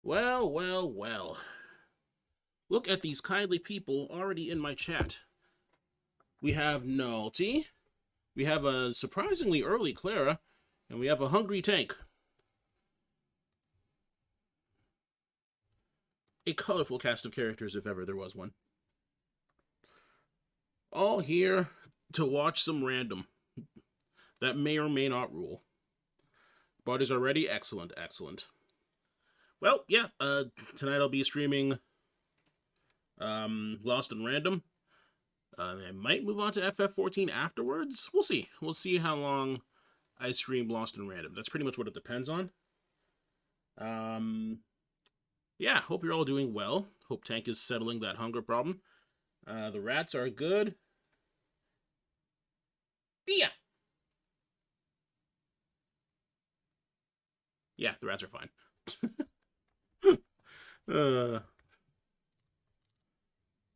Well, well, well. Look at these kindly people already in my chat. We have Nalty, we have a surprisingly early Clara, and we have a hungry Tank. A colorful cast of characters if ever there was one. All here to watch some random that may or may not rule. But is already excellent, excellent. Well, yeah, tonight I'll be streaming Lost in Random. I might move on to FF14 afterwards. We'll see. We'll see how long I stream Lost in Random. That's pretty much what it depends on. Yeah, hope you're all doing well. Hope Tank is settling that hunger problem. The rats are good. Yeah. Yeah, the rats are fine.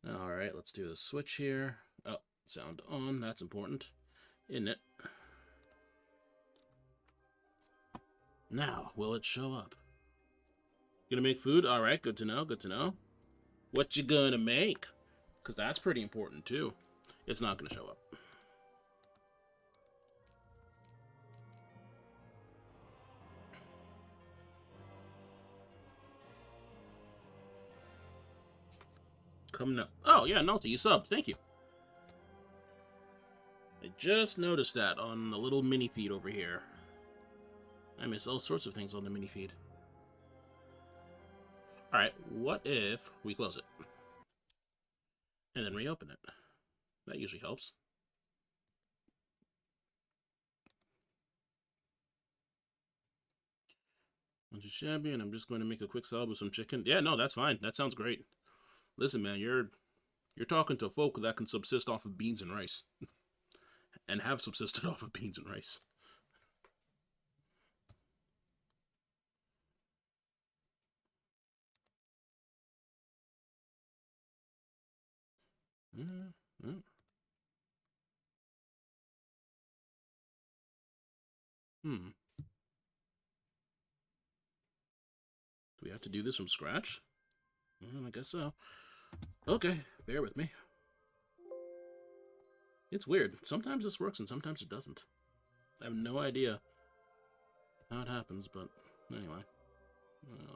Alright, let's do the switch here. Oh, sound on. That's important. Isn't it? Now, will it show up? Gonna make food? Alright, good to know, good to know. What you gonna make? Because that's pretty important, too. It's not gonna show up. Coming up. Oh, yeah, Nalty, you subbed. Thank you. I just noticed that on the little mini feed over here. I miss all sorts of things on the mini feed. Alright, what if we close it? And then reopen it. That usually helps. Bunch of shabby, and I'm just going to make a quick salad with some chicken. Yeah, no, that's fine. That sounds great. Listen, man, you're talking to folk that can subsist off of beans and rice. And have subsisted off of beans and rice. Hmm. Do we have to do this from scratch? I guess so. Okay, bear with me. It's weird. Sometimes this works and sometimes it doesn't. I have no idea how it happens, but anyway.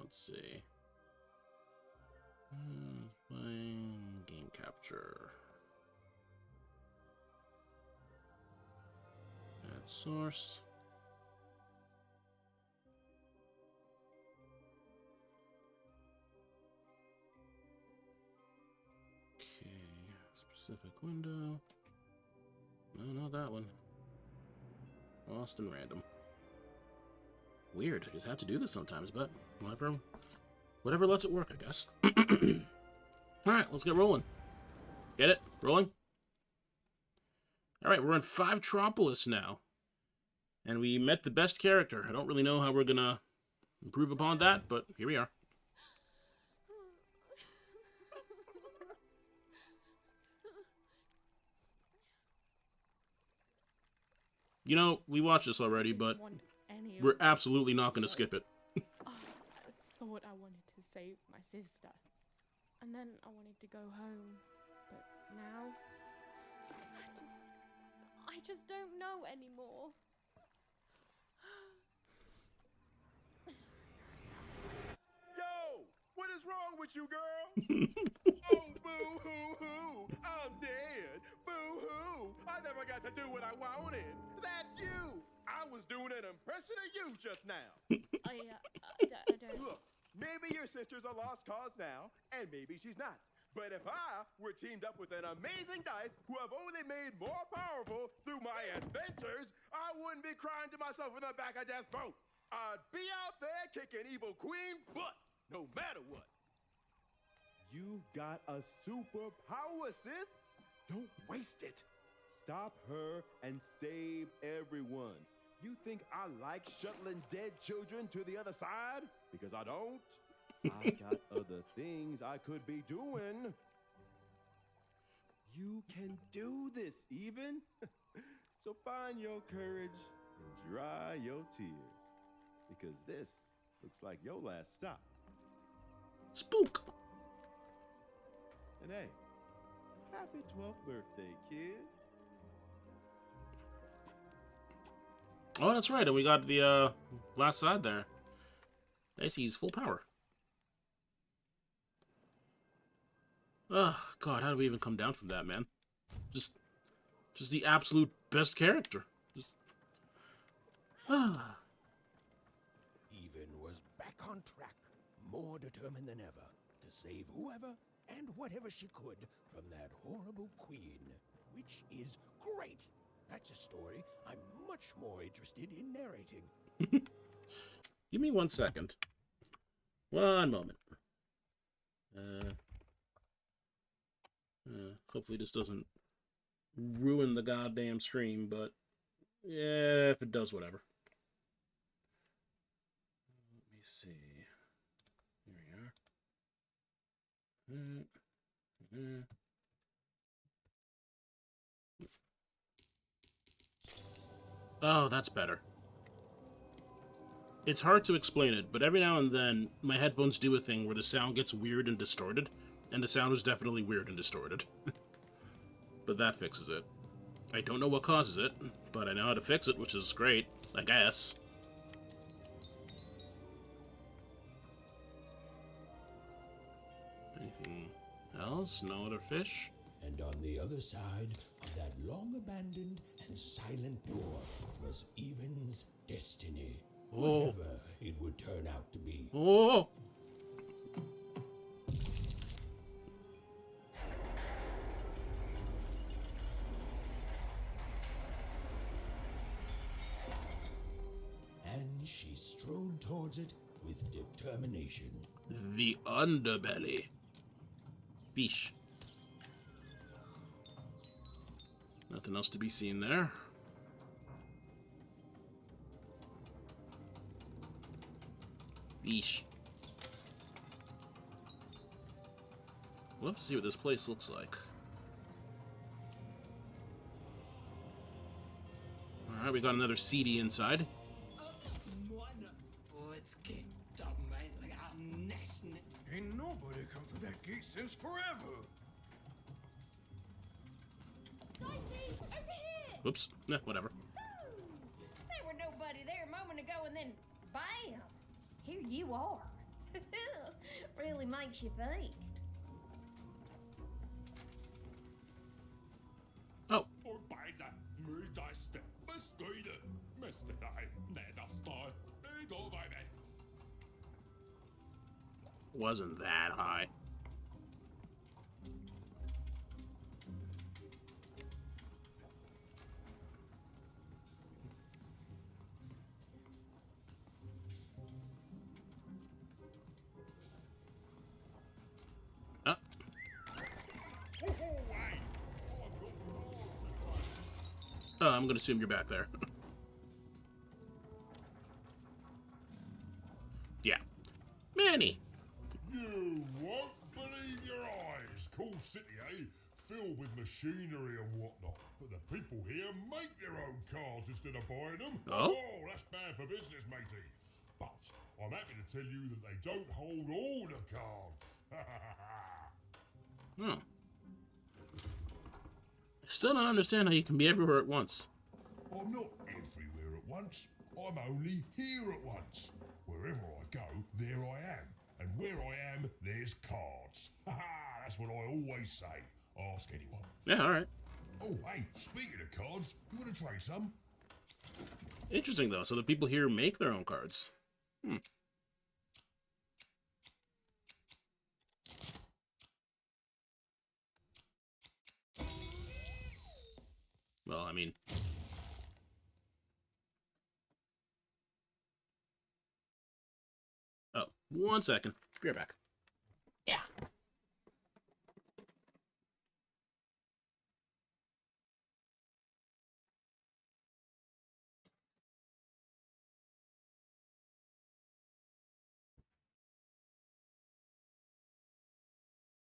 Let's see. Playing game capture. Add source. Okay, specific window. No, not that one. Lost in Random. Weird. I just have to do this sometimes, but whatever lets it work, I guess. Alright, let's get rolling. Get it? Rolling? Alright, we're in 5 Tropolis now. And we met the best character. I don't really know how we're gonna improve upon that, but here we are. You know, we watched this already, but we're absolutely not gonna skip it. I thought I wanted to save my sister. And then I wanted to go home. But now... I just don't know anymore. Yo! What is wrong with you, girl? Oh, boo-hoo-hoo! I'm dead! Boo-hoo! I never got to do what I wanted! That's you! I was doing an impression of you just now! I don't... Look, maybe your sister's a lost cause now, and maybe she's not. But if I were teamed up with an amazing dice who have only made more powerful through my adventures, I wouldn't be crying to myself in the back of death's boat. I'd be out there kicking evil queen butt, no matter what. You've got a superpower, sis. Don't waste it. Stop her and save everyone. You think I like shuttling dead children to the other side? Because I don't. I got other things I could be doing. You can do this, even. So find your courage and dry your tears. Because this looks like your last stop. Spook! And hey, happy 12th birthday, kid. Oh, that's right, and we got the, last side there. I see he's full power. Oh, God, how do we even come down from that, man? Just the absolute best character. Even was back on track, more determined than ever to save whoever and whatever she could from that horrible queen, which is great. That's a story I'm much more interested in narrating. Give me 1 second. One moment. Hopefully this doesn't ruin the goddamn stream, but yeah, if it does, whatever. Let me see. Here we are. Oh, that's better. It's hard to explain it, but every now and then, my headphones do a thing where the sound gets weird and distorted, and the sound is definitely weird and distorted. But that fixes it. I don't know what causes it, but I know how to fix it, which is great, I guess. Anything else? No other fish? And on the other side of that long-abandoned and silent door was Even's destiny. Oh. Whatever it would turn out to be. Oh! And she strode towards it with determination. The underbelly. Beesh. Nothing else to be seen there. Beesh. We'll have to see what this place looks like. Alright, we got another CD inside. Ain't nobody come through that gate since forever. Dicey, over here! Whoops. Nah, whatever. There were nobody there a moment ago, and then bam! Here you are. Really makes you think. Oh, wasn't that high. Oh, I'm gonna assume you're back there. Yeah. Manny! You won't believe your eyes. Cool city, eh? Filled with machinery and whatnot. But the people here make their own cards instead of buying them. Oh? That's bad for business, matey. But I'm happy to tell you that they don't hold all the cards. Hmm. I still don't understand how you can be everywhere at once. I'm not everywhere at once. I'm only here at once. Wherever I go, there I am. And where I am, there's cards. That's what I always say. Ask anyone. Yeah, alright. Oh, hey, speaking of cards, you want to trade some? Interesting, though. So the people here make their own cards. Hmm. Well, I mean... Oh, 1 second. Be right back. Yeah.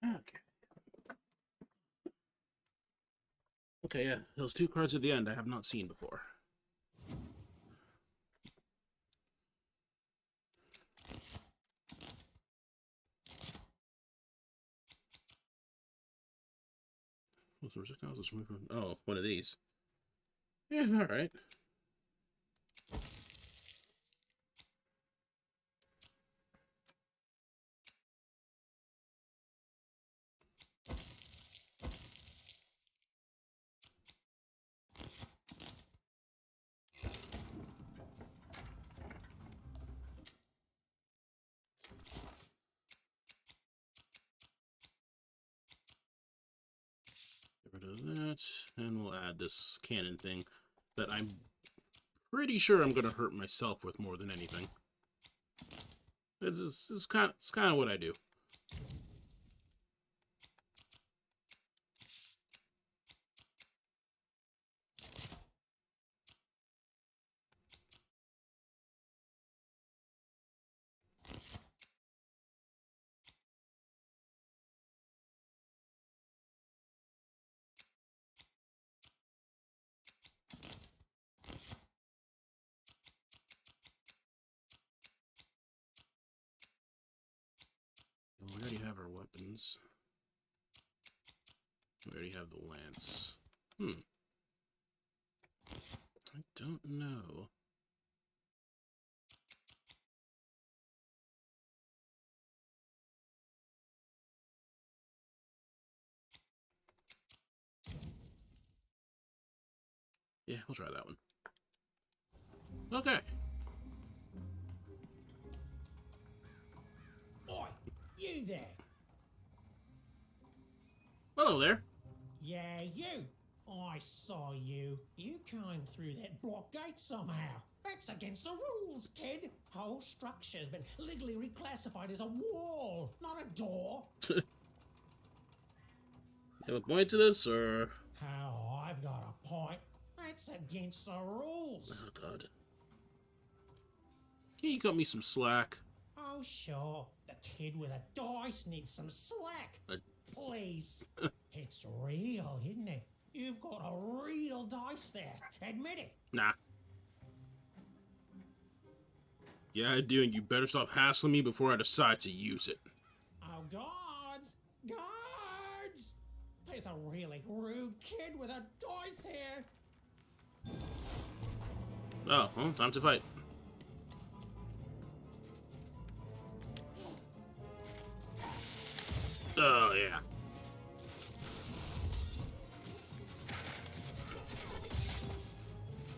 Okay. Okay, yeah. Those two cards at the end I have not seen before. What's the projectiles? Oh, one of these. Yeah, alright. Get rid of that, and we'll add this cannon thing that I'm pretty sure I'm gonna hurt myself with more than anything. It's kind of what I do. We already have our weapons. We already have the lance. I don't know. Yeah, we'll try that one. Okay. Oi, you there? Hello there. Yeah, you. I saw you. You came through that block gate somehow. That's against the rules, kid. Whole structure's been legally reclassified as a wall, not a door. You have a point to this, or? Oh, I've got a point. That's against the rules. Oh, God. Can you cut me some slack? Oh, sure. The kid with a dice needs some slack. Please. It's real, isn't it? You've got a real dice there. Admit it. Nah. Yeah, I do, and you better stop hassling me before I decide to use it. Oh, guards! Guards! There's a really rude kid with a dice here. Oh, well, time to fight. Oh, yeah.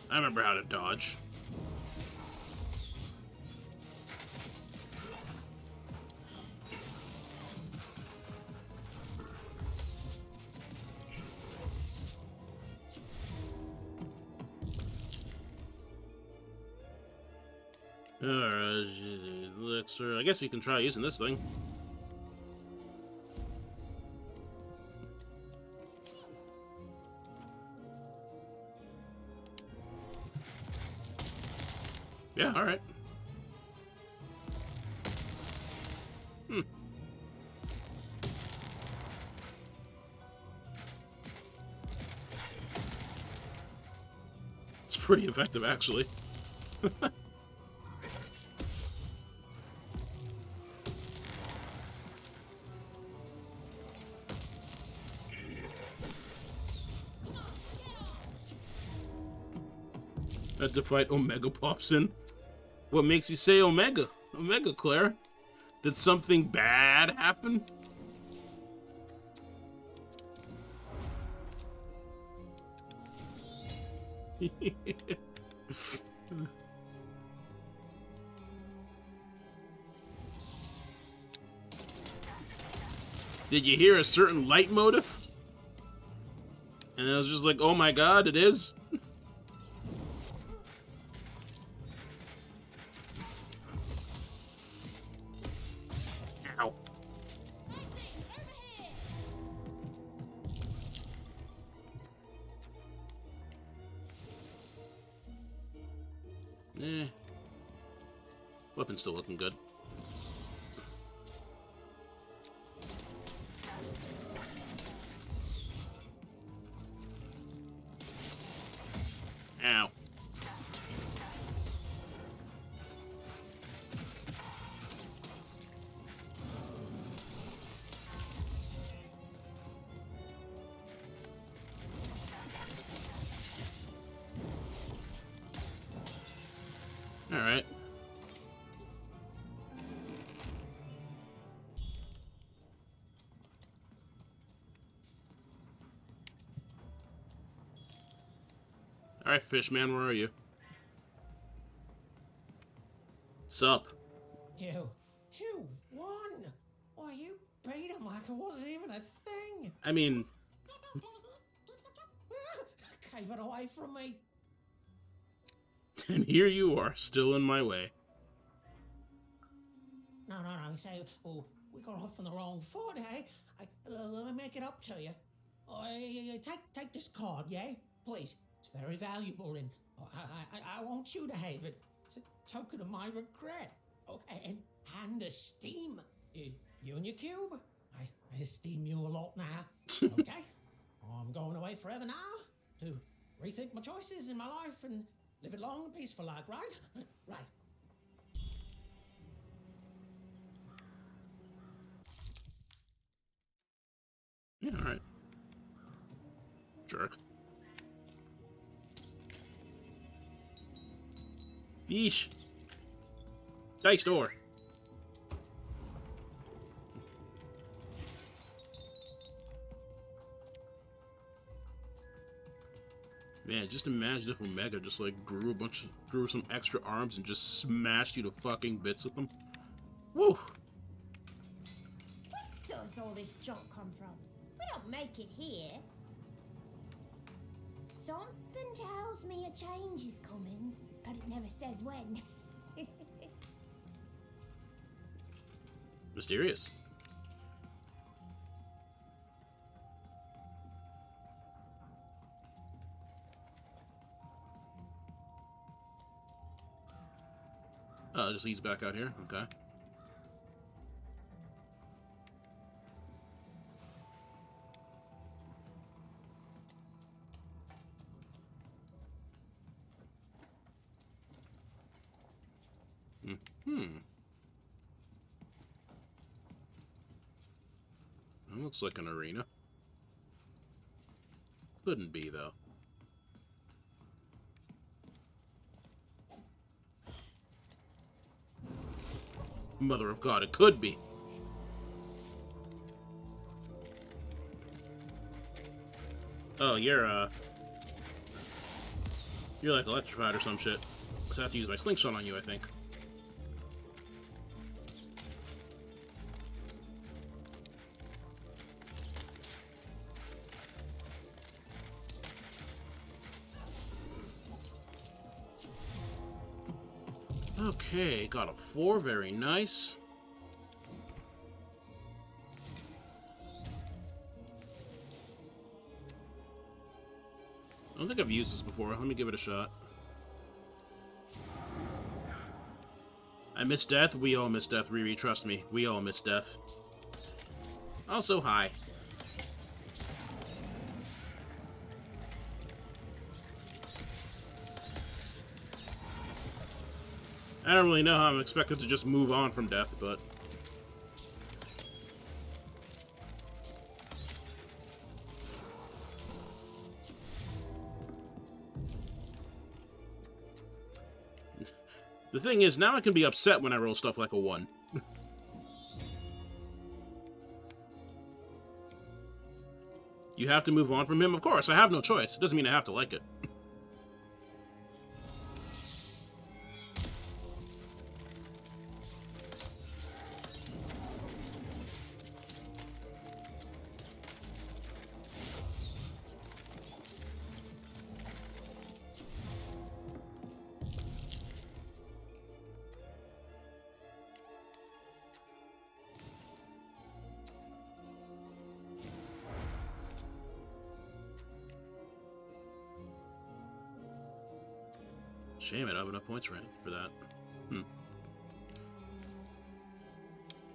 I remember how to dodge. Alright, elixir. I guess we can try using this thing. Yeah, alright. It's pretty effective, actually. As the fight Omega pops in. What makes you say Omega? Omega, Claire? Did something bad happen? Did you hear a certain leitmotif? And I was just like, oh my god, it is? Ow. Eh. Weapon's still looking good. Ow. Alright. Alright, Fishman, where are you? Sup? You won! Why, you beat him like it wasn't even a thing! I mean, Gave it away from me. and here you are, still in my way. No. So, we got off on the wrong foot, eh? Let me make it up to you. Take this card, yeah? Please. It's very valuable, and I want you to have it. It's a token of my regret. Oh, and esteem. You and your cube. I esteem you a lot now. Okay? I'm going away forever now to rethink my choices in my life and live it long and peaceful like, right? Right. Yeah, alright. Jerk. Yeesh. Dice door. Man, just imagine if Omega just like grew some extra arms and just smashed you to fucking bits with them. Woo! Where does all this junk come from? We don't make it here. Something tells me a change is coming, but it never says when. Mysterious. Oh, it just leads back out here? Okay. That looks like an arena. Couldn't be, though. Mother of God, it could be. Oh, you're like electrified or some shit. So I have to use my slingshot on you, I think. Okay, got a 4, very nice. I don't think I've used this before. Let me give it a shot. I miss death. We all miss death, Riri. Trust me. We all miss death. Also, hi. I don't really know how I'm expected to just move on from death, but... The thing is, now I can be upset when I roll stuff like a 1. You have to move on from him? Of course, I have no choice. It doesn't mean I have to like it. Shame I don't have enough points for that.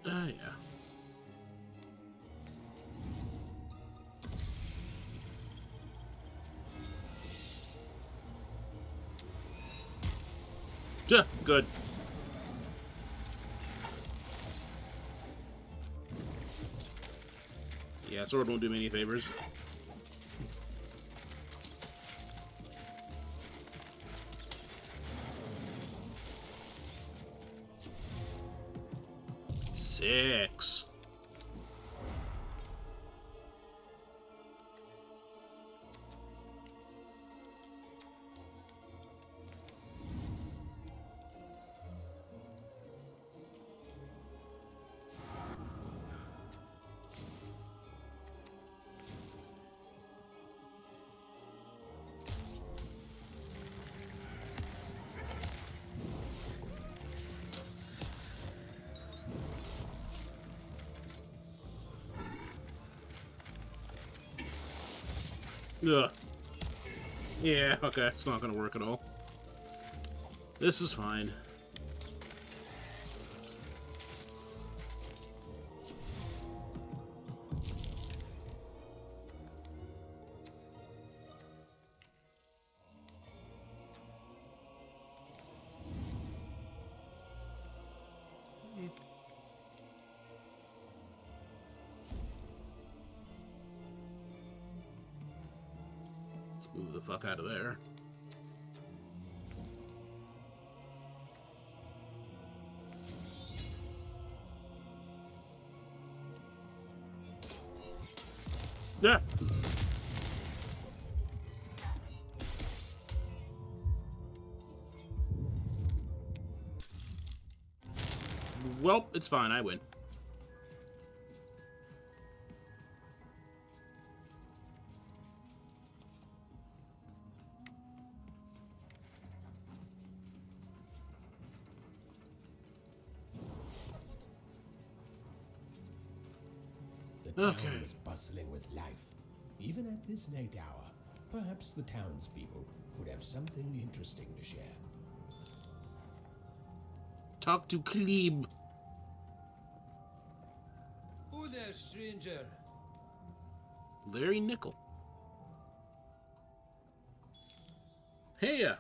Yeah. Yeah, good. Yeah, sword won't do me any favors. 6. Ugh. Yeah, okay, it's not gonna work at all. This is fine. Let's move the fuck out of there. Yeah. Well, it's fine. I win. The town Okay. was bustling with life, even at this late hour. Perhaps the townspeople would have something interesting to share. Talk to Klebe. Who there, stranger? Larry Nickel. Hey,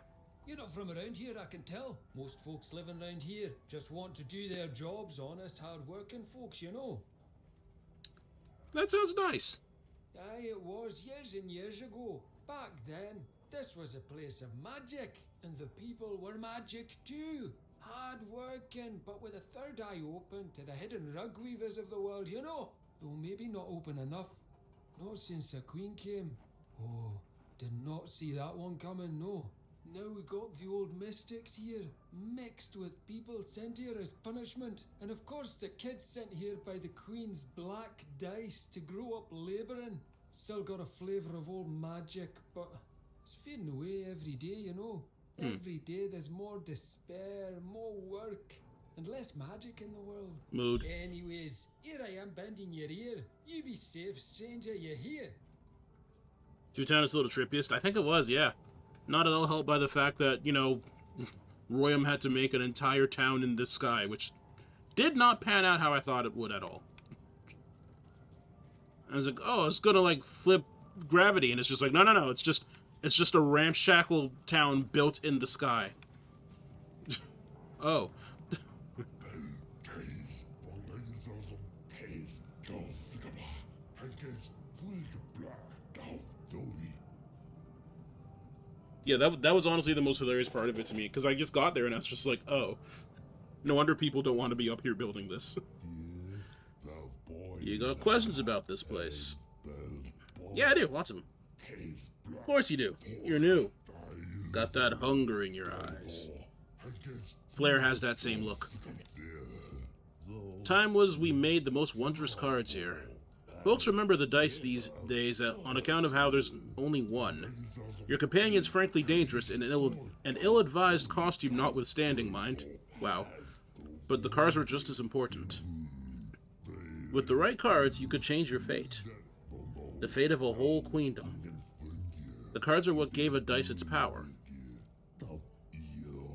You're not from around here, I can tell. Most folks living around here just want to do their jobs, honest, hard-working folks, you know. that sounds nice. Aye, it was years and years ago. Back then, this was a place of magic, and the people were magic too. Hard working, but with a third eye open to the hidden rug weavers of the world, you know. Though maybe not open enough. Not since the Queen came. Oh, did not see that one coming, no. Now we got the old mystics here, mixed with people sent here as punishment. And of course the kids sent here by the Queen's black dice to grow up labouring. Still got a flavour of old magic, but it's fading away every day, you know. Every day there's more despair, more work, and less magic in the world. Mood. Anyways, here I am bending your ear. You be safe, stranger, you hear? Two-Town is a little trippiest. I think it was, yeah. Not at all helped by the fact that, you know, Royam had to make an entire town in the sky, which did not pan out how I thought it would at all. I was like, oh, it's gonna, like, flip gravity, and it's just like, no, it's just a ramshackle town built in the sky. Oh. Yeah, that was honestly the most hilarious part of it to me, because I just got there and I was just like, oh, no wonder people don't want to be up here building this. You got questions about this place? Yeah, I do, lots of them. Of course you do. You're new. Got that hunger in your eyes. Flair has that same look. Time was we made the most wondrous cards here. Folks remember the dice these days on account of how there's only one. Your companion's frankly dangerous and an ill-advised costume notwithstanding, mind. Wow. But the cards were just as important. With the right cards, you could change your fate. The fate of a whole queendom. The cards are what gave a dice its power.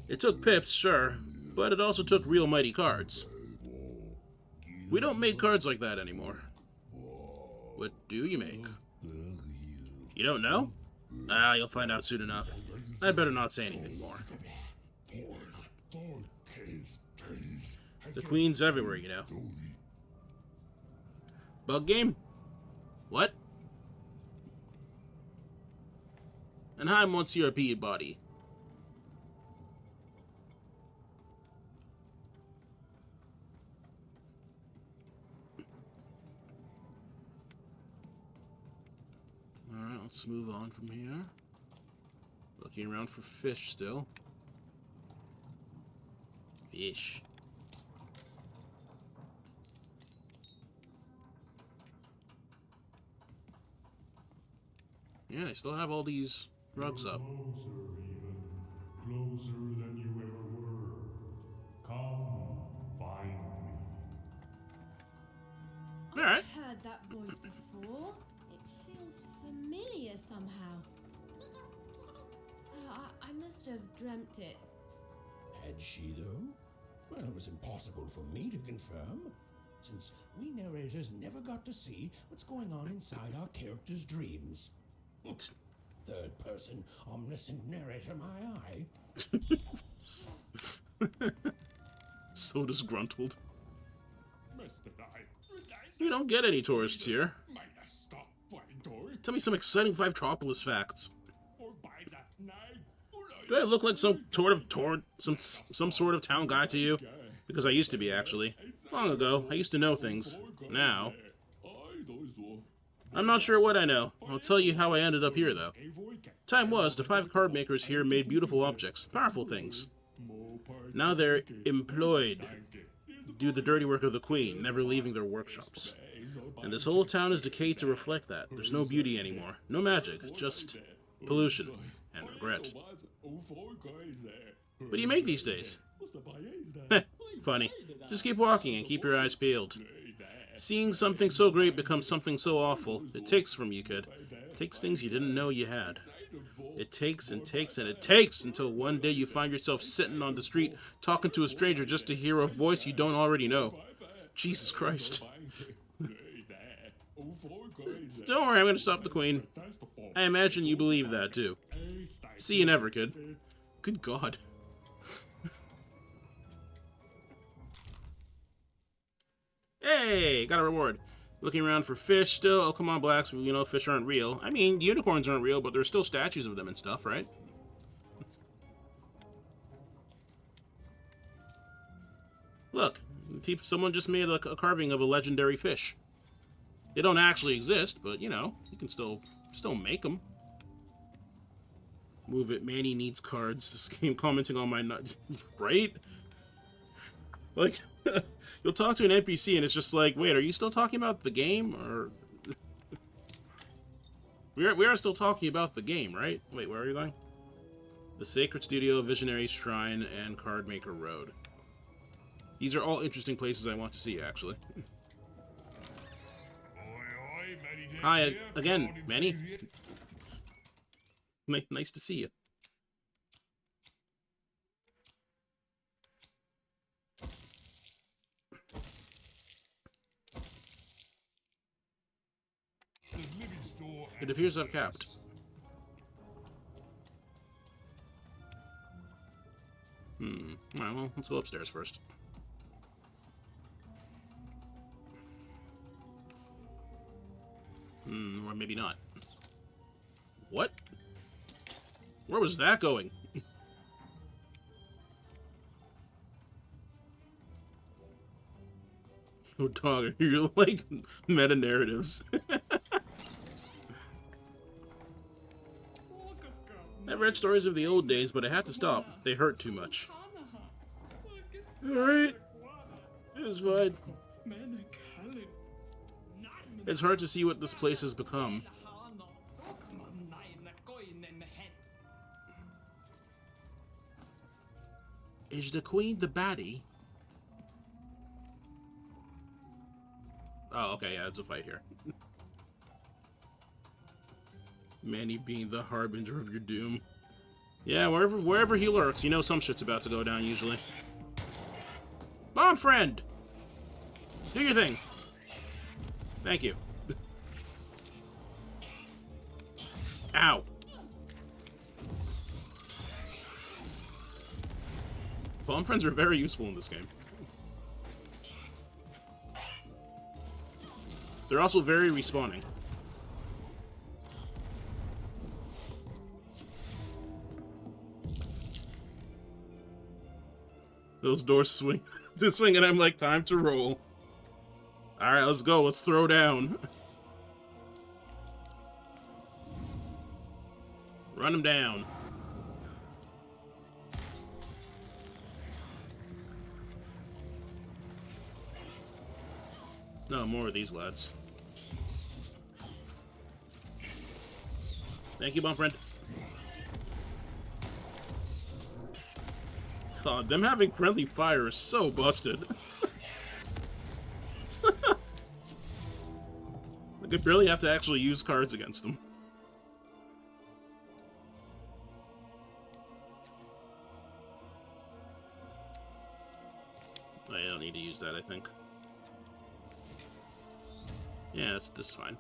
It took pips, sure, but it also took real mighty cards. We don't make cards like that anymore. What do you make? You don't know? Ah, you'll find out soon enough. I'd better not say anything more. The Queen's everywhere, you know. Bug game? What? And hi, Monsieur Peabody. Let's move on from here. Looking around for fish still. Fish. Yeah, I still have all these rugs up. Closer than you ever were. Come, find me. Alright. I've heard that voice before. It feels familiar somehow. I must have dreamt it. Had she, though? Well, it was impossible for me to confirm, since we narrators never got to see what's going on inside our characters' dreams. Third person, omniscient narrator, my eye. So disgruntled. Mr. Knight, You don't get any tourists here. might I stop fighting Tory? Tell me some exciting Fivetropolis facts. Or by that night? Do I look like some sort of some sort of town guy to you? Because I used to be, actually. Long ago, I used to know things. Now, I'm not sure what I know. I'll tell you how I ended up here, though. Time was, the 5 card makers here made beautiful objects, powerful things. Now they're employed. Do the dirty work of the queen, never leaving their workshops. And this whole town is decayed to reflect that. There's no beauty anymore, no magic, just pollution and regret. What do you make these days? Funny. Just keep walking and keep your eyes peeled. Seeing something so great become something so awful, it takes from you, kid. It takes things you didn't know you had. It takes and takes and it takes until one day you find yourself sitting on the street talking to a stranger just to hear a voice you don't already know. Jesus Christ. Don't worry, I'm going to stop the queen. I imagine you believe that, too. See you never, kid. Good God. Hey, got a reward. Looking around for fish still. Oh, come on, Blacks. You know fish aren't real. I mean, unicorns aren't real, but there's still statues of them and stuff, right? Look, someone just made a carving of a legendary fish. They don't actually exist, but, you know, you can still make them. Move it. Manny needs cards. This game commenting on my nut. Right? Like, you'll talk to an NPC and it's just like, wait, are you still talking about the game? Or we are still talking about the game, right? Wait, where are you going? The Sacred Studio, Visionary Shrine, and Cardmaker Road. These are all interesting places I want to see, actually. Hi, again, Manny. Nice to see you. It appears I've capped. Alright, well, let's go upstairs first. Or maybe not. What? Where was that going? Oh, dog, you're like meta-narratives. I've read stories of the old days, but I had to stop. They hurt too much. Alright. It's fine. It's hard to see what this place has become. Is the queen the baddie? Oh, okay, yeah, it's a fight here. Manny being the harbinger of your doom. Yeah, wherever he lurks, you know some shit's about to go down, usually. Bomb friend! Do your thing. Thank you. Ow. Bomb friends are very useful in this game. They're also very respawning. Those doors swing. They swing and I'm like, time to roll. Alright, let's go. Let's throw down. Run him down. No, more of these lads. Thank you, bum friend. God, them having friendly fire is so busted. I could barely have to actually use cards against them. I don't need to use that, I think. Yeah, this is fine.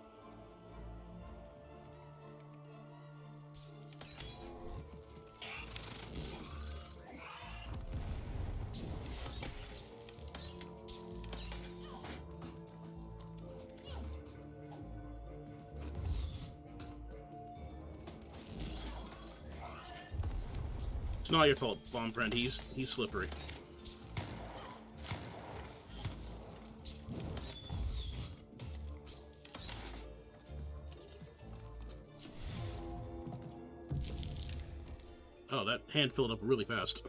It's not your fault, bomb friend. He's slippery. Oh, that hand filled up really fast.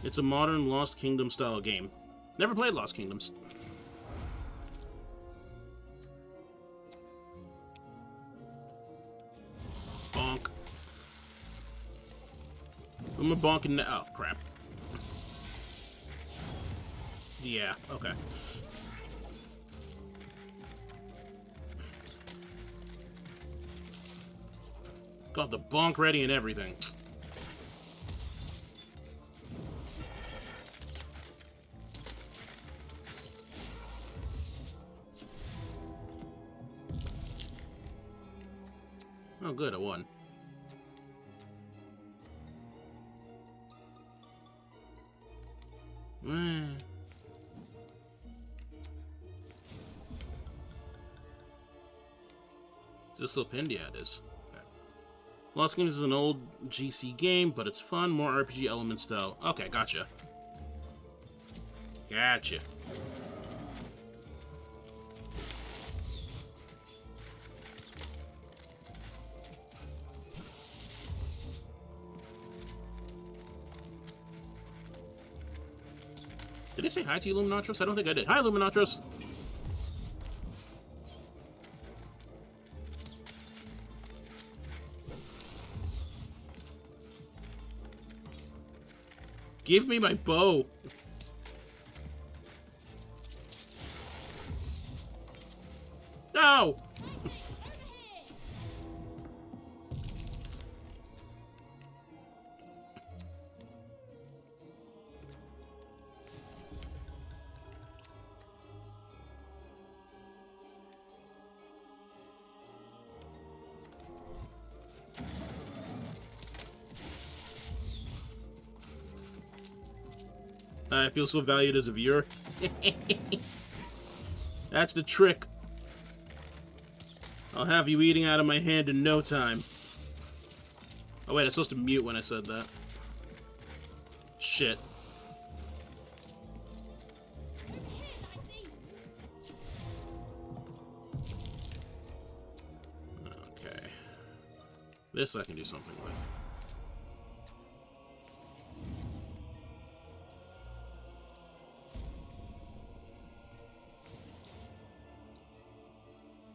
It's a modern Lost Kingdom style game. Never played Lost Kingdoms. Bonk. I'm a bonking now. Oh, crap. Yeah, okay. Got the bonk ready and everything. Oh, good, I won. Is this Lopindia? It is. Okay. Lost Kingdoms is an old GC game, but it's fun, more RPG element style. Okay, gotcha. Gotcha. Did I say hi to you, Luminatros? I don't think I did. Hi, Luminatros! Give me my bow! No! I feel so valued as a viewer. That's the trick. I'll have you eating out of my hand in no time. Oh wait, I'm supposed to mute when I said that. Shit. Okay. This I can do something with.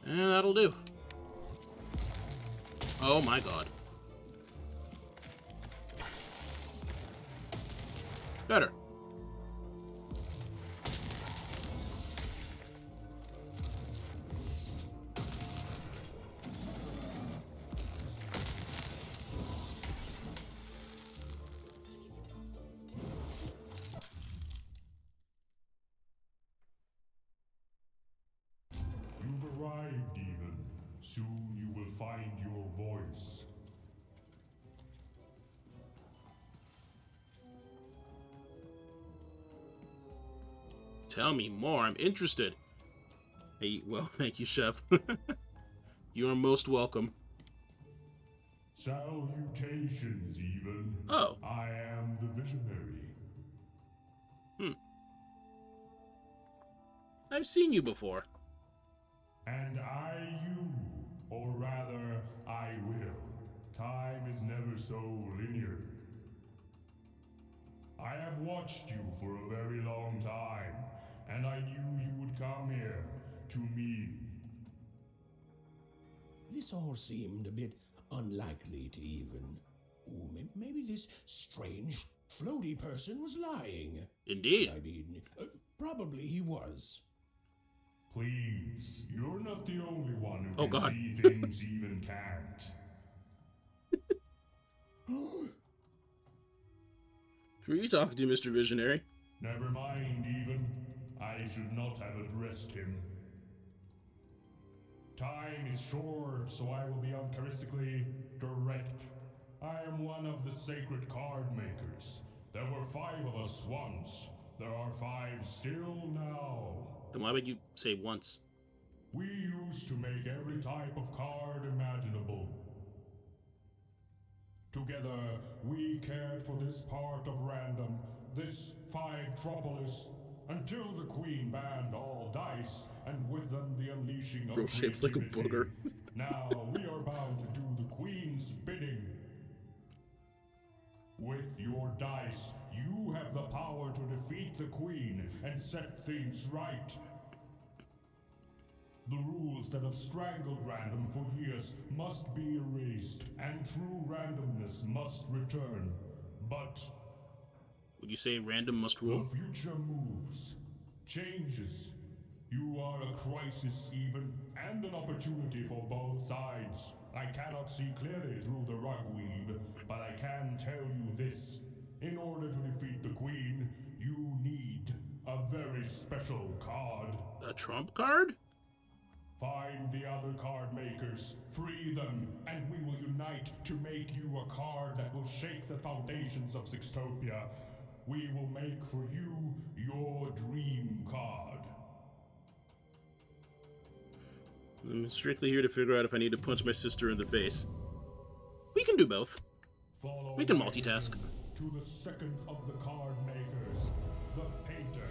And that'll do. Oh my god. Better. You've arrived, even. Soon you will find your voice. Tell me more. I'm interested. Hey, well, thank you, Chef. You are most welcome. Salutations, even. Oh. I am the visionary. I've seen you before. And I you. Or rather, I will. Time is never so linear. I have watched you for a very long time, and I knew you would come here, to me. This all seemed a bit unlikely to even. Ooh, maybe this strange, floaty person was lying. Indeed. I mean, probably he was. Please, you're not the only one who Oh, can God. see things even can't. Who are you talking to, Mr. Visionary? Never mind, even. I should not have addressed him. Time is short, so I will be uncharacteristically direct. I am one of the sacred card makers. There were 5 of us once. There are 5 still now. Then why would you say once? We used to make every type of card imaginable. Together, we cared for this part of random, this 5-tropolis, until the Queen banned all dice, and with them the unleashing of Bro, shaped like a creativity. booger. Now we are bound to do the Queen's bidding. With your dice, you have the power to defeat the Queen and set things right. The rules that have strangled random for years must be erased, and true randomness must return. But Would you say random must the rule? future moves, changes. You are a crisis even, and an opportunity for both sides. I cannot see clearly through the rug weave, but I can tell you this. In order to defeat the Queen, you need a very special card. A trump card? Find the other card makers, free them, and we will unite to make you a card that will shake the foundations of Sixtopia. We will make for you your dream card. I'm strictly here to figure out if I need to punch my sister in the face. We can do both. Follow We can me multitask. to the second of the card makers, the painter.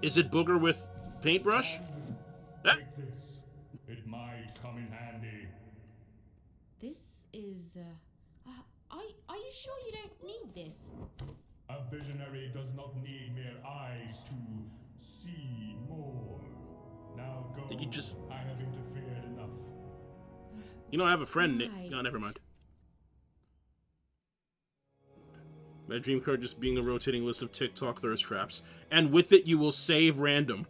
Is it Booger with paintbrush? Ah. Take this. It might come in handy. This is. Are you sure you don't need this? A visionary does not need mere eyes to see more. Now go. Did you just- I have interfered enough. You know, I have a friend. Right. No, never mind. My dream card just being a rotating list of TikTok thirst traps. And with it, you will save random.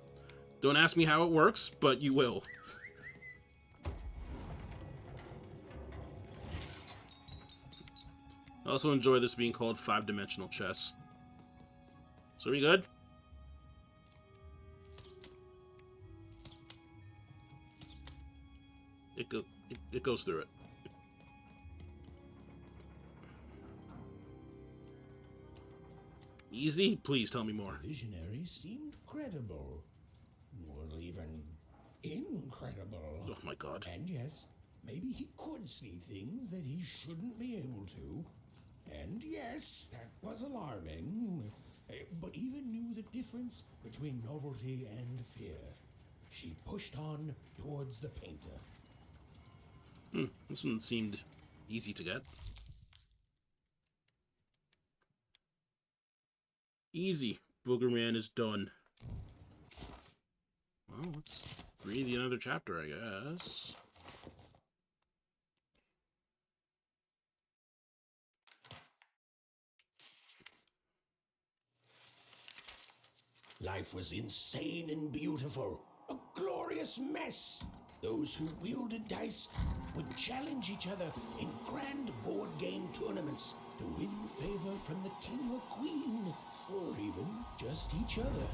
Don't ask me how it works, but you will. I also enjoy this being called 5-dimensional chess. So are we good? It goes through it. Easy? Please tell me more. Visionary seemed credible. Well, even incredible. Oh my god. And yes, maybe he could see things that he shouldn't be able to. And yes, that was alarming. But even knew the difference between novelty and fear. She pushed on towards the painter. This one seemed easy to get. Easy. Boogerman is done. Well, let's read another chapter, I guess. Life was insane and beautiful. A glorious mess. Those who wielded dice would challenge each other in grand board game tournaments to win favor from the king or queen, or even just each other.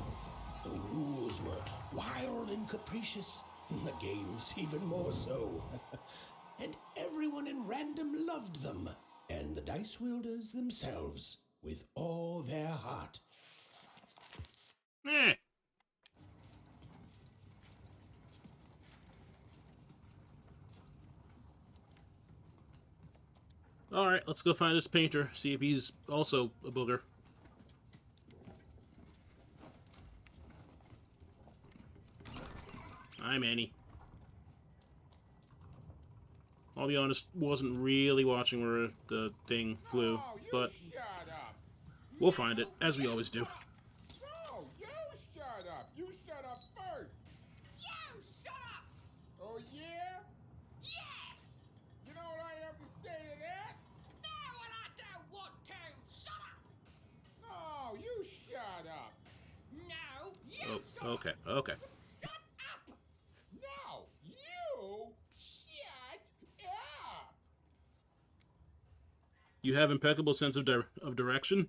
The rules were wild and capricious, the games even more so. And everyone in random loved them, and the dice wielders themselves, with all their heart. Eh. Alright, let's go find this painter, see if he's also a booger. Hi, Manny. I'll be honest, wasn't really watching where the thing flew, Oh, you but shut up. we'll find it, as we always do. No, you shut up. You shut up first. You shut up! Oh, yeah? Yeah! You know what I have to say to that? No, and I don't want to! Shut up! No, you shut up. No, you Oh, shut okay, up! okay. Shut up! No, you shut up. You have impeccable sense of direction.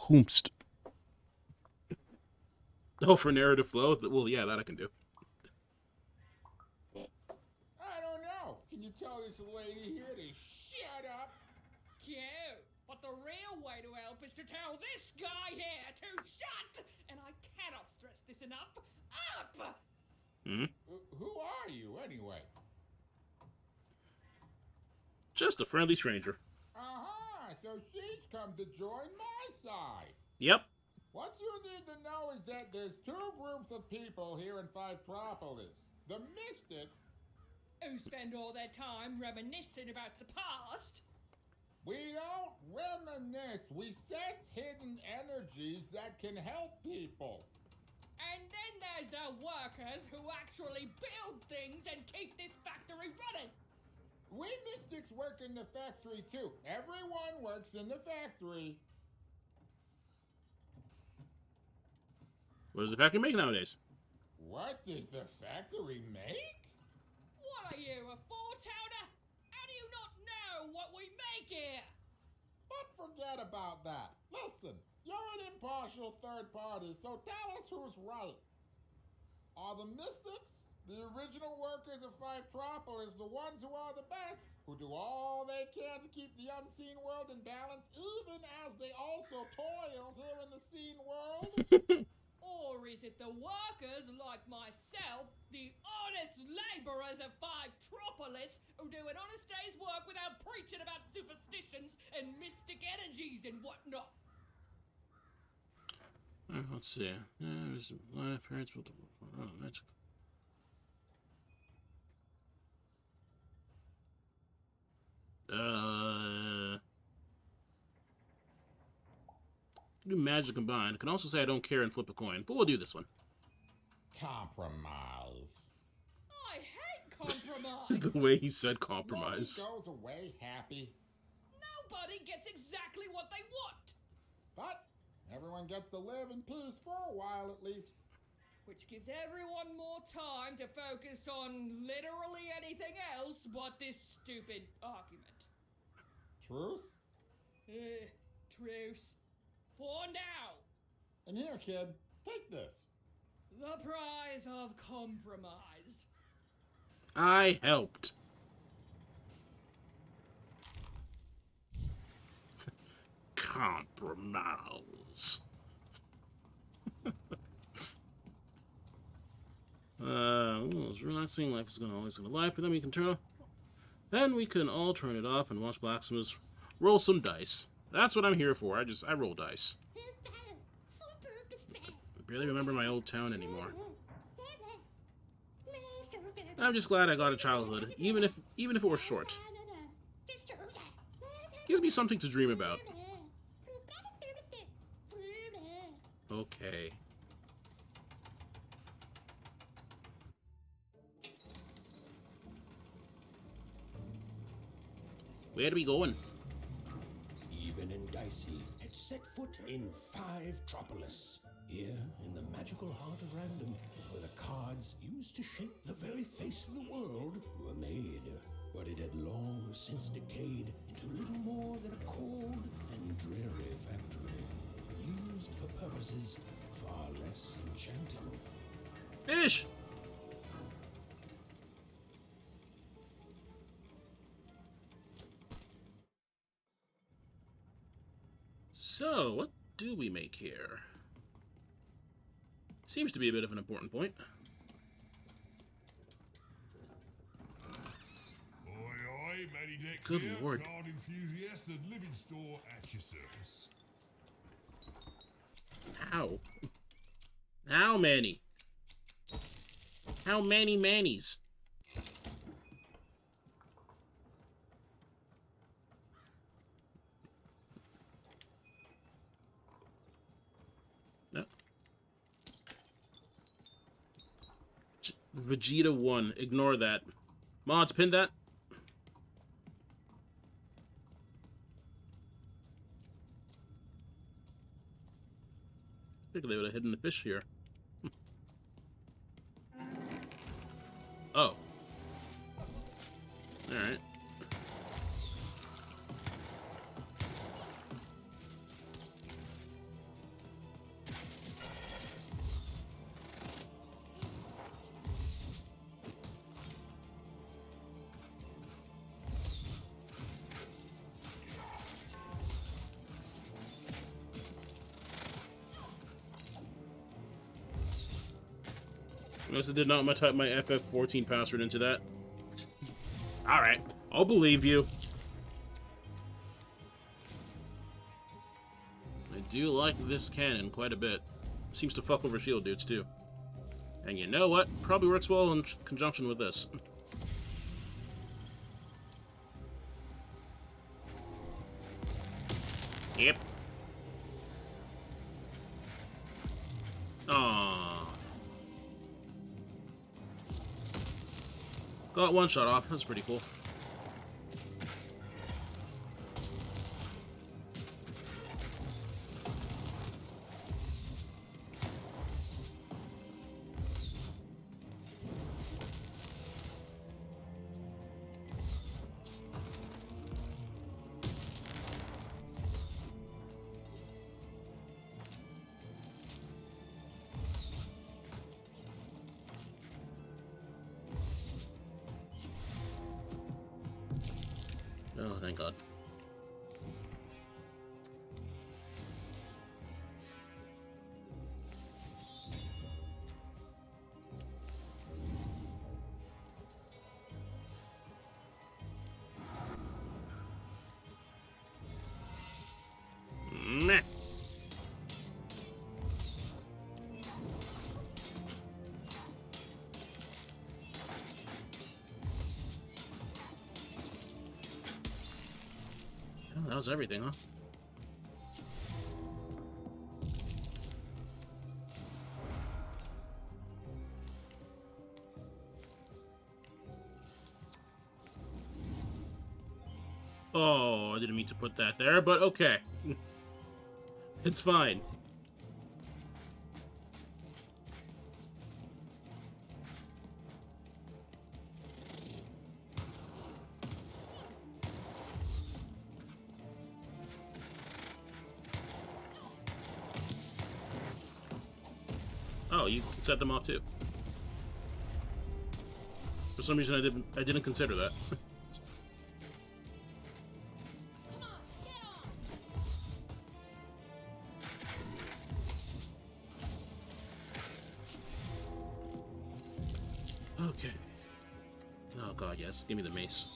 Hoomst. Oh, for narrative flow? Well, yeah, that I can do. I don't know. Can you tell this lady here to shut up? Cute. But the real way to help is to tell this guy here to shut! And I cannot stress this enough. Up! Hmm? Who are you, anyway? Just a friendly stranger. Uh-huh, so she's come to join my side. Yep. What you need to know is that there's two groups of people here in Fivetropolis. The Mystics. Who spend all their time reminiscing about the past. We don't reminisce. We sense hidden energies that can help people. And then there's the workers who actually build things and keep this factory running. We Mystics work in the factory too. Everyone works in the factory. What does the factory make nowadays? What does the factory make? What are you, a four-towner? How do you not know what we make here? But forget about that. Listen, you're an impartial third party, so tell us who's right. Are the Mystics, the original workers of Fivetropolis, the ones who are the best, who do all they can to keep the unseen world in balance, even as they also toil here in the seen world? Or is it the workers like myself, the honest labourers of Fivetropolis, who do an honest day's work without preaching about superstitions and mystic energies and whatnot? Let's see. My parents built magic. Do magic combined. Can also say I don't care and flip a coin, but we'll do this one. Compromise. I hate compromise. The way he said compromise. Nobody goes away happy, Nobody gets exactly what they want. but everyone gets to live in peace for a while at least. Which gives everyone more time to focus on literally anything else but this stupid argument. Truce? Truce. For now. And here, kid, take this. The prize of compromise. I helped. Compromise. It's relaxing. Life is always gonna life, but then we can all turn it off and watch Blacksmiths roll some dice. That's what I'm here for. I roll dice. I barely remember my old town anymore. I'm just glad I got a childhood, even if it were short. Gives me something to dream about. Okay. Where are we going? Even and Dicey had set foot in Fivetropolis. Here, in the magical heart of random, is where the cards used to shape the very face of the world were made. But it had long since decayed into little more than a cold and dreary factory, used for purposes far less enchanting. Fish! So, what do we make here? Seems to be a bit of an important point. Oi, oi, Matty Dex Good here, lord. card enthusiast and living store at your service. How? How many? How many Mannies? Vegeta 1. Ignore that. Mods, pin that. I think they would have hidden the fish here. Oh. Alright. Notice I did not type my FF14 password into that. Alright, I'll believe you. I do like this cannon quite a bit. Seems to fuck over shield dudes too. And you know what? Probably works well in conjunction with this. Yep. Aww. Got one shot off. That's pretty cool. Oh, thank God. Meh. Oh, that was everything, huh? Oh, I didn't mean to put that there, but okay. It's fine. Oh, you set them off too. For some reason, I didn't consider that. Okay. Oh God, yes. Give me the mace.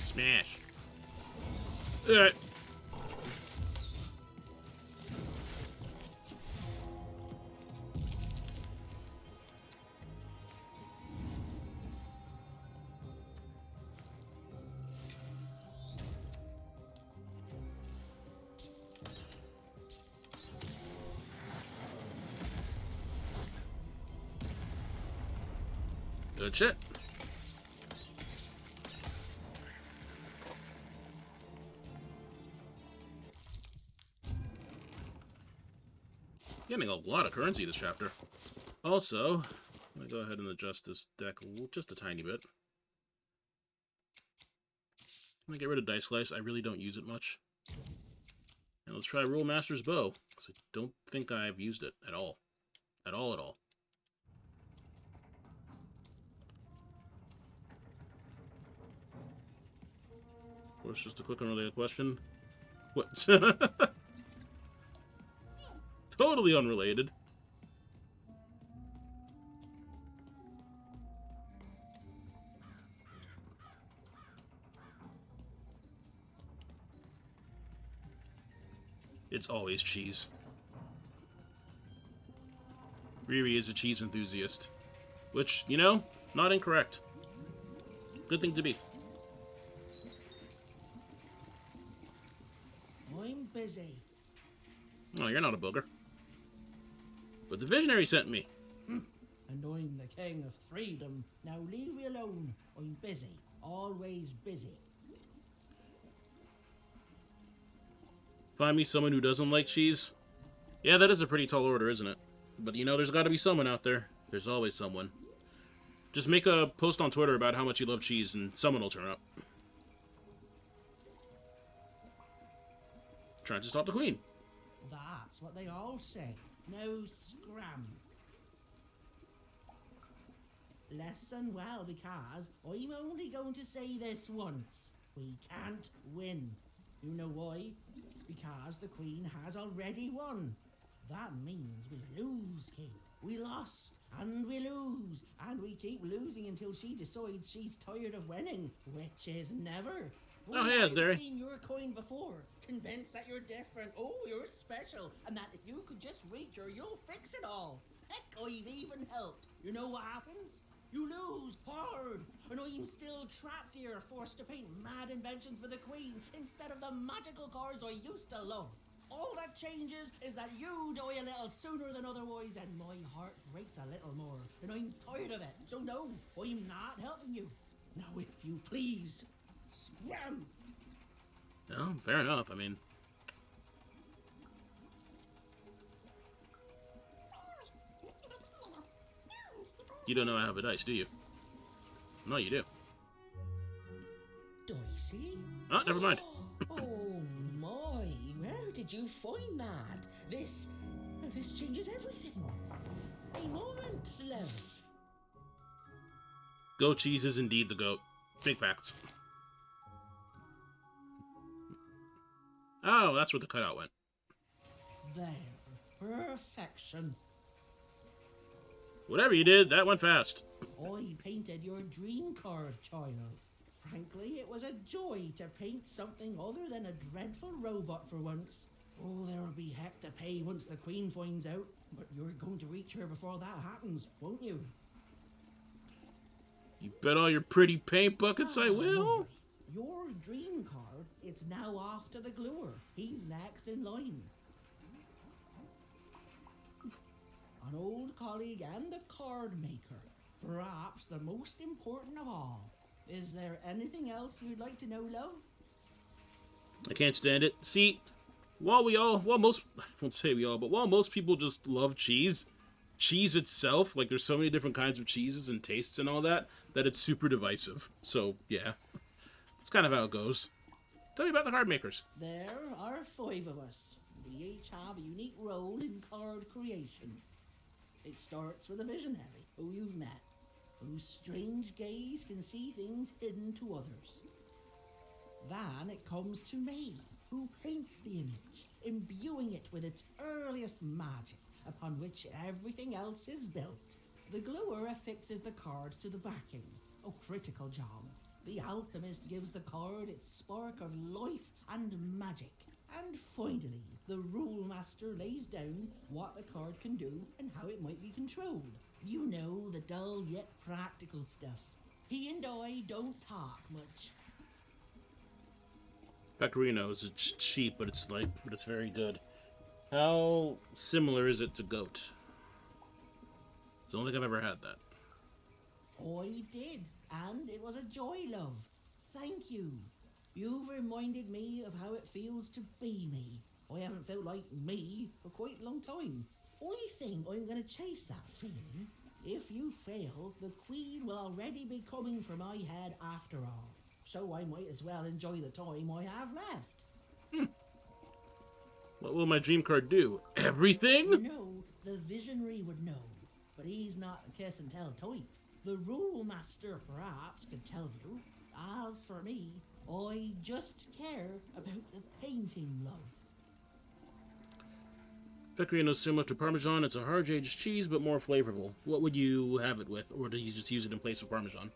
Smash. Alright. Good shit. Getting a lot of currency this chapter. Also, I'm gonna go ahead and adjust this deck just a tiny bit. I'm gonna get rid of Dice Slice. I really don't use it much. And let's try Rule Master's Bow, because I don't think I've used it at all. At all. Of course, just a quick unrelated question. What? Totally unrelated. It's always cheese. Riri is a cheese enthusiast. Which, you know, not incorrect. Good thing to be. I'm busy. Oh, you're not a booger. But the Visionary sent me. And I'm the king of freedom. Now leave me alone. I'm busy. Always busy. Find me someone who doesn't like cheese? Yeah, that is a pretty tall order, isn't it? But you know, there's gotta be someone out there. There's always someone. Just make a post on Twitter about how much you love cheese, and someone will turn up. Trying to stop the Queen. That's what they all say. No scram. Listen well, because I'm only going to say this once. We can't win. You know why? Because the Queen has already won. That means we lose, King. We lost, and we lose, and we keep losing until she decides she's tired of winning, which is never. Oh, hey, I've Derry. seen your coin before, convinced that you're different. Oh, you're special, and that if you could just reach her, you'll fix it all. Heck, I've even helped. You know what happens? You lose hard, and I'm still trapped here, forced to paint mad inventions for the Queen instead of the magical cards I used to love. All that changes is that you die a little sooner than otherwise, and my heart breaks a little more, and I'm tired of it. So no, I'm not helping you. Now, if you please, scram. No, fair enough. I mean, you don't know I have a dice, do you? No, you do. Dicey? Oh, never mind. Oh my, where did you find that? This changes everything. A moment, love. Goat cheese is indeed the goat. Big facts. Oh, that's where the cutout went. There, perfection. Whatever you did, that went fast. I painted your dream card, child. Frankly, it was a joy to paint something other than a dreadful robot for once. Oh, there'll be heck to pay once the Queen finds out, but you're going to reach her before that happens, won't you? You bet all your pretty paint buckets I will. Lovely. Your dream card, it's now off to the gluer. He's next in line. An old colleague and a card maker. Perhaps the most important of all. Is there anything else you'd like to know, love? I can't stand it. See, while most, I won't say we all, but while most people just love cheese itself, like there's so many different kinds of cheeses and tastes and all that it's super divisive. So, yeah. That's kind of how it goes. Tell me about the card makers. There are 5 of us. We each have a unique role in card creation. It starts with a visionary, who you've met, whose strange gaze can see things hidden to others. Then it comes to me, who paints the image, imbuing it with its earliest magic, upon which everything else is built. The gluer affixes the card to the backing. A critical job. The alchemist gives the card its spark of life and magic. And finally, the rule master lays down what the card can do and how it might be controlled. You know, the dull yet practical stuff. He and I don't talk much. Pecorino is cheap, but it's very good. How similar is it to goat? I don't think I've ever had that. I did, and it was a joy, love. Thank you. You've reminded me of how it feels to be me. I haven't felt like me for quite a long time. I think I'm going to chase that feeling. If you fail, the Queen will already be coming for my head after all. So I might as well enjoy the time I have left. What will my dream card do? Everything? You know, the visionary would know, but he's not a kiss and tell type. The rule master perhaps could tell you. As for me, I just care about the painting, love. Pecorino is similar to Parmesan. It's a hard-aged cheese, but more flavorful. What would you have it with, or do you just use it in place of Parmesan?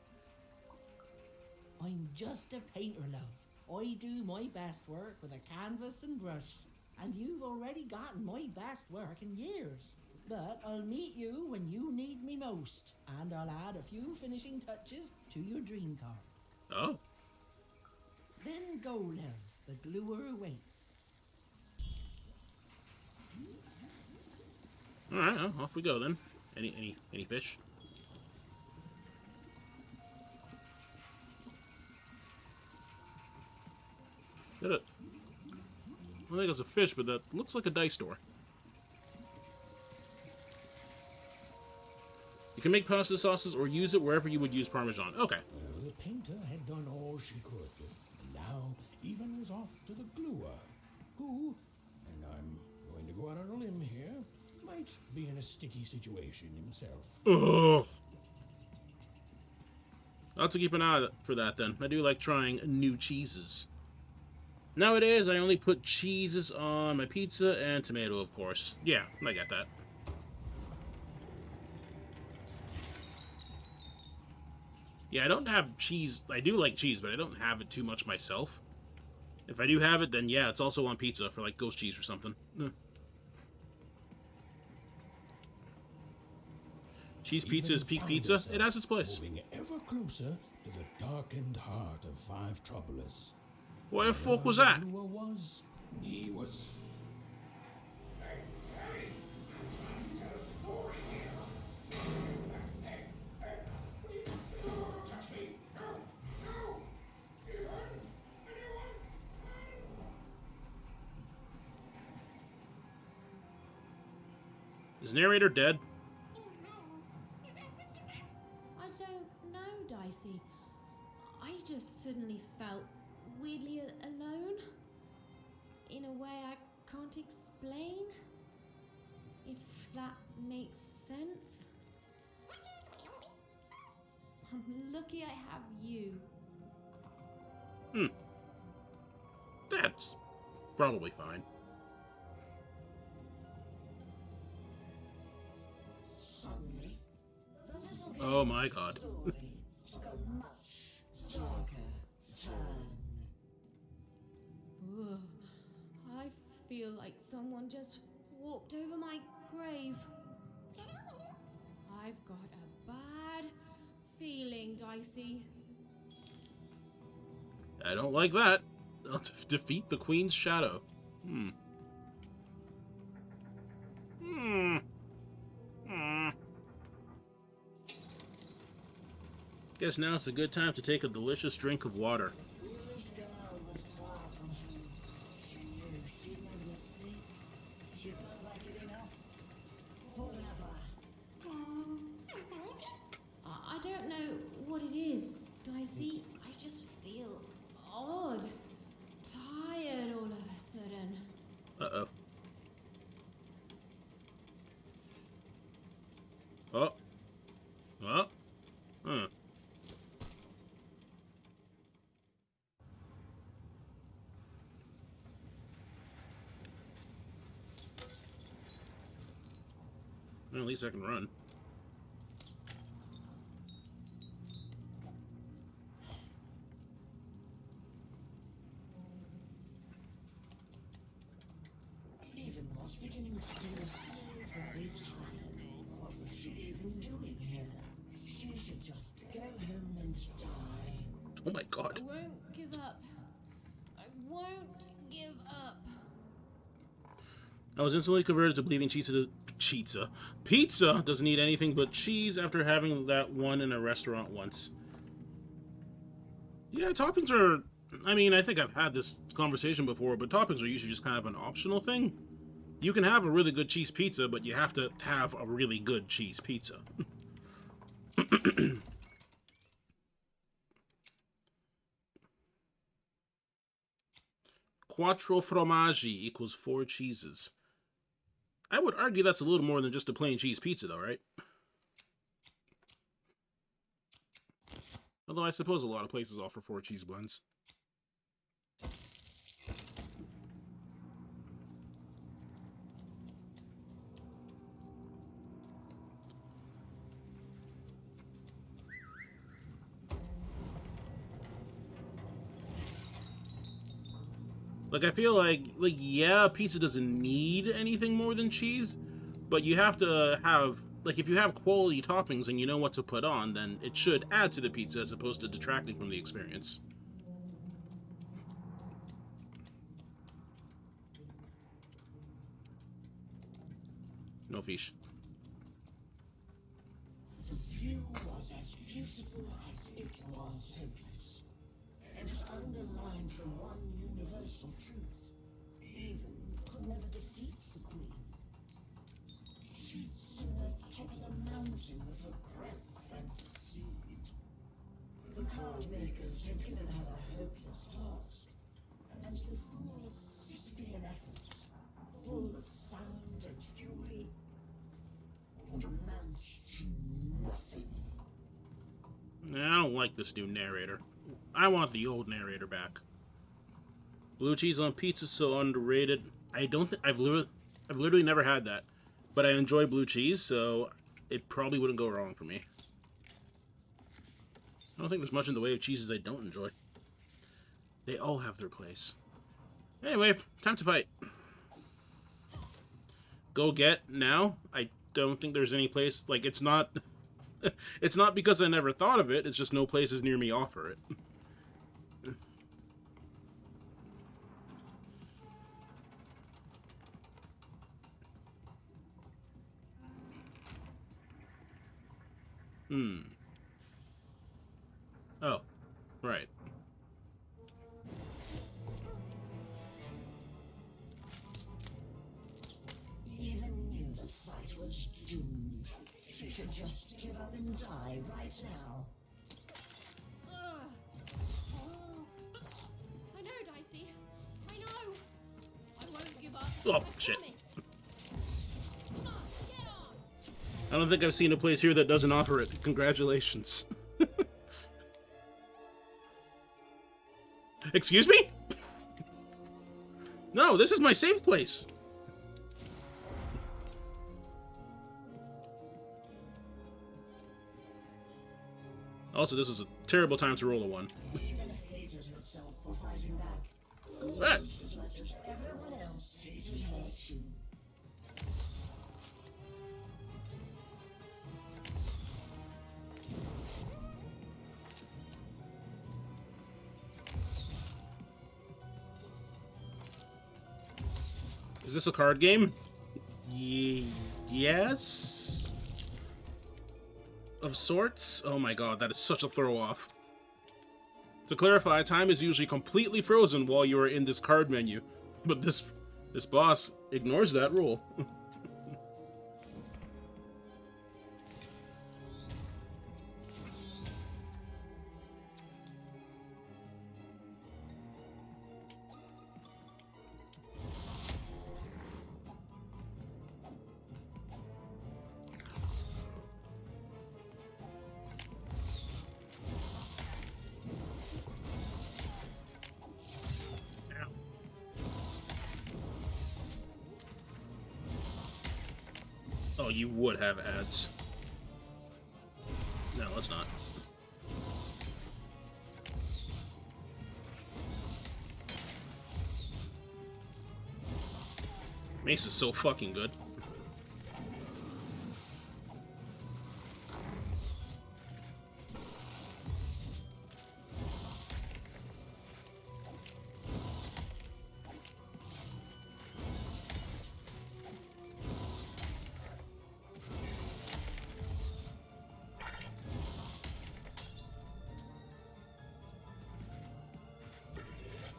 I'm just a painter, love. I do my best work with a canvas and brush, and you've already gotten my best work in years. But I'll meet you when you need me most, and I'll add a few finishing touches to your dream car. Oh. Then go, Lev. The gluer awaits. Alright, well, off we go then. Any fish? I don't think it's a fish, but that looks like a dice door. You can make pasta sauces or use it wherever you would use Parmesan. Okay. Well, the painter had done all she could, and now Even was off to the gluer, who, and I'm going to go out on a limb here, might be in a sticky situation himself. Ugh. I'll have to keep an eye for that then. I do like trying new cheeses. Nowadays, I only put cheeses on my pizza and tomato, of course. Yeah, I get that. Yeah, I don't have cheese. I do like cheese, but I don't have it too much myself. If I do have it, then yeah, it's also on pizza for like ghost cheese or something. Cheese pizza is peak pizza. It has its place. Moving ever closer to the darkened heart of Five Troublous. What the fuck was that? He was. Is narrator dead? I don't know, Dicey. I just suddenly felt weirdly alone. In a way I can't explain. If that makes sense. I'm lucky I have you. That's probably fine. Oh my god. Ugh, I feel like someone just walked over my grave. I've got a bad feeling, Dicey. I don't like that. I'll defeat the Queen's shadow. Guess now's a good time to take a delicious drink of water. I don't know what it is, Dicey. I just feel odd. Tired all of a sudden. Uh-oh. Oh. Oh. Huh. Well, at least I can run. Even was beginning to feel so very tired. What was she even doing here? She should just go home and die. Oh my god. I won't give up. I won't give up. I was instantly converted to believing pizza doesn't need anything but cheese after having that one in a restaurant once. Yeah, toppings are... I mean, I think I've had this conversation before, but toppings are usually just kind of an optional thing. You can have a really good cheese pizza, but you have to have a really good cheese pizza. Quattro formaggi equals 4 cheeses. I would argue that's a little more than just a plain cheese pizza, though, right? Although I suppose a lot of places offer 4 cheese blends. Like, I feel like, yeah, pizza doesn't need anything more than cheese, but you have to have, like, if you have quality toppings and you know what to put on, then it should add to the pizza as opposed to detracting from the experience. No fish. The view was as beautiful as it was hopeless, and it underlined the one universal truth. Even could never defeat the Queen. She'd sooner topple a mountain with her breath than succeed. The card makers had given her a hopeless task, and the fool's Sisyphean efforts, full of sound and fury, would amount to nothing. I don't like this new narrator. I want the old narrator back. Blue cheese on pizza so underrated. I don't think I've literally never had that, but I enjoy blue cheese, so it probably wouldn't go wrong for me. I don't think there's much in the way of cheeses I don't enjoy. They all have their place. Anyway, time to fight. Go get now. I don't think there's any place, like, it's not it's not because I never thought of it, it's just no places near me offer it. Oh, right. Even knew the fight was doomed. She should just give up and die right now. I know, Dicey. I know. I won't give up. Oh, I shit. promise. Come on, get on. I don't think I've seen a place here that doesn't offer it. Congratulations. Excuse me? No, this is my safe place. Also, this was a terrible time to roll a 1. Even hated herself for fighting back. Ah. Almost as much as everyone else hated her too. Is this a card game? Yes? Of sorts? Oh my god, that is such a throw off. To clarify, time is usually completely frozen while you are in this card menu, but this boss ignores that rule. Oh, you would have ads. No, let's not. Mace is so fucking good.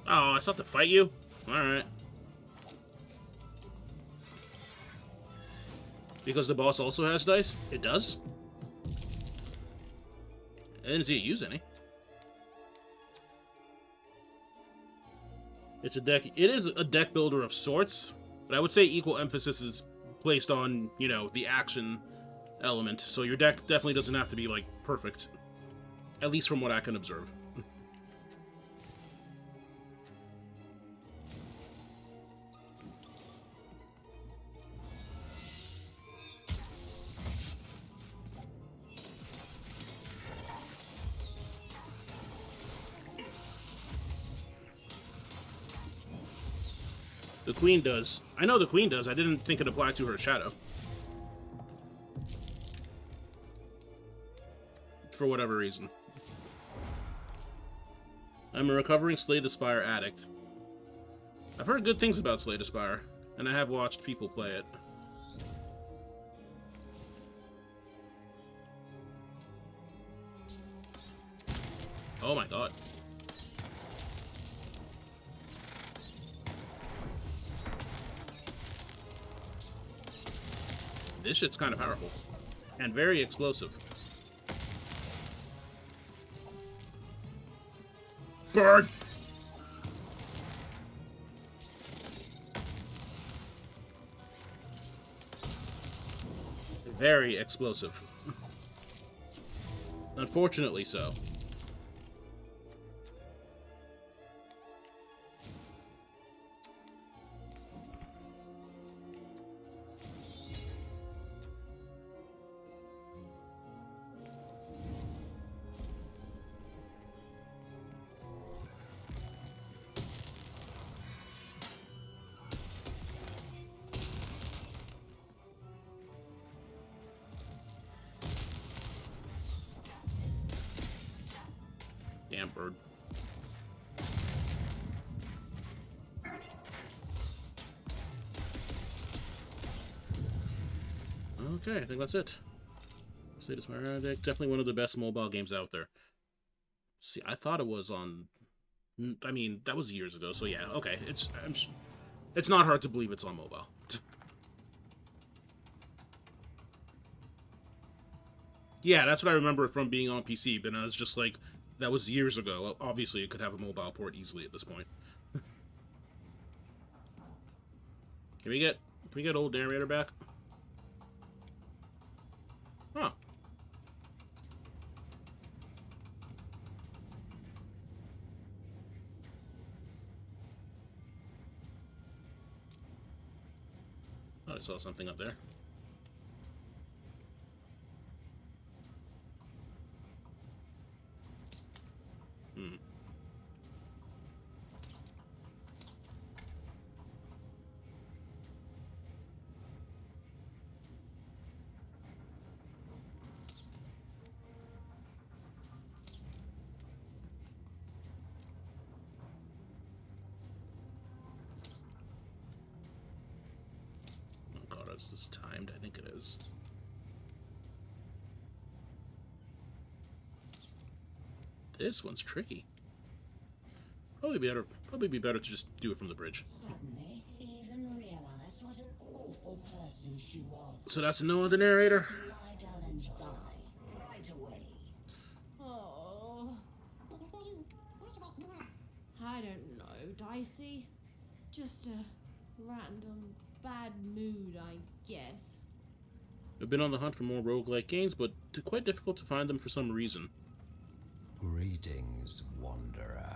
Oh, I still have to fight you? Alright. Because the boss also has dice? It does? I didn't see it use any. It's a deck. It is a deck builder of sorts, but I would say equal emphasis is placed on, you know, the action element. So your deck definitely doesn't have to be, like, perfect. At least from what I can observe. The queen does. I know the queen does. I didn't think it applied to her shadow. for whatever reason. I'm a recovering Slay the Spire addict. I've heard good things about Slay the Spire, and I have watched people play it. Oh my god. This shit's kind of powerful. And very explosive. Burn! Very explosive. Unfortunately so. Damn bird. Okay, I think that's it. Slay the Spire Addict, definitely one of the best mobile games out there. See, I thought it was on... I mean, that was years ago, so yeah, okay. It's not hard to believe it's on mobile. Yeah, that's what I remember from being on PC, but I was just like, that was years ago. Obviously, it could have a mobile port easily at this point. Can we get old narrator back? Huh. Thought I saw something up there. Hmm. Oh god, is this timed? I think it is. This one's tricky. Probably be better to just do it from the bridge. Suddenly, even realized what an awful person she was. So that's a no on the narrator. Lie down and die right away. Oh. I don't know, Dicey. Just a random bad mood, I guess. I've been on the hunt for more roguelike games, but quite difficult to find them for some reason. Greetings, Wanderer.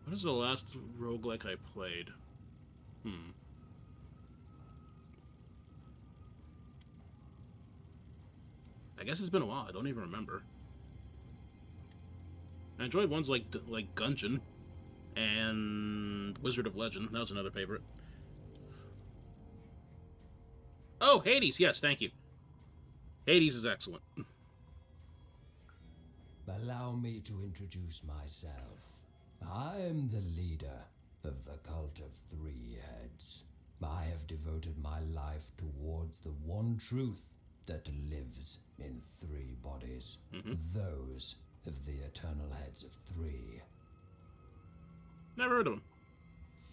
What is the last roguelike I played? I guess it's been a while. I don't even remember. I enjoyed ones like Gungeon and Wizard of Legend. That was another favorite. Oh, Hades. Yes, thank you. Hades is excellent. Allow me to introduce myself. I am the leader of the Cult of Three Heads. I have devoted my life towards the one truth that lives in three bodies. Those of the eternal heads of three. Never heard of them.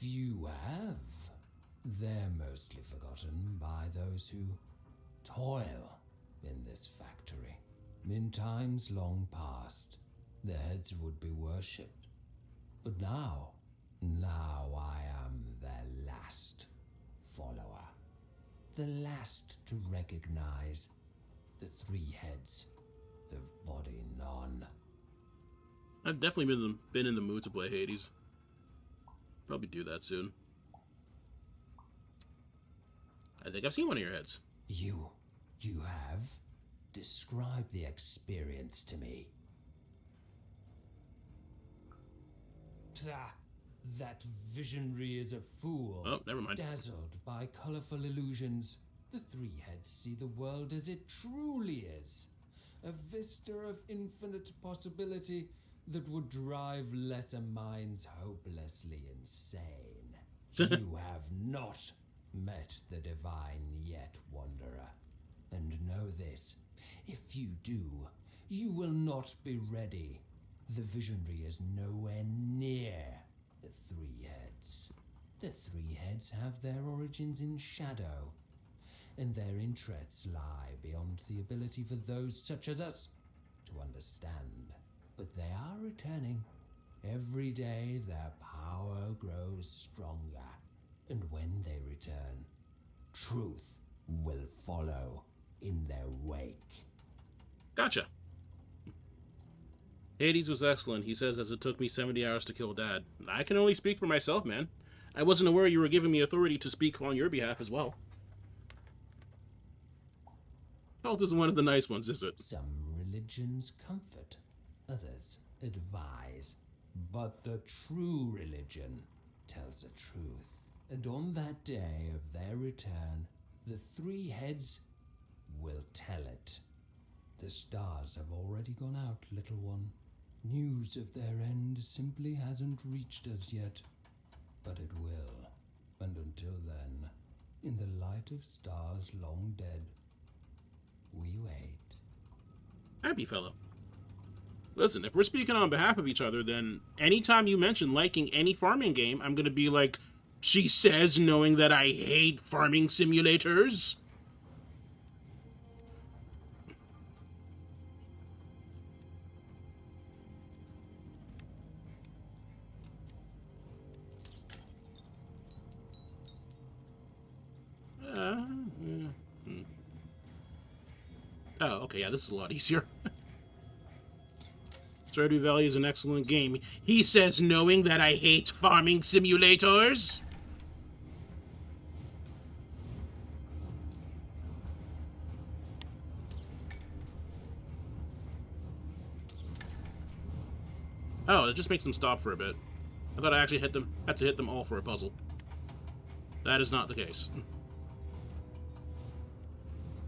Few have. They're mostly forgotten by those who toil in this factory. In times long past, the heads would be worshipped. But now I am their last follower. The last to recognize the three heads of body none. I've definitely been in the mood to play Hades. Probably do that soon. I think I've seen one of your heads. You have? Describe the experience to me. That visionary is a fool. Oh, never mind. Dazzled by colorful illusions, the three heads see the world as it truly is. a vista of infinite possibility that would drive lesser minds hopelessly insane. You have not met the divine yet, Wanderer. And know this, if you do, you will not be ready. The visionary is nowhere near the three heads. The three heads have their origins in shadow, and their interests lie beyond the ability for those such as us to understand. But they are returning. Every day their power grows stronger, and when they return, truth will follow in their wake. Gotcha. Hades was excellent. He says, as it took me 70 hours to kill Dad. I can only speak for myself, man. I wasn't aware you were giving me authority to speak on your behalf as well. Cult isn't one of the nice ones, is it? Some religions comfort, others advise. But the true religion tells the truth. And on that day of their return, the three heads will tell it. The stars have already gone out, little one. News of their end simply hasn't reached us yet. But it will. And until then, in the light of stars long dead, we wait. Happy fellow. Listen, if we're speaking on behalf of each other, then anytime you mention liking any farming game, I'm gonna be like, she says, knowing that I hate farming simulators. Oh, okay, yeah, this is a lot easier. Stardew Valley is an excellent game. He says, knowing that I hate farming simulators. Oh, it just makes them stop for a bit. I thought I actually had to hit them all for a puzzle. That is not the case.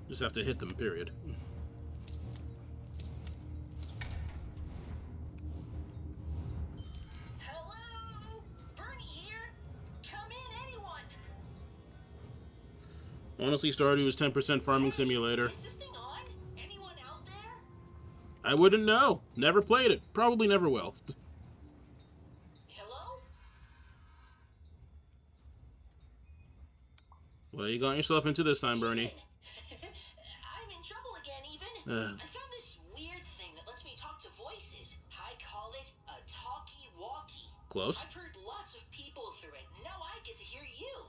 Just have to hit them, period. Hello? Bernie here? Come in, anyone? Honestly, Stardew is 10% farming simulator. Is this thing on? Anyone out there? I wouldn't know. Never played it. Probably never will. Hello? Well, you got yourself into this time, Bernie. I'm in trouble again, even. I found this weird thing that lets me talk to voices. I call it a talkie-walkie. Close. I've heard lots of people through it. Now I get to hear you.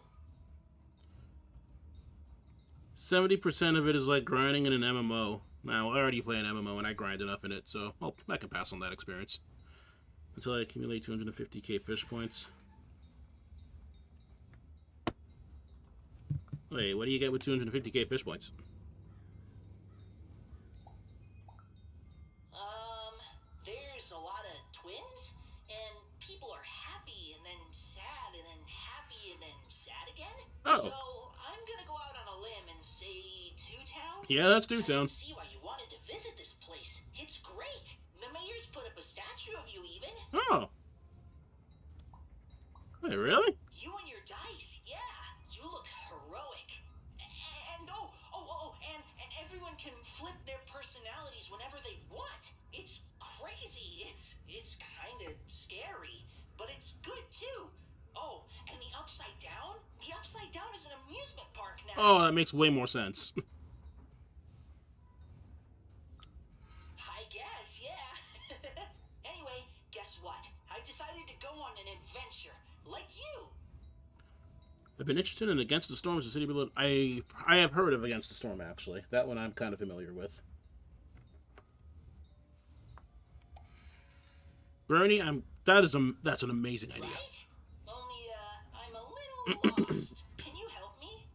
70% of it is like grinding in an MMO. Now, I already play an MMO and I grind enough in it, so well, I can pass on that experience. Until I accumulate 250k fish points. Wait, what do you get with 250k fish points? There's a lot of twins, and people are happy and then sad and then happy and then sad again. Oh. So I'm gonna go out on a limb and say Two Town. Yeah, that's Two I Town. can see why you wanted to visit this place. It's great. The mayor's put up a statue of you, even. Oh. Wait, really? You and your dice, yeah. You look heroic. And and everyone can flip their personalities whenever they want. It's crazy. It's kind of scary, but it's good too. Oh, and the Upside Down? The Upside Down is an amusement park now. Oh, that makes way more sense. I guess, yeah. Anyway, guess what? I decided to go on an adventure, like you. I've been interested in Against the Storm as a city below. I have heard of Against the Storm, actually. That one I'm kind of familiar with. Bernie, that's an amazing idea. Right? Only, I'm a little lost. Can you help me?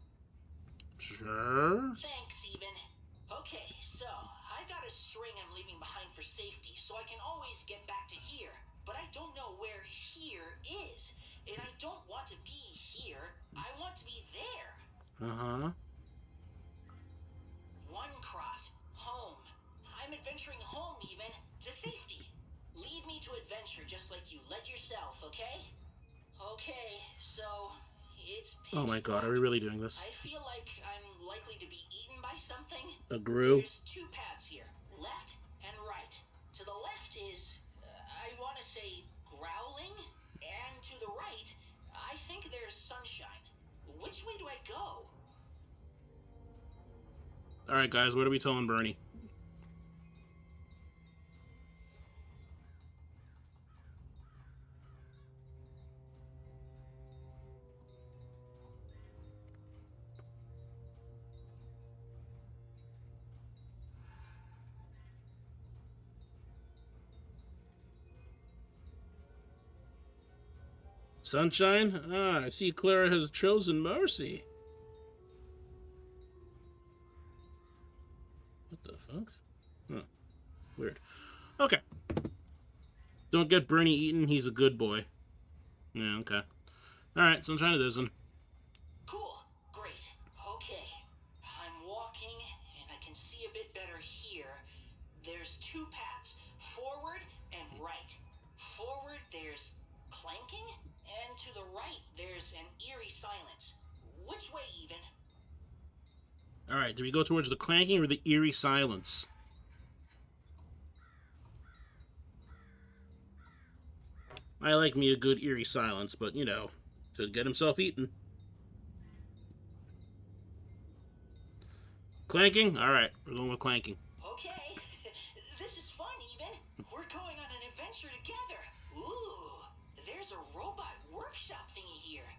Sure. Thanks, even. Okay, so I got a string I'm leaving behind for safety, so I can always get back to here. But I don't know where here is, and I don't want to be here. I want to be there. Uh-huh. Onecroft, home. I'm adventuring to adventure just like you led yourself, okay? Okay, so it's pitch Oh my god, are we dark. really doing this? I feel like I'm likely to be eaten by something. A Gru? There's two paths here, left and right. To the left is, I want to say, growling, and to the right, I think there's sunshine. Which way do I go? Alright, guys, what are we telling Bernie? Sunshine? Ah, I see Clara has chosen mercy. What the fuck? Huh. Weird. Okay. Don't get Bernie eaten, he's a good boy. Yeah, okay. Alright, Sunshine it is then. Cool. Great. Okay. I'm walking, and I can see a bit better here. There's two paths, forward and right. Forward, there's clanking, and to the right, there's an eerie silence. Which way, even? Alright, do we go towards the clanking or the eerie silence? I like me a good eerie silence, but, you know, to get himself eaten. Clanking? Alright, we're going with clanking. Okay. This is fun, even. We're going on an adventure together. Ooh, there's a robot workshop thingy here.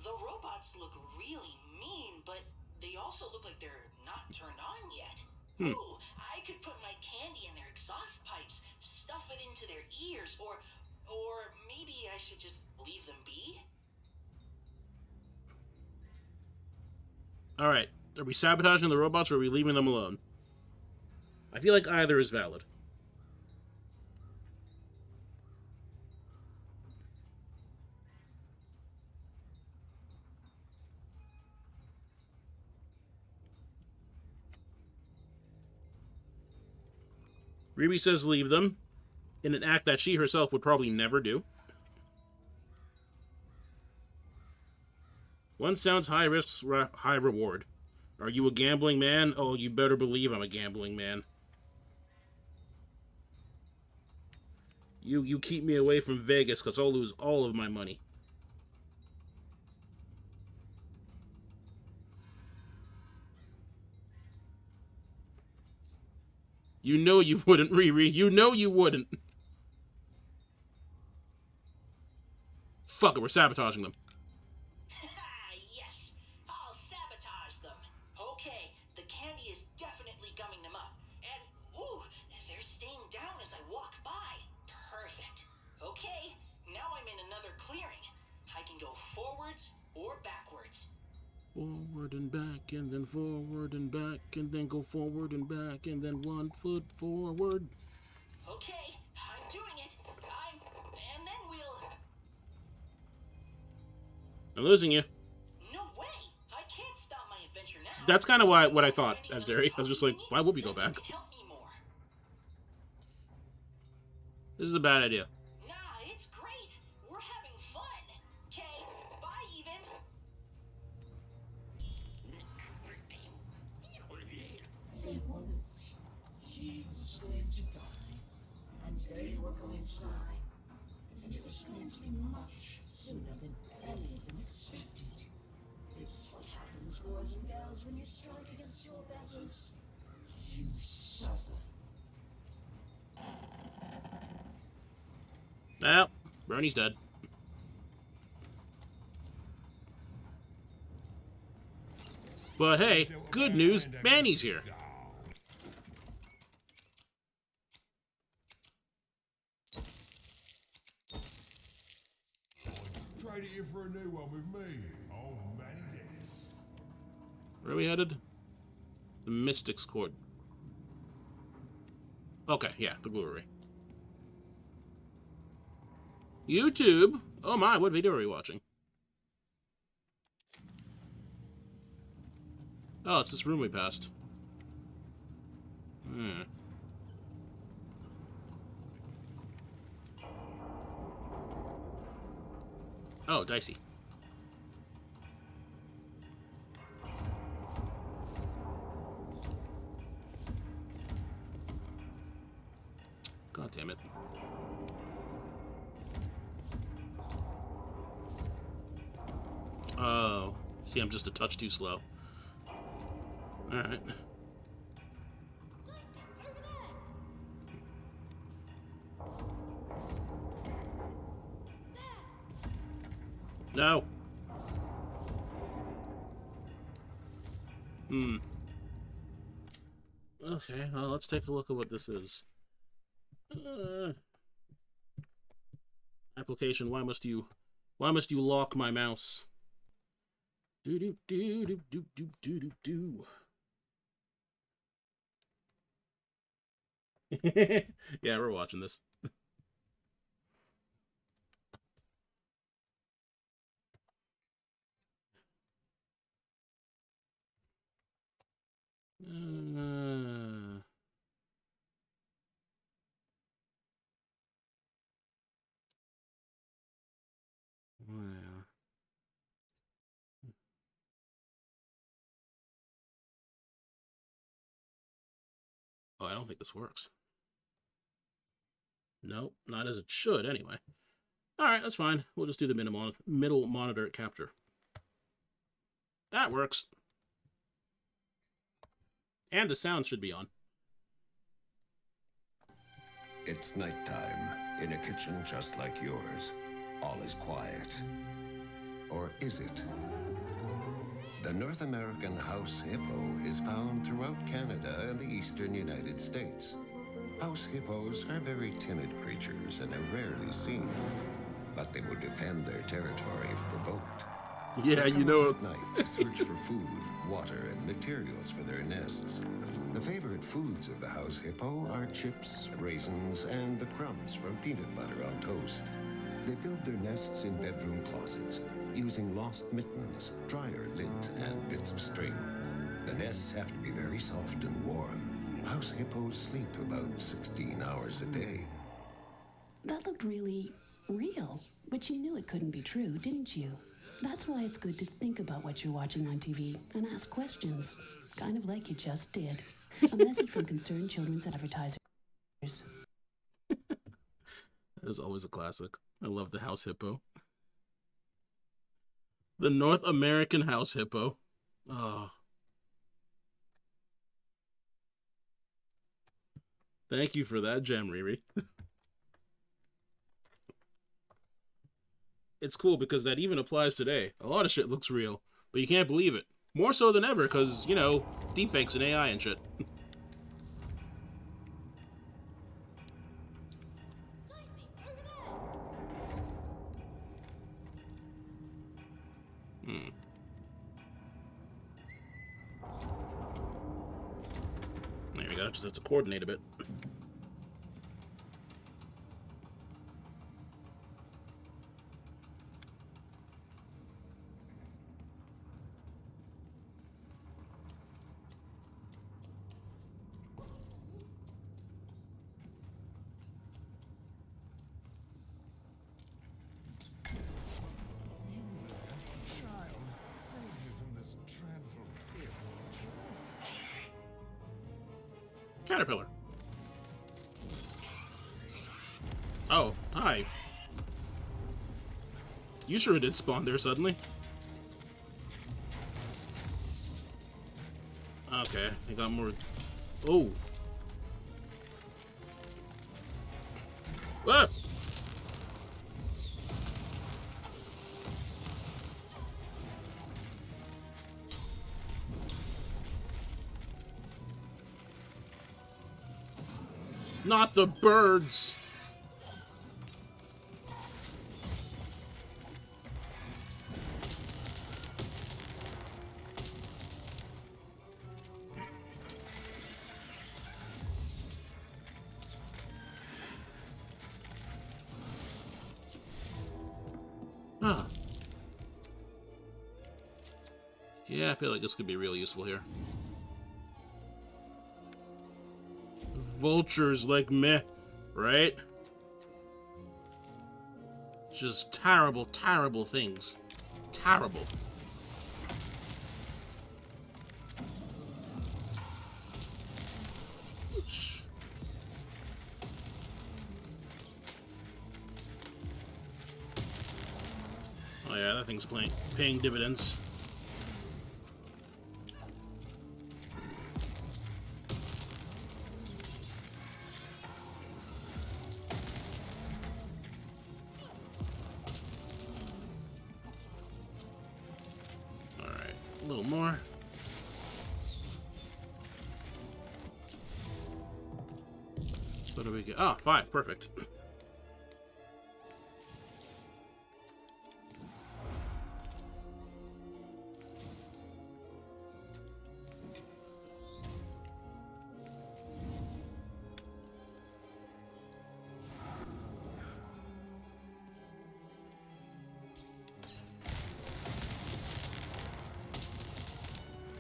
The robots look really mean, but they also look like they're not turned on yet. Ooh, I could put my candy in their exhaust pipes, stuff it into their ears, or maybe I should just leave them be? Alright, are we sabotaging the robots or are we leaving them alone? I feel like either is valid. Riri says leave them, in an act that she herself would probably never do. One sounds high risk, high reward. Are you a gambling man? Oh, you better believe I'm a gambling man. You keep me away from Vegas because I'll lose all of my money. You know you wouldn't, Riri. You know you wouldn't. Fuck it, we're sabotaging them. Yes, I'll sabotage them. Okay, the candy is definitely gumming them up. And, ooh, they're staying down as I walk by. Perfect. Okay, now I'm in another clearing. I can go forwards or backwards. Forward and back, and then forward and back, and then go forward and back, and then 1 foot forward. Okay, I'm doing it. And then we'll... I'm losing you. No way! I can't stop my adventure now. That's kind of what I thought, as Derry. I was just like, why would we go back? Help me more. This is a bad idea. Nah, it's great. We're having fun. Okay, bye, even. They wondered. He was going to die, and they were going to die. And it was going to be much sooner than any of them expected. This is what happens, boys and girls, when you strike against your betters. You suffer. Well, Bernie's dead. But hey, good news, Manny's here. Trade it in for a new one with me. Oh, Manny Dennis. Where are we headed? The Mystics Court. Okay, yeah, the Glory. YouTube? Oh my, what video are we watching? Oh, it's this room we passed. Oh, dicey. God damn it. Oh, see, I'm just a touch too slow. Alright. No. Okay, well, let's take a look at what this is. Application, why must you lock my mouse? Do do do do do do do do do. Yeah, we're watching this. Well. Oh, I don't think this works. Nope, not as it should, anyway. Alright, that's fine. We'll just do the middle monitor capture. That works. And the sound should be on. It's nighttime in a kitchen just like yours. All is quiet. Or is it? The North American house hippo is found throughout Canada and the eastern United States. House hippos are very timid creatures and are rarely seen, but they will defend their territory if provoked. Yeah, you know at night to search for food, water, and materials for their nests. The favorite foods of the house hippo are chips, raisins, and the crumbs from peanut butter on toast. They build their nests in bedroom closets, using lost mittens, dryer lint, and bits of string. The nests have to be very soft and warm. House hippos sleep about 16 hours a day. That looked really real, but you knew it couldn't be true, didn't you? That's why it's good to think about what you're watching on TV and ask questions, kind of like you just did. A message from Concerned Children's Advertisers. That is always a classic. I love the house hippo. The North American house hippo. Oh. Thank you for that gem, Riri. It's cool because that even applies today. A lot of shit looks real, but you can't believe it. More so than ever because, you know, deepfakes and AI and shit. There we go, just have to coordinate a bit. Caterpillar. Oh, hi. You sure did spawn there suddenly. Okay, I got more. Oh. Ah! Not the birds! Ah. Yeah, I feel like this could be real useful here. Vultures like meh, right? Just terrible, terrible things. Terrible. Oh yeah, that thing's paying dividends. Alright, a little more. What do we get? Ah, 5, perfect.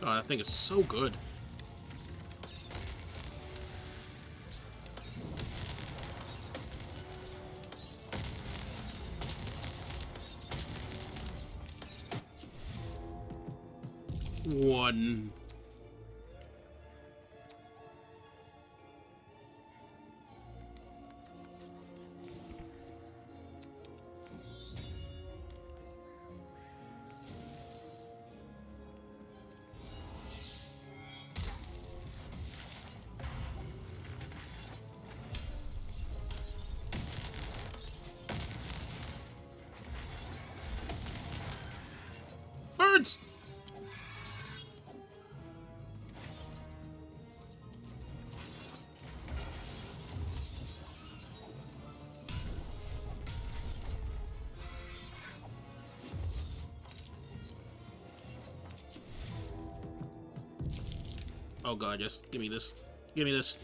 Oh, that thing is so good. One. Birds! Oh god, just give me this. Give me this.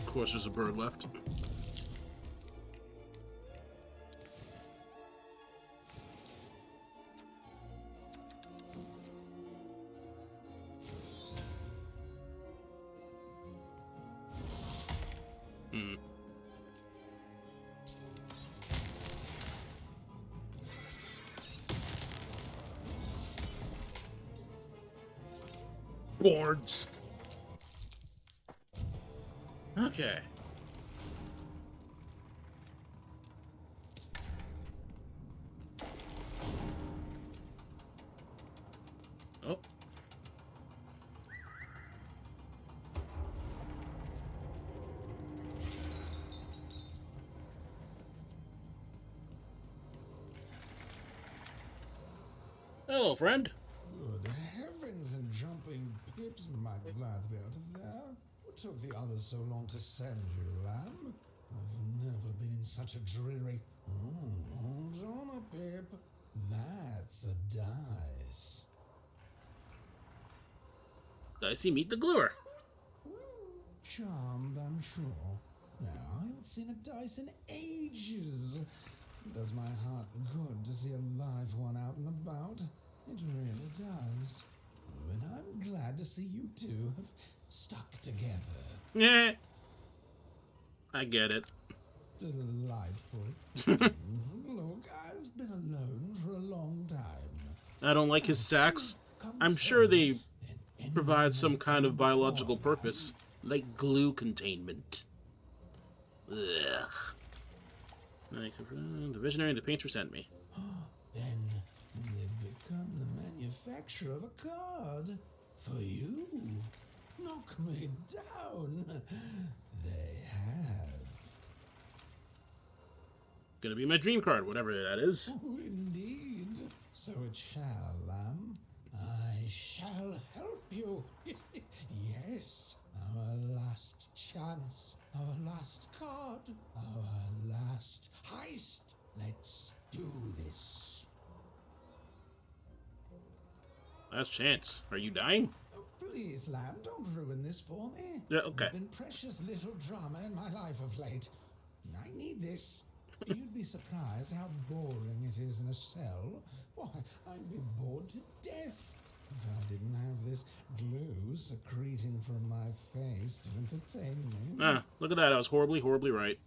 Of course, there's a bird left. Boards. Okay. Oh. Hello, friend. Good heavens and jumping pips, my glad to be out of there. What took the others so long to send you, lamb? I've never been in such a dreary... hold on a pip. That's a dice. Dicey, meet the gluer. Charmed, I'm sure. Now, I haven't seen a dice in ages. It does my heart good to see a live one out and about. It really does. Oh, and I'm glad to see you two have stuck together. Yeah. I get it. Delightful. Look, I've been alone for a long time. I don't like his sacks. I'm sure they provide some kind of biological purpose, like glue containment. Ugh. The visionary and the painter sent me. Then they've become the manufacturer of a card for you. Knock me down. They have. Gonna be my dream card, whatever that is. Oh, indeed. So it shall, lamb. I shall help you. Yes. Our last chance. Our last card. Our last heist. Let's do this. Last chance. Are you dying? Oh, please, Lamb, don't ruin this for me. Yeah, okay. There's been precious little drama in my life of late. I need this. You'd be surprised how boring it is in a cell. Why, I'd be bored to death if I didn't have this glue secreting from my face to entertain me. Ah, look at that. I was horribly, horribly right.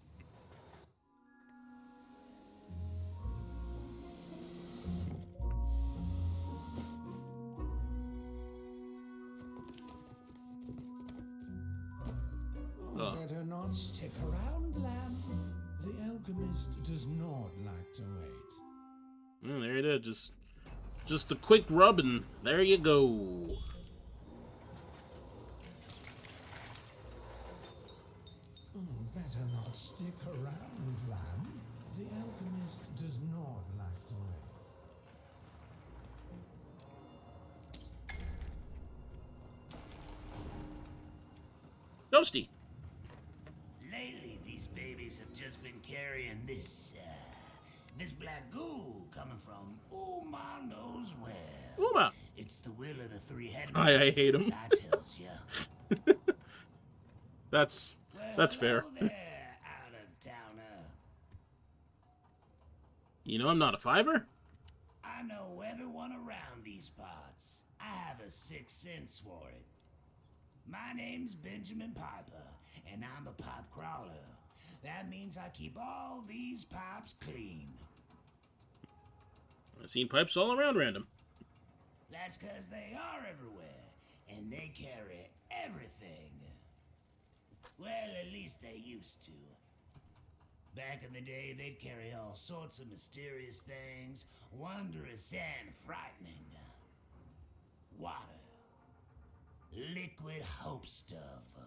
Better not stick around, Lamb. The alchemist does not like to wait. There it is. Just a quick rub and there you go. Better not stick around, Lamb. The alchemist does not like to wait. Ghosty. Lately, these babies have just been carrying this black goo coming from Uma knows where. Uma! It's the will of the three headmasters. I hate him. I tells ya. That's fair. Hello there, out-of-towner. You know I'm not a fiver? I know everyone around these parts. I have a sixth sense for it. My name's Benjamin Piper, and I'm a pipe crawler. That means I keep all these pipes clean. I've seen pipes all around random. That's 'cause they are everywhere, and they carry everything. Well, at least they used to. Back in the day, they'd carry all sorts of mysterious things, wondrous and frightening. Water. Liquid hope stuff.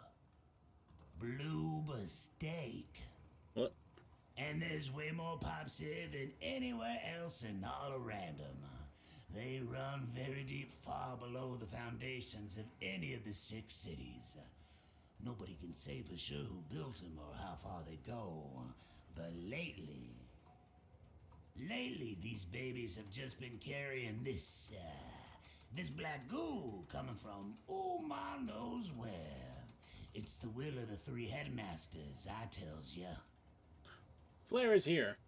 Blue steak. What? And there's way more pipes here than anywhere else in all around them. They run very deep, far below the foundations of any of the 6 cities. Nobody can say for sure who built them or how far they go. But lately, these babies have just been carrying this black goo coming from Uma knows where. It's the will of the three headmasters, I tells ya. Flair is here.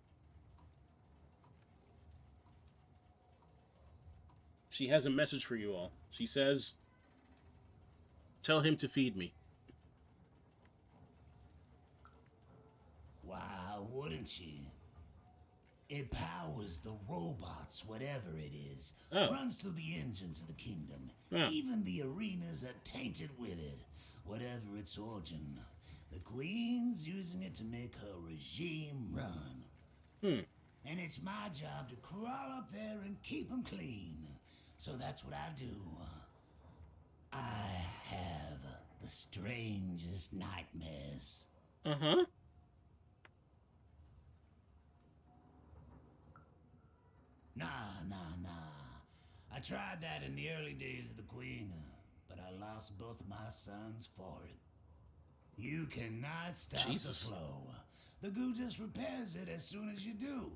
She has a message for you all. She says, tell him to feed me. Why wouldn't she? It powers the robots, whatever it is. Oh. Runs through the engines of the kingdom. Oh. Even the arenas are tainted with it. Whatever its origin. The queen's using it to make her regime run. And it's my job to crawl up there and keep them clean. So that's what I do. I have the strangest nightmares. Uh-huh. Nah. I tried that in the early days of the Queen, but I lost both my sons for it. You cannot stop Jesus. the flow. The goo just repairs it as soon as you do.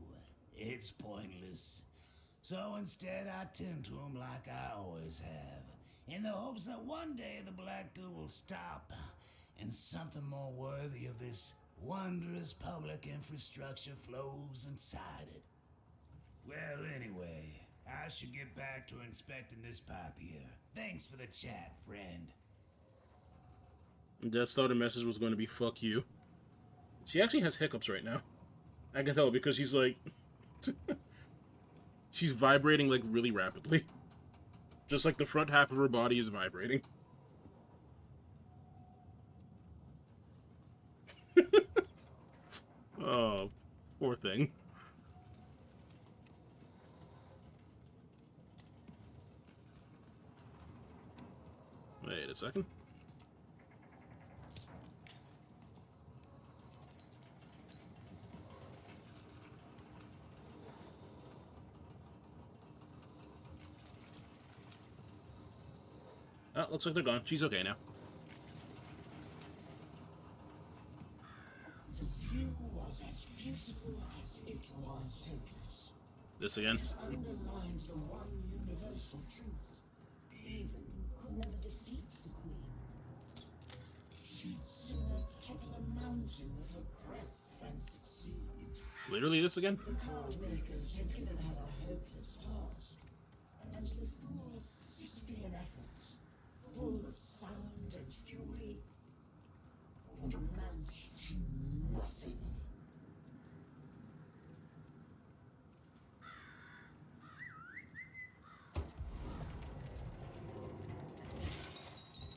It's pointless. So instead I tend to them like I always have, in the hopes that one day the black goo will stop, and something more worthy of this wondrous public infrastructure flows inside it. Well, anyway, I should get back to inspecting this pipe here. Thanks for the chat, friend. Just thought the message was going to be fuck you. She actually has hiccups right now. I can tell because she's like... she's vibrating like really rapidly. Just like the front half of her body is vibrating. Oh, poor thing. Wait a second. Oh, looks like they're gone. She's okay now. The view was as beautiful as it was hopeless. This again? It underlines the one universal truth. never defeat the queen. She'd sooner topple a mountain with her breath than succeed. Literally this again? The card makers had given her a hopeless task, and the fools ceased an effort, full of sound and fury, would amount to nothing.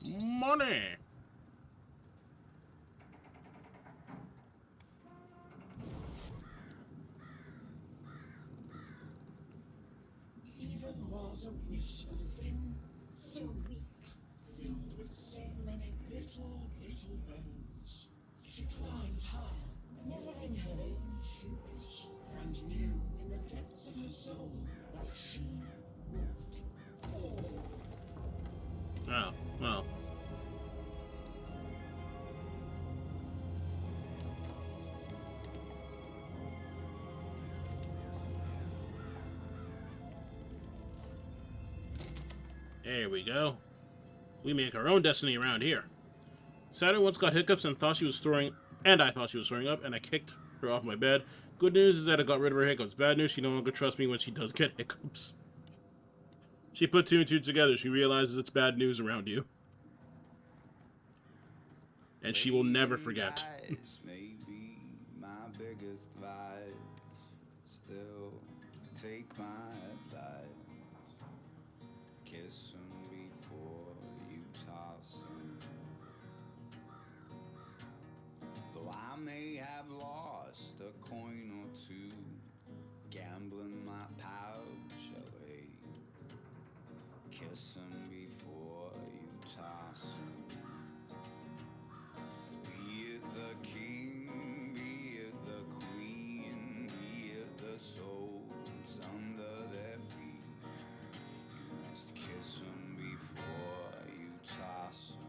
Money! Even was a wish of a thing so weak, filled with so many little bones. She climbed higher, never in her own hubris, and knew in the depths of her soul that she would fall. Oh, well. There we go. We make our own destiny around here. Saturn once got hiccups and thought she was throwing, and I thought she was throwing up, and I kicked her off my bed. Good news is that I got rid of her hiccups. Bad news, she no longer trusts me when she does get hiccups. She put two and two together. She realizes it's bad news around you. And she will never forget. May be my biggest vice. Still, take my advice. Kiss 'em before you toss 'em. Though I may have lost a coin or two, gambling my pouch away. Kiss 'em before you toss 'em. Be it the king, be it the queen, be it the souls under their feet. You must kiss 'em before you toss 'em.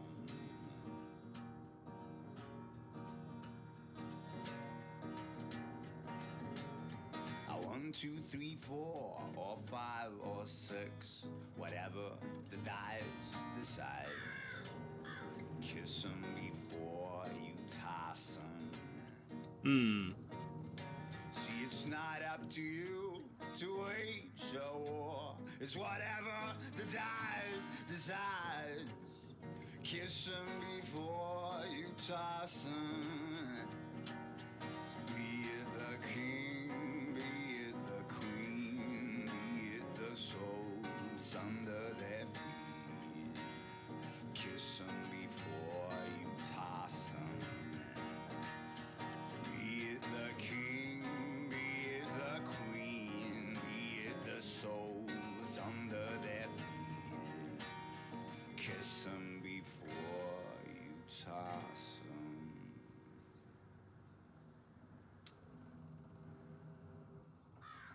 A 1, 2, 3, 4, or 5, or 6, whatever the dice decide. Kiss 'em before you toss 'em. See, it's not up to you to wage a war. It's whatever the dice decides. Kiss 'em before you toss 'em. Be it the king, be it the queen, be it the souls under their feet. Kiss 'em before you toss 'em. Be it the king, be it the queen, be it the souls under their feet. Kiss 'em before you toss 'em.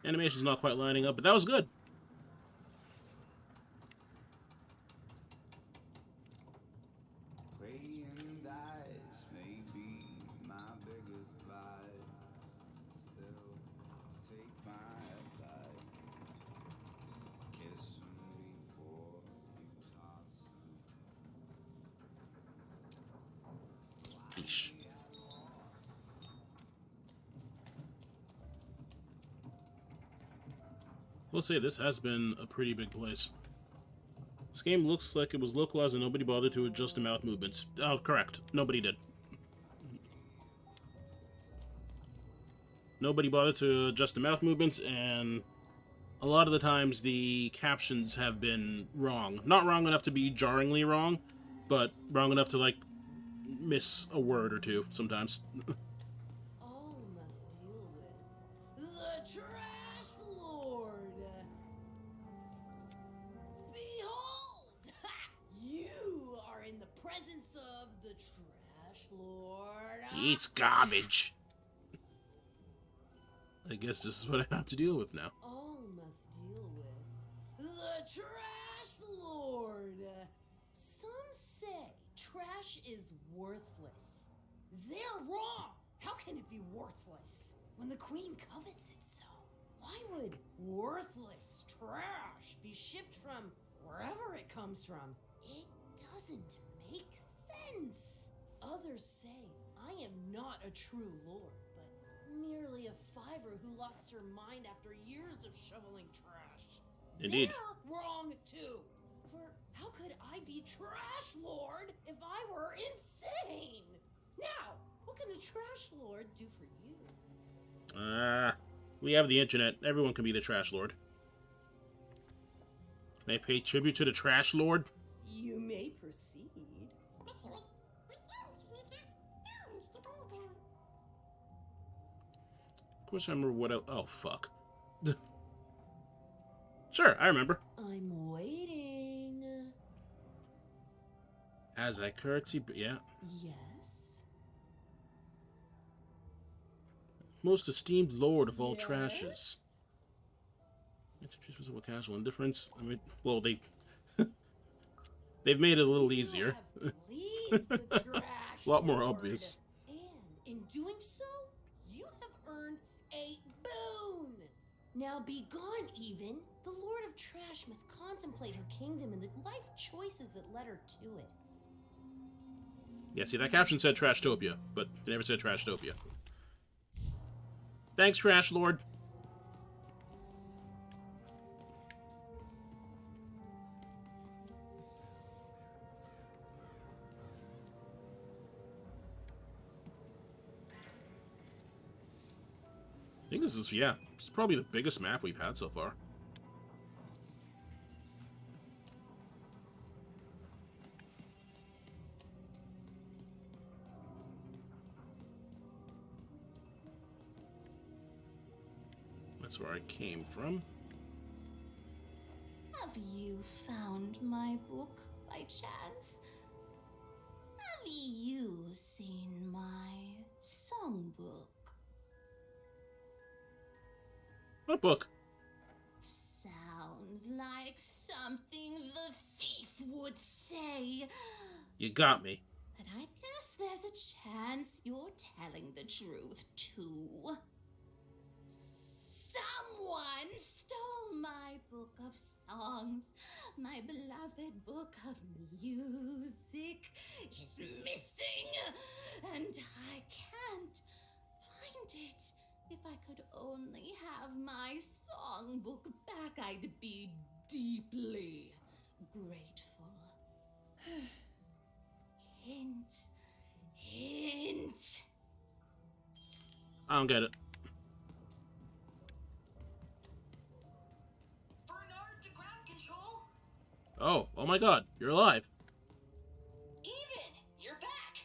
Animation's not quite lining up, but that was good. Playing dice may be my biggest vice. Still, take my advice. Kiss 'em before you toss 'em. Eesh. We'll say this has been a pretty big place. This game looks like it was localized and nobody bothered to adjust the mouth movements. Oh, correct. Nobody did. Nobody bothered to adjust the mouth movements, and a lot of the times the captions have been wrong. Not wrong enough to be jarringly wrong, but wrong enough to, like, miss a word or two sometimes. All must deal with the Trash Lord. Behold, you are in the presence of the Trash Lord. He eats garbage. I guess this is what I have to deal with now. All must deal with the Trash Lord. Some say trash is worthless. They're wrong. How can it be worthless when the Queen covets it so? Why would worthless trash be shipped from wherever it comes from? It doesn't make sense. Others say I am not a true lord, but merely a fiver who lost her mind after years of shoveling trash. Indeed. They're wrong too. For how could I be trash lord if I were insane? Now, what can the trash lord do for you? We have the internet. Everyone can be the Trash Lord. Can I pay tribute to the Trash Lord? You may proceed. Of course I remember what oh, fuck. Sure, I remember. I'm waiting. As I curtsy, yeah. Yes. Most esteemed lord of all trashes. Introduce myself with casual indifference. I mean, well, they've made it a little easier. Please, the trash A lot more lord. obvious. And in doing so, you have earned a boon. Now be gone, even. The Lord of Trash must contemplate her kingdom and the life choices that led her to it. Yeah, see, that caption said Trashtopia, but they never said Trashtopia. Thanks, Trash Lord. I think this is, yeah, it's probably the biggest map we've had so far. That's where I came from. Have you found my book by chance? Have you seen my songbook? What book? Sounds like something the thief would say. You got me. But I guess there's a chance you're telling the truth, too. Someone stole my book of songs. My beloved book of music is missing, and I can't find it. If I could only have my songbook back, I'd be deeply grateful. Hint. Hint. I don't get it. Bernard to ground control. Oh my god, you're alive. Even, you're back.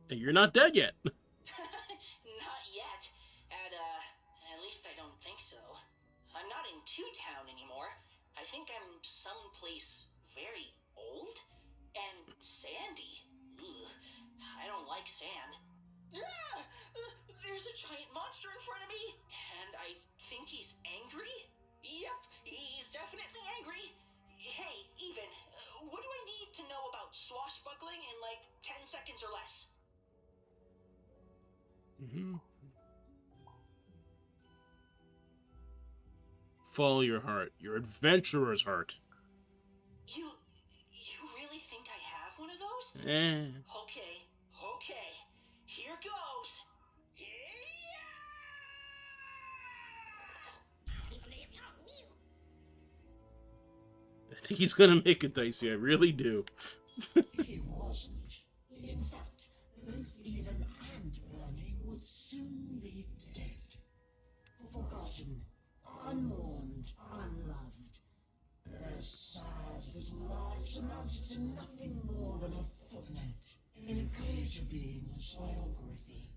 And you're not dead yet. Not yet. At least I don't think so. I'm not in Two Town anymore. I think I'm someplace very old and sandy. Ugh, I don't like sand. There's a giant monster in front of me, and I think he's angry. Yep, he's definitely angry. Hey, Even, what do I need to know about swashbuckling in like 10 seconds or less? Follow your heart, your adventurer's heart. You really think I have one of those? Okay, here goes. I think he's gonna make it dicey, I really do. He wasn't. In fact, both Even and Bernie would soon be dead. Forgotten, unmourned, unloved. They're sad that lives amounted to nothing more than a footnote in a creature being's biography.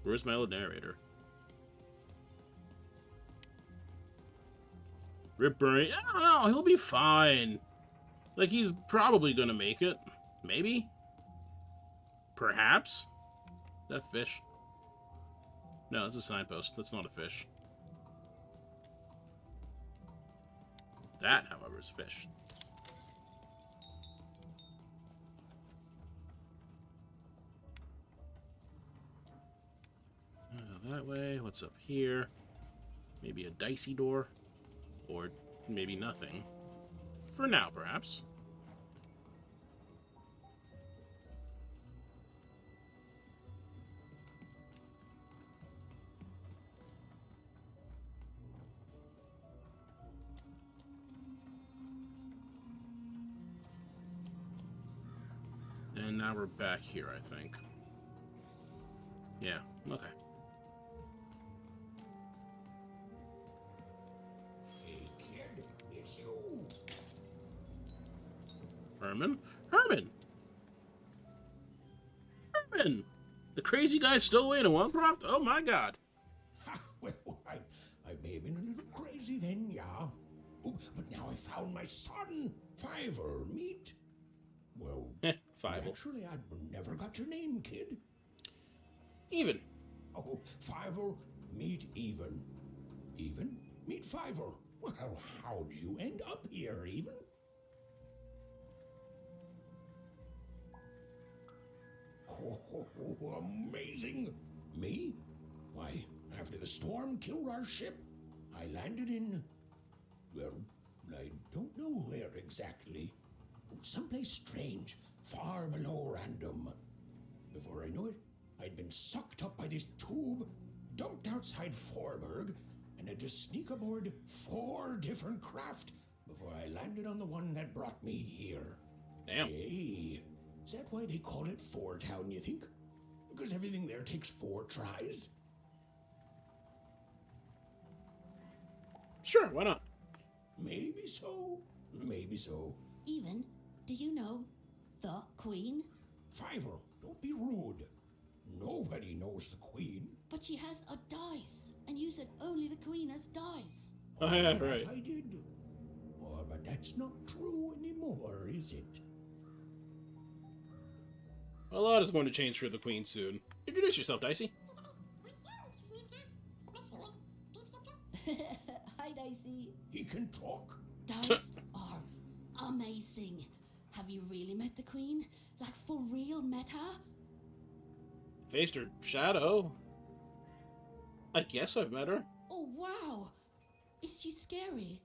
Where's my old narrator? Rip Bernie, I don't know, he'll be fine. Like, he's probably gonna make it. Maybe? Perhaps? Is that a fish? No, it's a signpost. That's not a fish. That, however, is a fish. That way. What's up here? Maybe a dicey door. Or maybe nothing. For now, perhaps. And now we're back here, I think. Yeah, okay. Hey, kid, it's you. Herman? Herman! Herman! The crazy guy stole away in a one-croft? Oh my god. Ha, well, I may have been a little crazy then, yeah. Oh, but now I found my son, Fiver. Meet. Well, Fiver. Naturally, I never got your name, kid. Even. Oh, Fiver, meet Even. Even, meet Fiver. Well, how'd you end up here, Even? Oh, amazing. Me? Why, after the storm killed our ship, I landed in... well, I don't know where exactly. Someplace strange, far below random. Before I knew it, I'd been sucked up by this tube, dumped outside Forberg, and had to sneak aboard 4 different craft before I landed on the one that brought me here. Damn. Hey, is that why they call it Four Town, you think? Because everything there takes 4 tries? Sure, why not? Maybe so. Maybe so. Even, do you know the Queen? Fiver, don't be rude. Nobody knows the Queen. But she has a dice, and you said only the Queen has dice. Oh, yeah, That right. I did. Oh, but that's not true anymore, is it? A lot is going to change for the Queen soon. Introduce yourself, Dicey. Hi, Dicey. He can talk. Dice are amazing. Have you really met the Queen? Like, for real met her? Faced her shadow. I guess I've met her. Oh, wow. Is she scary?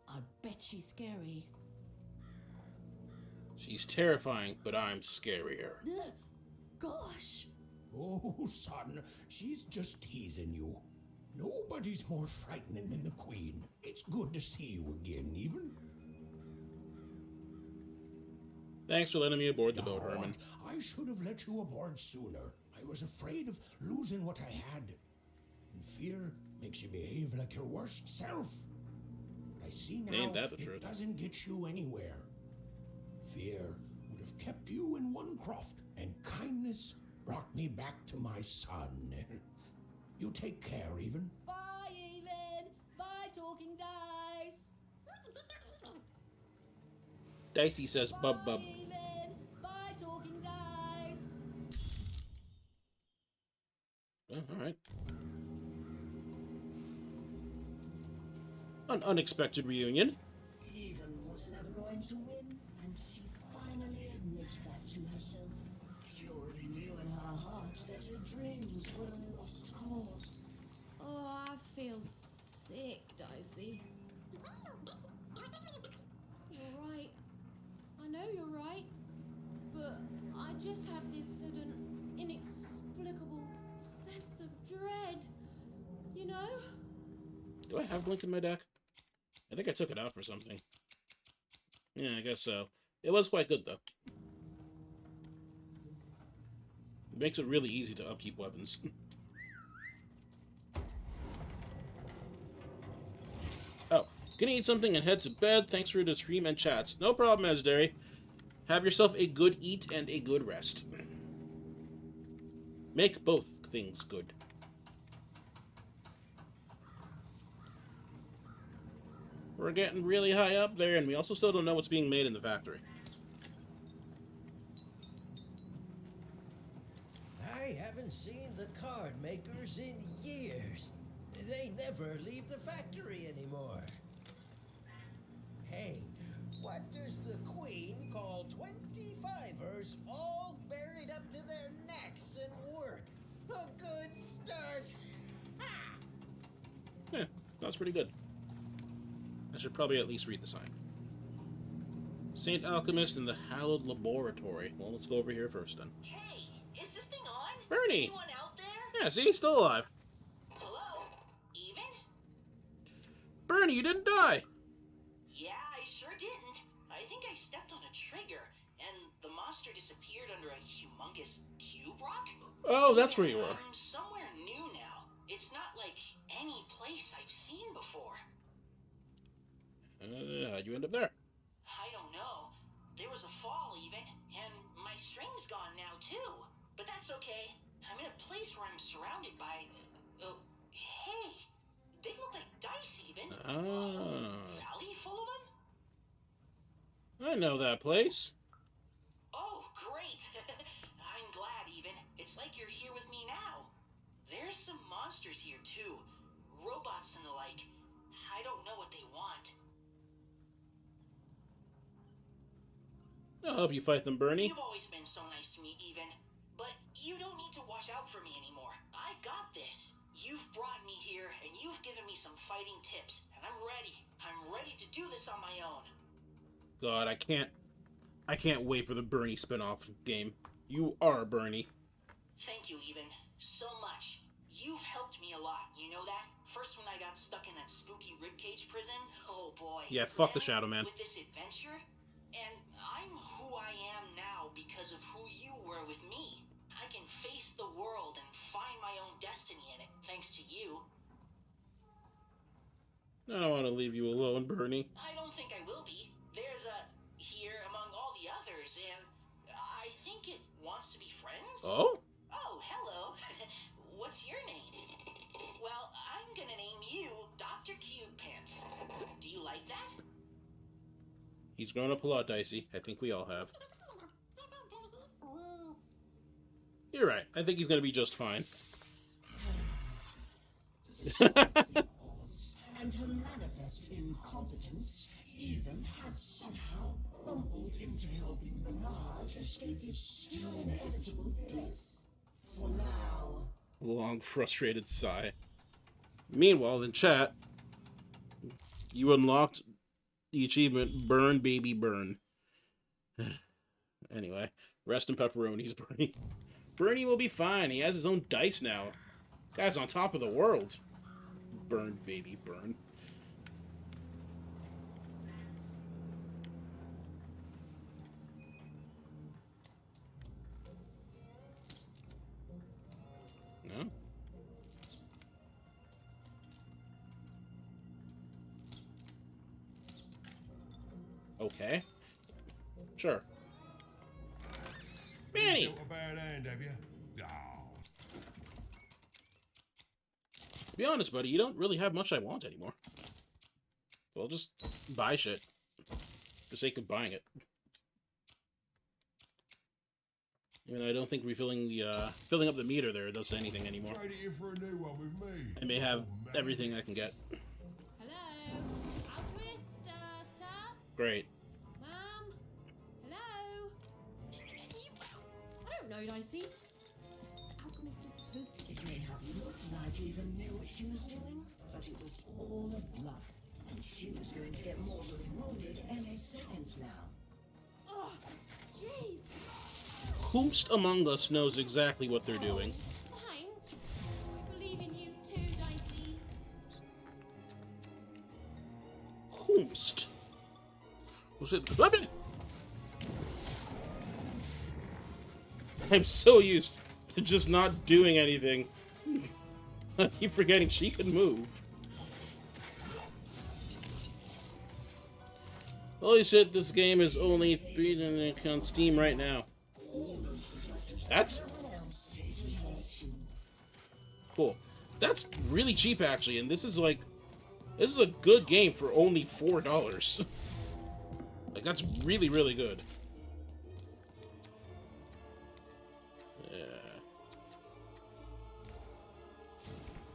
I bet she's scary. She's terrifying, but I'm scarier. Ugh. Gosh. Oh, son, she's just teasing you. Nobody's more frightening than the Queen. It's good to see you again, Even. Thanks for letting me aboard the boat, Oh, Herman. I should have let you aboard sooner. I was afraid of losing what I had. And fear makes you behave like your worst self. But I see now Ain't that the it truth? doesn't get you anywhere. Fear would have kept you in one croft, and kindness brought me back to my son. You take care, Even. Bye, Even. Bye, Talking Dice. Dicey says bub bub. Bye, Even. Bye, Talking Dice. Oh, alright. An unexpected reunion. Even was never going to win, and she finally admitted that to herself. Surely knew in her heart that her dreams were a lost cause. Oh, I feel sick, Dicey. You're right. I know you're right. But I just have this sudden, inexplicable sense of dread. You know? Do I have Blink in my deck? I think I took it out for something. Yeah, I guess so. It was quite good, though. It makes it really easy to upkeep weapons. Oh, gonna eat something and head to bed. Thanks for the stream and chats. No problem, Asdari. Have yourself a good eat and a good rest. Make both things good. We're getting really high up there, and we also still don't know what's being made in the factory. I haven't seen the card makers in years. They never leave the factory anymore. Hey, what does the Queen call 25ers all buried up to their necks in work? A good start. Ha! Yeah, that's pretty good. I should probably at least read the sign. Saint Alchemist in the Hallowed Laboratory. Well, let's go over here first then. Hey, is this thing on? Bernie! Anyone out there? Yeah, see, he's still alive. Hello? Even? Bernie, you didn't die! Yeah, I sure didn't. I think I stepped on a trigger, and the monster disappeared under a humongous cube rock. Oh, that's where you were. I'm somewhere new now. It's not like any place I've seen before. How'd you end up there? I don't know. There was a fall even, and my string's gone now too. But that's okay. I'm in a place where I'm surrounded by... hey! They look like dice even. Valley full of them? I know that place. Oh, great! I'm glad even. It's like you're here with me now. There's some monsters here too. Robots and the like. I don't know what they want. I'll help you fight them, Bernie. You've always been so nice to me, even. But you don't need to watch out for me anymore. I got this. You've brought me here, and you've given me some fighting tips, and I'm ready. I'm ready to do this on my own. God, I can't wait for the Bernie spin-off game. You are Bernie. Thank you, even. So much. You've helped me a lot, you know that? First when I got stuck in that spooky ribcage prison, oh boy. Yeah, fuck the Shadow Man. With this adventure, and I'm who I am now because of who you were with me. I can face the world and find my own destiny in it, thanks to you. I don't want to leave you alone, Bernie. I don't think I will be. There's a here among all the others, and I think it wants to be friends. Oh? Oh, hello. What's your name? Well, I'm gonna name you Dr. Cube Pants. Do you like that? He's grown up a lot, Dicey. I think we all have. You're right. I think he's gonna be just fine. And her manifest incompetence even has somehow bumbled into helping Bernard escape his still inevitable death. For now. Long, frustrated sigh. Meanwhile, in chat, you unlocked the achievement Burn Baby Burn. Anyway, rest in pepperonis, Bernie. Bernie will be fine. He has his own dice now. Guy's on top of the world. Burn Baby Burn. No? Okay. Sure. Manny! You built a bad hand, have you? Oh. To be honest, buddy, you don't really have much I want anymore. So I'll just buy shit. For the sake of buying it. Even though I don't think refilling the, filling up the meter there does anything anymore. Trade it in for a new one with me. I may have everything I can get. Hello? Alquist, sir? Great. Mum? Hello? I don't know, Dicey. Alchemist is supposed It may have looked like you even knew what she was doing, but it was all a bluff. And she was going to get mortally wounded any second now. Oh, jeez. Whomst among us knows exactly what they're doing. Thanks. We believe in you too, Dicey. Whomst? Was it? I'm so used to just not doing anything. I keep forgetting she can move. Holy shit, this game is only beating on Steam right now. That's cool. That's really cheap, actually, and this is like, this is a good game for only $4. Like, that's really, really good. Yeah.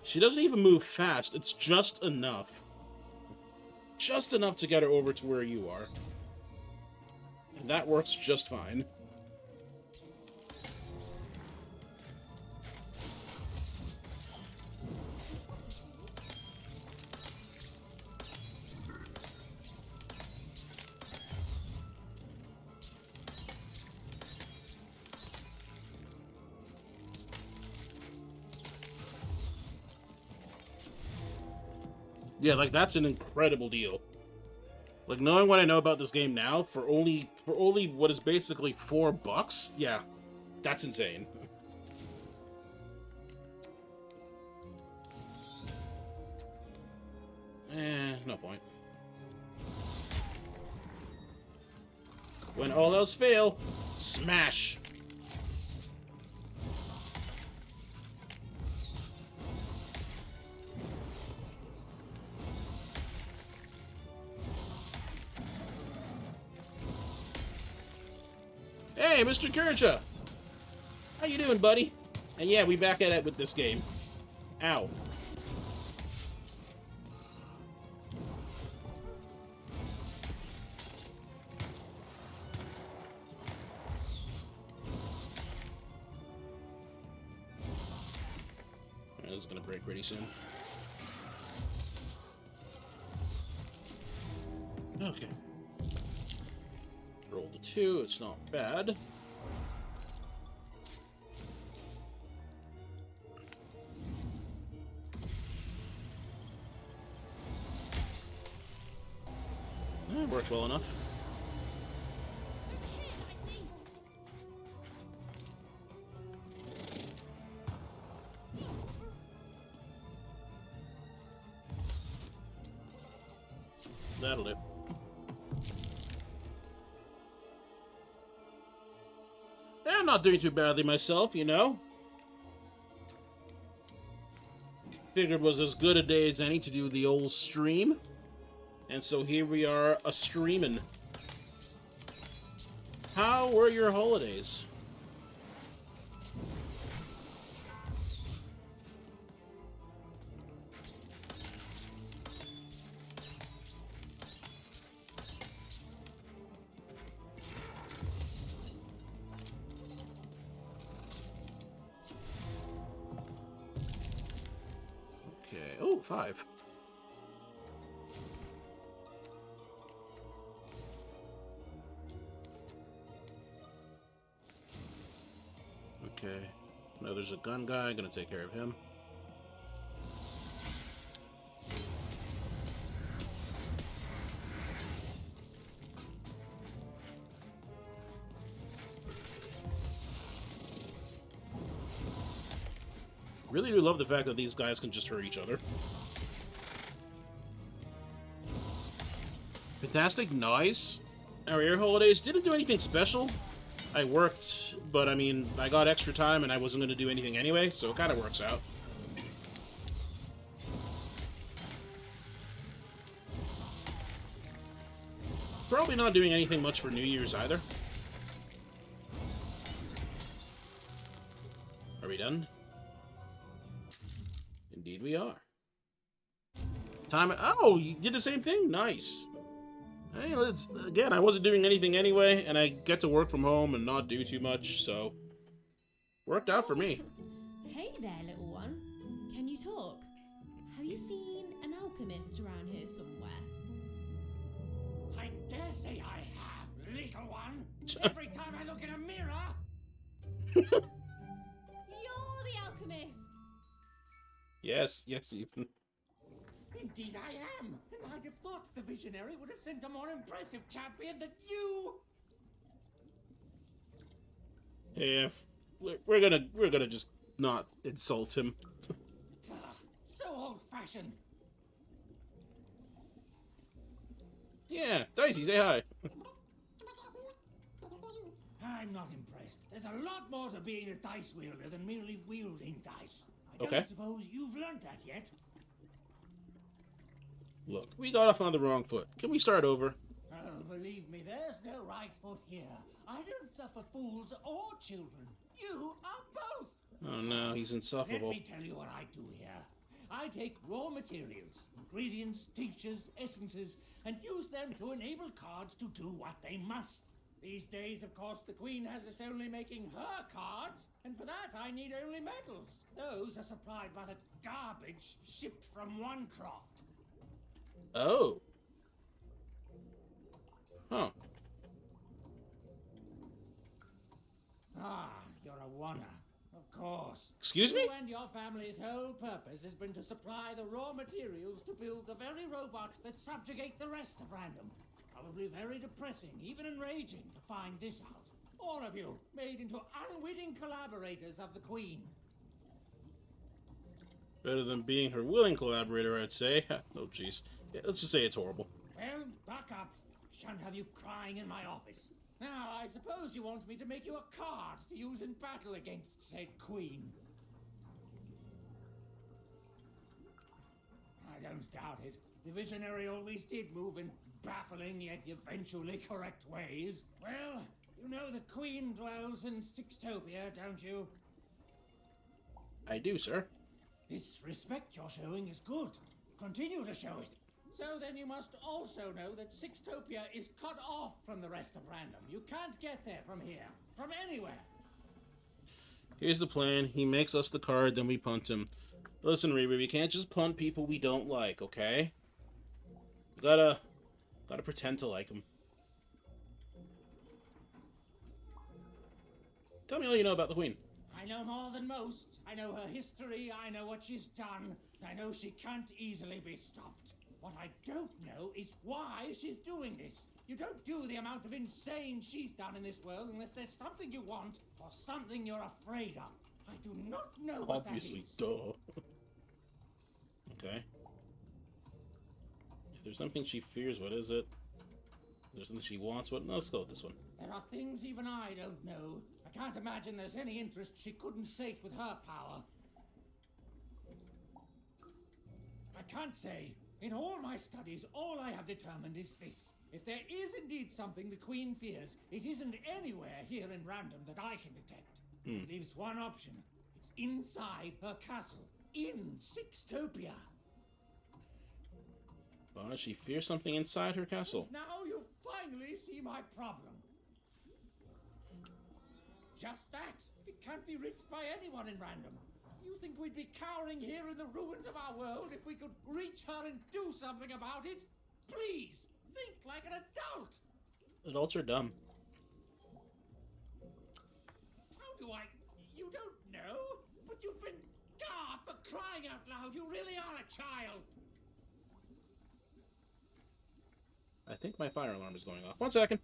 She doesn't even move fast. It's just enough. Just enough to get her over to where you are. And that works just fine. Yeah, like that's an incredible deal. Like knowing what I know about this game now, for only what is basically $4, yeah, that's insane. No point. When all else fail, smash. Hey, Mr. Kircha! How you doing, buddy? And yeah, we back at it with this game. Ow. This is gonna break pretty soon. Okay. Roll the 2, it's not bad. That worked well enough. That'll do. I'm not doing too badly myself, you know. Figured was as good a day as any to do the old stream. And so here we are, a-streamin'. How were your holidays? Okay, oh, 5. Okay, now there's a gun guy, gonna take care of him. Really do love the fact that these guys can just hurt each other. Fantastic, nice. Our air holidays didn't do anything special. I worked, but I mean, I got extra time and I wasn't going to do anything anyway, so it kind of works out. Probably not doing anything much for New Year's either. Are we done? Indeed we are. Time. Oh, you did the same thing? Nice. Hey, let's, again, I wasn't doing anything anyway, and I get to work from home and not do too much, so worked out for me. Hey there, little one. Can you talk? Have you seen an alchemist around here somewhere? I dare say I have, little one. Every time I look in a mirror. You're the alchemist. Yes, Ethan. Indeed I am, and I'd have thought the visionary would have sent a more impressive champion than you. Hey, if we're gonna just not insult him. So old-fashioned. Yeah, Dicey, say hi. I'm not impressed. There's a lot more to being a dice wielder than merely wielding dice. I Okay. don't suppose you've learned that yet. Look, we got off on the wrong foot. Can we start over? Oh, believe me, there's no right foot here. I don't suffer fools or children. You are both. Oh no, he's insufferable. Let me tell you what I do here. I take raw materials, ingredients, tinctures, essences, and use them to enable cards to do what they must. These days, of course, the Queen has us only making her cards, and for that I need only metals. Those are supplied by the garbage shipped from one croft. Oh. Huh. Ah, you're a wanna. Of course. course. Excuse me? You and your family's whole purpose has been to supply the raw materials to build the very robots that subjugate the rest of Random. Probably very depressing, even enraging, to find this out. All of you, made into unwitting collaborators of the Queen. Better than being her willing collaborator, I'd say. Oh, jeez. Yeah, let's just say it's horrible. Well, back up. Shan't have you crying in my office. Now, I suppose you want me to make you a card to use in battle against said Queen. I don't doubt it. The Visionary always did move in baffling yet eventually correct ways. Well, you know the Queen dwells in Sixtopia, don't you? I do, sir. This respect you're showing is good. Continue to show it. So then you must also know that Sixtopia is cut off from the rest of Random. You can't get there from here. From anywhere. Here's the plan. He makes us the card, then we punt him. Listen, Riri, we can't just punt people we don't like, okay? We gotta pretend to like them. Tell me all you know about the Queen. I know more than most. I know her history, I know what she's done. I know she can't easily be stopped. What I don't know is why she's doing this. You don't do the amount of insane she's done in this world unless there's something you want or something you're afraid of. I do not know what Obviously, that is. duh. Okay. If there's something she fears, what is it? If there's something she wants, what? No, let's go with this one. There are things even I don't know. I can't imagine there's any interest she couldn't sate with her power. I can't say. In all my studies, all I have determined is this. If there is indeed something the Queen fears, it isn't anywhere here in Random that I can detect. It leaves one option. It's inside her castle. In Sixtopia. Well, she fears something inside her castle. Now you finally see my problem. Just that. It can't be reached by anyone in Random. You think we'd be cowering here in the ruins of our world if we could reach her and do something about it? Please, think like an adult. Adults are dumb. How do I... You don't know? But you've been... God, for crying out loud, you really are a child. I think my fire alarm is going off. 1 second.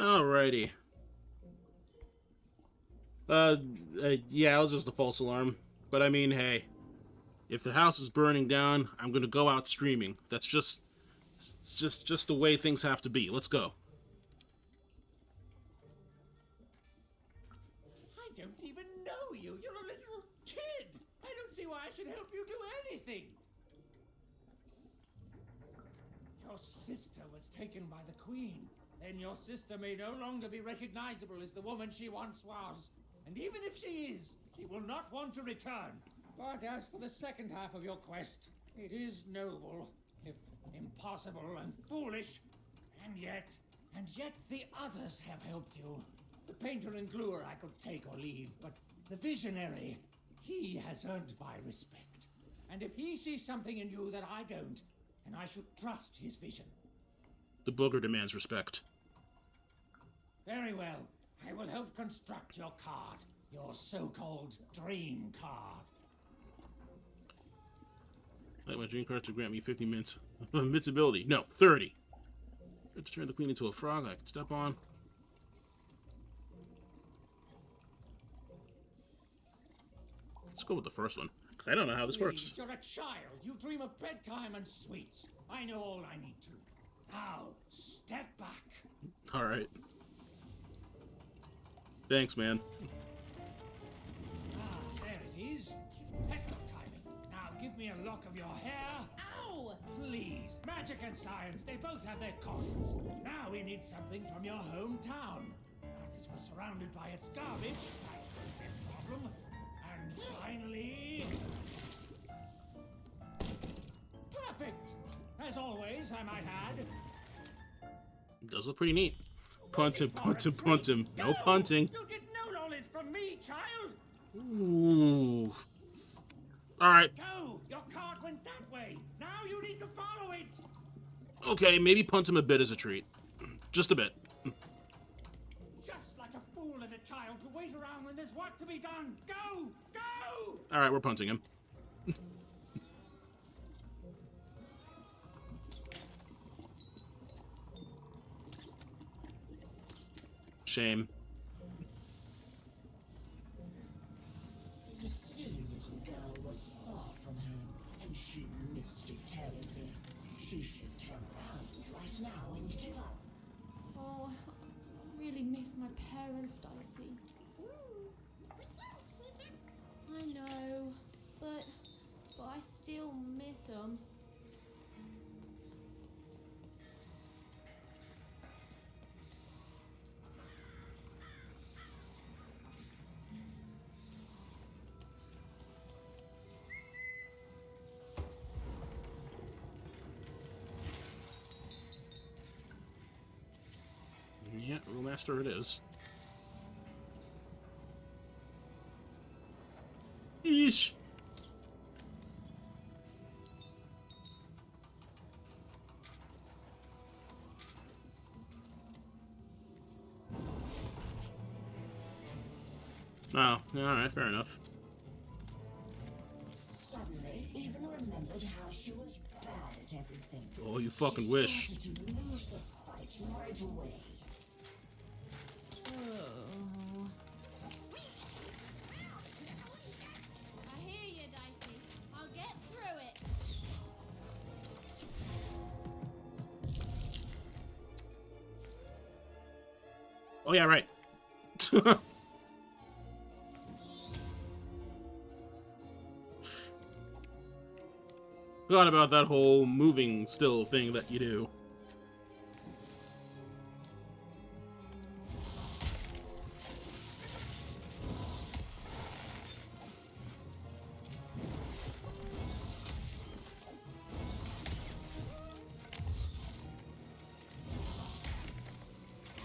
Alrighty. Yeah, it was just a false alarm. But I mean, hey, if the house is burning down, I'm gonna go out streaming. That's just, it's just the way things have to be. Let's go. I don't even know you. You're a little kid. I don't see why I should help you do anything. Your sister was taken by the Queen. Then your sister may no longer be recognizable as the woman she once was. And even if she is, she will not want to return. But as for the second half of your quest, it is noble, if impossible and foolish. And yet the others have helped you. The painter and gluer I could take or leave, but the visionary, he has earned my respect. And if he sees something in you that I don't, then I should trust his vision. The booger demands respect. Very well. I will help construct your card. Your so-called dream card. I'd like my dream card to grant me 50 minutes of invincibility. No, 30. To turn the queen into a frog I can step on. Let's go with the first one. I don't know how this works. You're a child. You dream of bedtime and sweets. I know all I need to. Now, step back. All right. Thanks, man. Ah, there it is. Excellent timing. Now give me a lock of your hair. Ow! Please. Magic and science, they both have their costs. Now we need something from your hometown. Now this was surrounded by its garbage. That was a problem. And finally... perfect. As always, I might add. Does look pretty neat. Punt him, punt him, punt him. No punting. You'll get no knowledge from me, child. Ooh. Alright. Go! Your card went that way. Now you need to follow it. Okay, maybe punt him a bit as a treat. Just a bit. Just like a fool and a child to wait around when there's work to be done. Go! Go! Alright, we're punting him. Shame. The serious girl was far from home, and she missed it terribly. She should turn around right now and give up. Oh, I really miss my parents, Dicey. I know, but I still miss them. Yeah, Rule Master it is. Yeesh. Oh, alright, fair enough. Suddenly, even remembered how she was bad at everything. Oh, you fucking wish. Started to lose the fight right away. Oh. I hear you, Dicey. I'll get through it. Oh yeah, right. Forgot about that whole moving still thing that you do.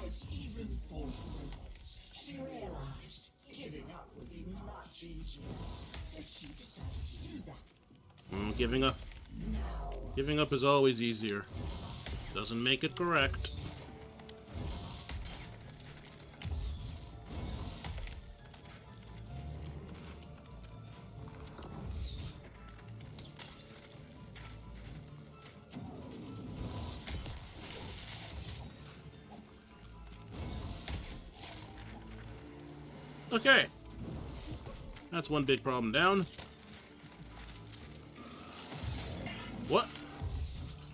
As even forced limits, she realized giving up would be much easier. So she decided to do that. Giving up. Giving up is always easier. Doesn't make it correct. Okay. That's one big problem down. What?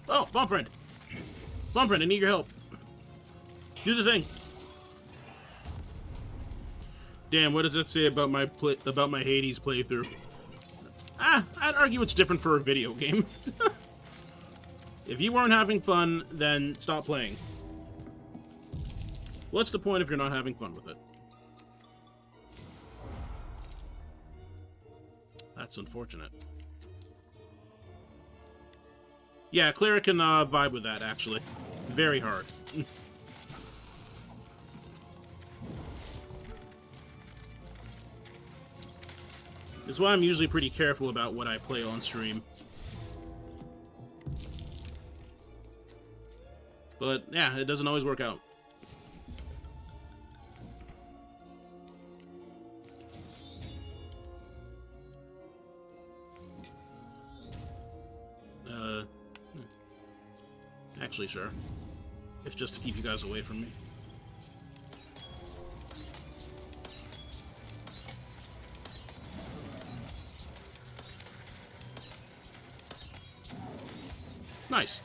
Oh, Bomb Friend! Bomb Friend, I need your help. Do the thing. Damn, what does that say about my Hades playthrough? I'd argue it's different for a video game. If you weren't having fun, then stop playing. What's the point if you're not having fun with it? That's unfortunate. Yeah, Clara can vibe with that, actually. Very hard. That's why I'm usually pretty careful about what I play on stream. But, yeah, it doesn't always work out. Actually, sure. If just to keep you guys away from me. Nice.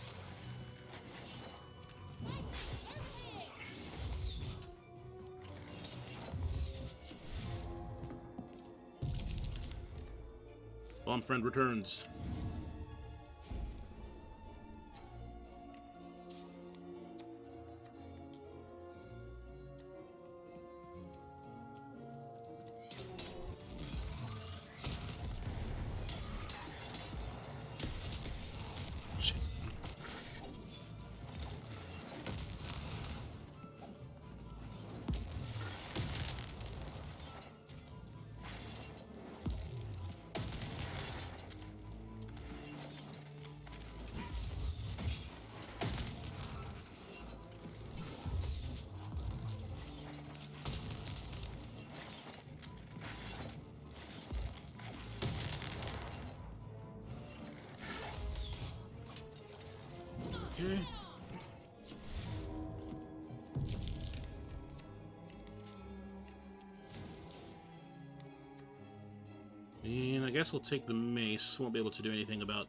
Bomb Friend returns. Okay. And I guess I'll take the mace. Won't be able to do anything about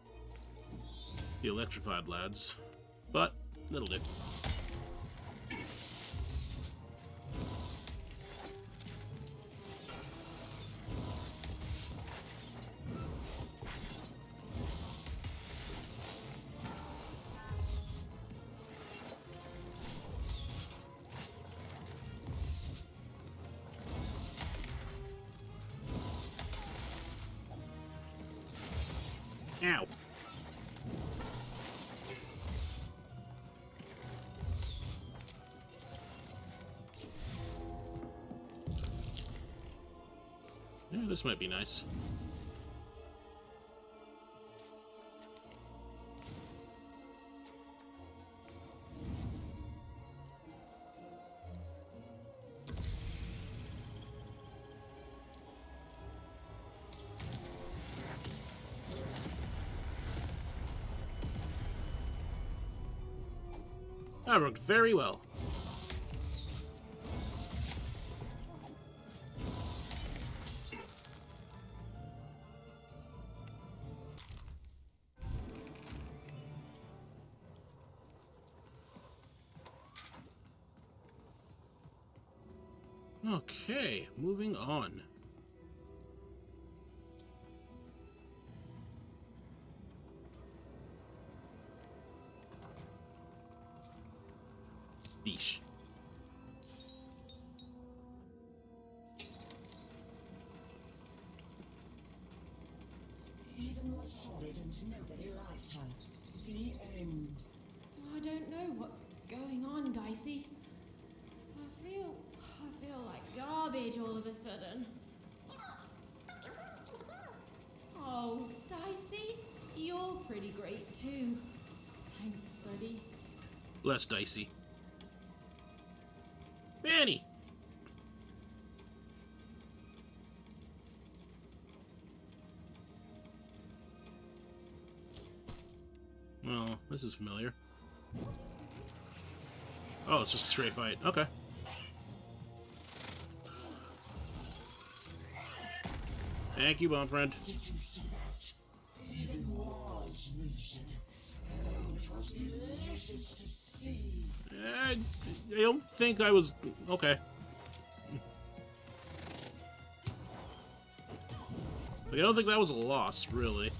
the electrified lads, but that'll do. Ow. Yeah, this might be nice. That worked very well. Okay, moving on. Yeesh. Even was horrid and nobody liked her. The end. I don't know what's going on, Dicey. I feel like garbage all of a sudden. Oh, Dicey, you're pretty great too. Thanks, buddy. Less dicey. Manny! Well, this is familiar. Oh, it's just a straight fight. Okay. Thank you, bone friend. Did you see that? Even was mentioned. Oh, it was delicious to see. I don't think I was... Okay. Like, I don't think that was a loss, really.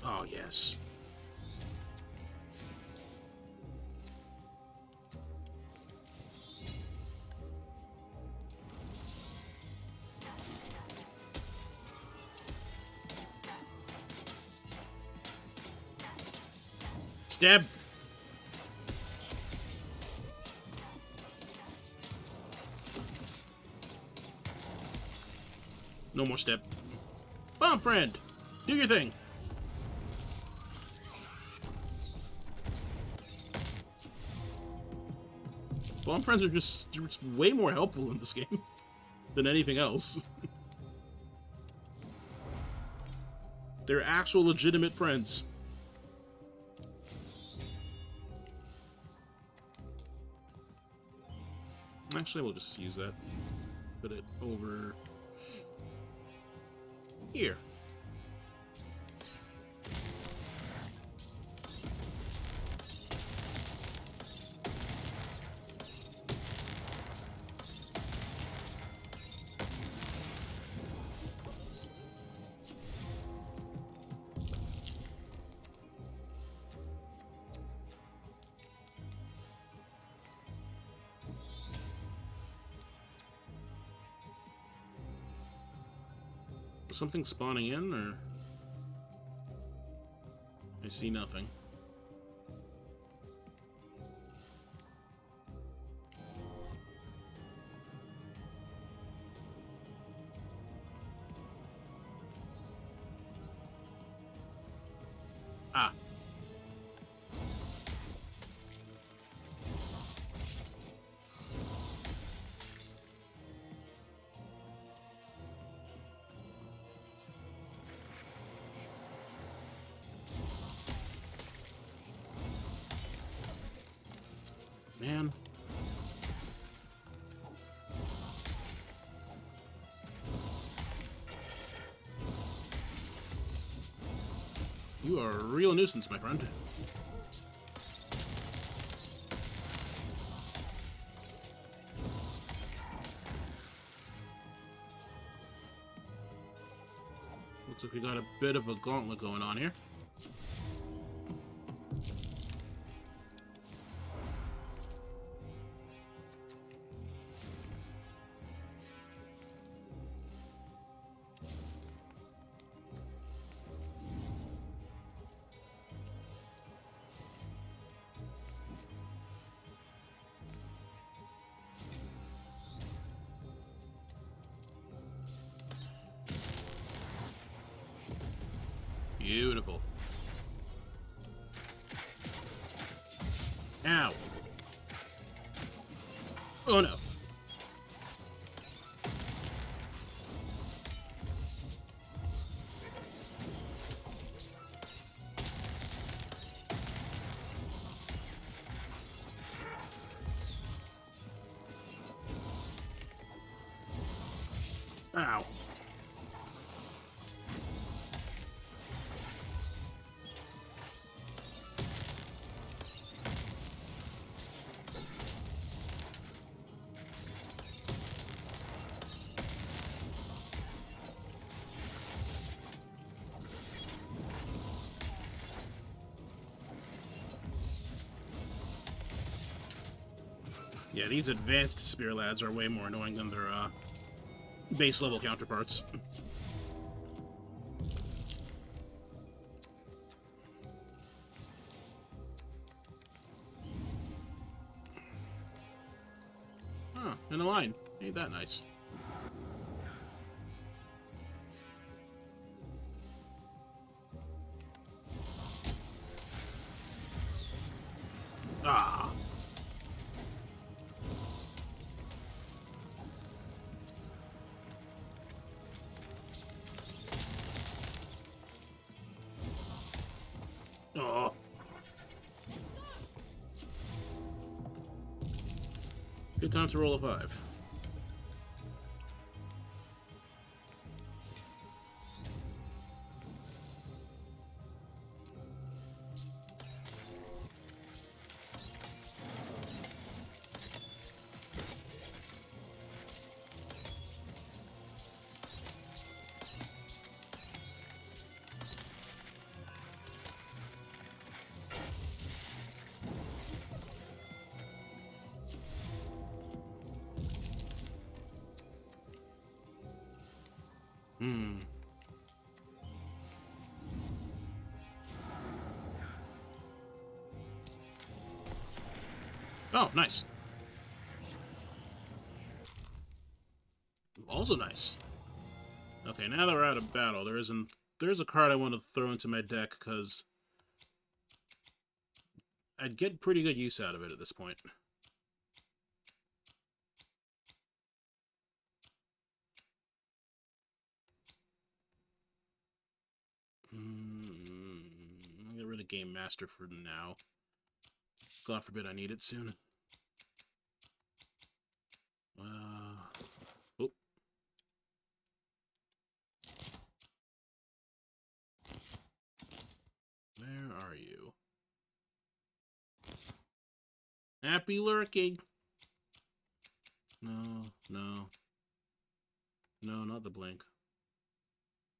Oh, yes. Stab. No more step. Bomb friend, do your thing. Bomb friends are just way more helpful in this game than anything else. They're actual legitimate friends. Actually, we'll just use that. Put it over here. Is something spawning in, or? I see nothing. Ah. Man. You are a real nuisance, my friend. Looks like we got a bit of a gauntlet going on here. Beautiful. Ow. Oh no. Ow. Yeah, these advanced spear lads are way more annoying than their base level counterparts. Huh, in a line. Ain't that nice. Ah. Oh. Good time to roll a 5. Hmm. Oh, nice. Also nice. Okay, now that we're out of battle, there's a card I want to throw into my deck because I'd get pretty good use out of it at this point. I'll get rid of Game Master for now. God forbid I need it soon. Oh. Where are you? Happy lurking! No, no. No, not the blink.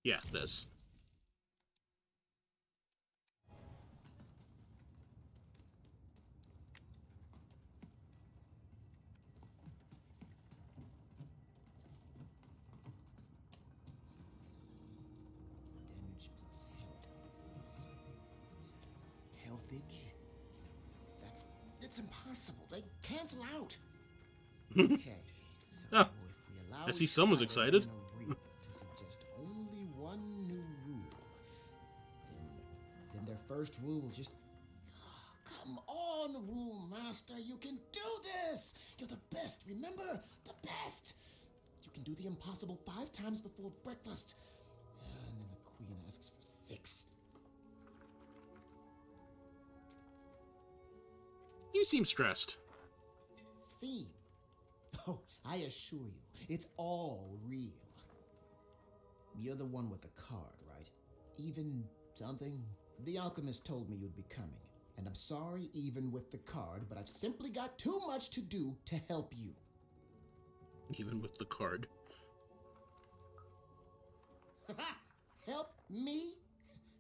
Yeah, this. Healthage? That's impossible. They cancel out. Okay, so Ah, if we allow I see someone's excited. to suggest only one new rule, then their first rule will just... Oh, come on, Rule Master, you can do this! You're the best, remember? The best! You can do the impossible 5 times before breakfast. And then the Queen asks for 6. You seem stressed. Seem? Oh, I assure you, it's all real. You're the one with the card, right? Even something? The alchemist told me you'd be coming. And I'm sorry even with the card, but I've simply got too much to do to help you. Even with the card. Help me?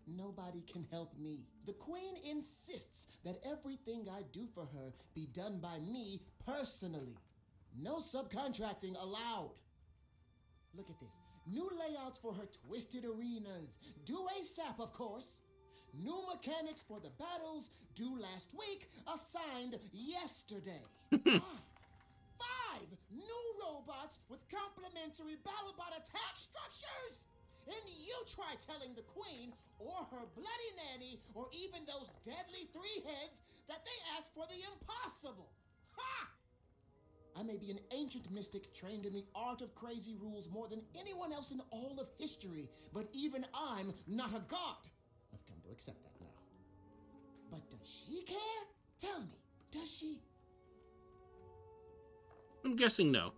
Nobody can help me. The Queen insists that everything I do for her be done by me personally. No subcontracting allowed. Look at this. New layouts for her twisted arenas. Due ASAP, of course. New mechanics for the battles due last week, assigned yesterday. 5 new robots with complementary BattleBot attack structures. And you try telling the Queen or her bloody nanny or even those deadly 3 heads that they asked for the impossible. Ha! I may be an ancient mystic trained in the art of crazy rules more than anyone else in all of history, but even I'm not a god. I've come to accept that now. But does she care? Tell me, does she? I'm guessing no.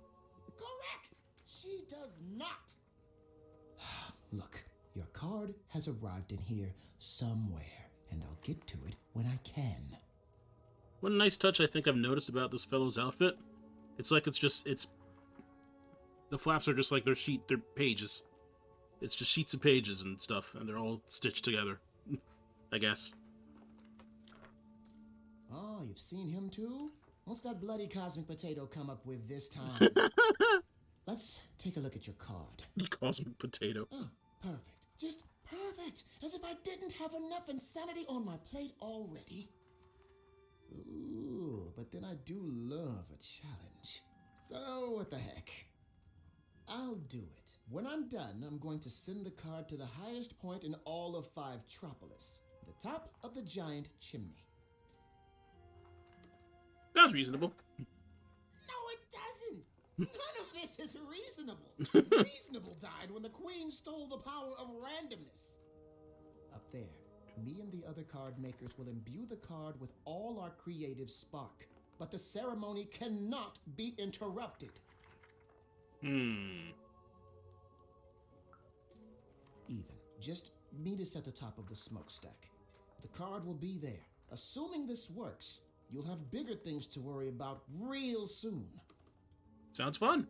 Correct! She does not. Look, your card has arrived in here somewhere, and I'll get to it when I can. One nice touch I think I've noticed about this fellow's outfit. It's like it's the flaps are just like they're pages. It's just sheets of pages and stuff, and they're all stitched together. I guess. Oh, you've seen him too? What's that bloody cosmic potato come up with this time? Let's take a look at your card. The cosmic potato. Oh, perfect. Just perfect. As if I didn't have enough insanity on my plate already. Ooh, but then I do love a challenge. So, what the heck? I'll do it. When I'm done, I'm going to send the card to the highest point in all of 5 Tropolis, the top of the giant chimney. Sounds reasonable. No, it doesn't. None of this is reasonable. Reasonable died when the Queen stole the power of randomness. Up there, me and the other card makers will imbue the card with all our creative spark, but the ceremony cannot be interrupted. Even. Just meet us at the top of the smokestack. The card will be there. Assuming this works, you'll have bigger things to worry about real soon. Sounds fun.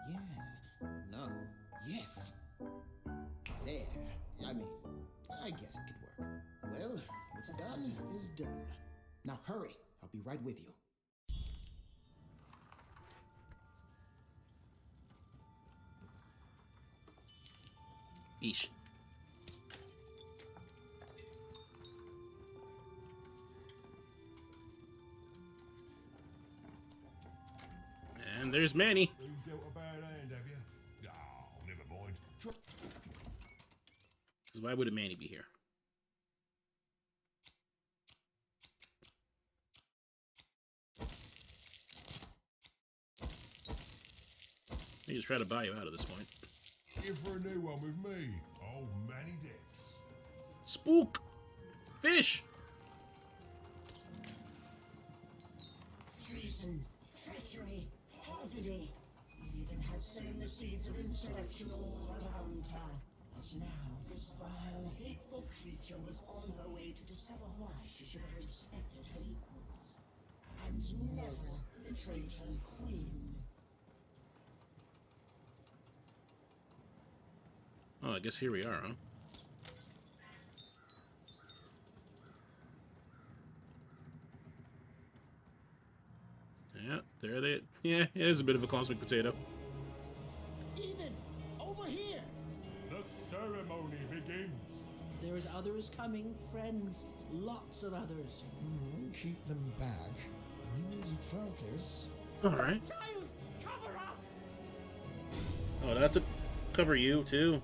Yes. No. Yes. There. I guess it could work. Well, what's done is done. Now hurry. I'll be right with you. Eesh. And there's Manny. You dealt a bad hand, have you? Oh, never mind. Because why would a Manny be here? He just try to buy you out at this point. Here for a new one with me, old Manny Dex. Spook! Fish! Treason, treachery, perfidy. We even had sown the seeds of insurrection all around her. And now this vile, hateful creature was on her way to discover why she should have respected her equals. And never betrayed her queen. Oh, I guess here we are, huh? Yeah, there they... Yeah, it is a bit of a cosmic potato. Even over here. The ceremony begins. There is others coming, friends. Lots of others. Keep them back. Focus. Alright. Giles, cover us! Oh, that's to cover you, too.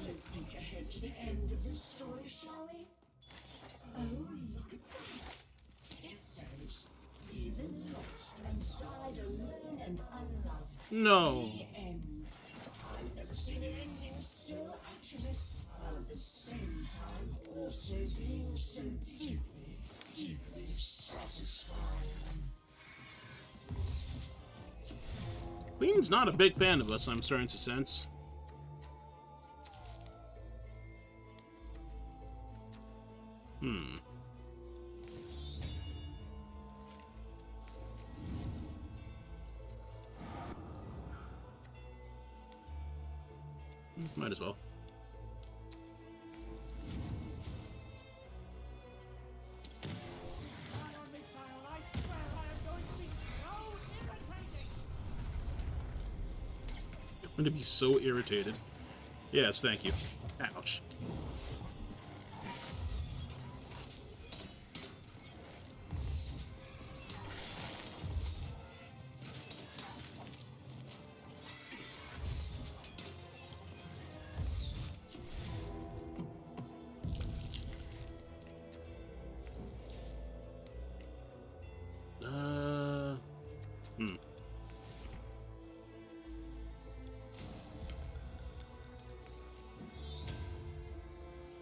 Let's peek ahead to the end of this story, shall we? Oh, look at that. It says, even lost and died alone and unloved. No. The end. I've never seen an ending so accurate, while at the same time also being so deeply, deeply satisfying. Queen's not a big fan of us, I'm starting to sense. Might as well. I'm going to be so irritated. Yes, thank you. Ouch.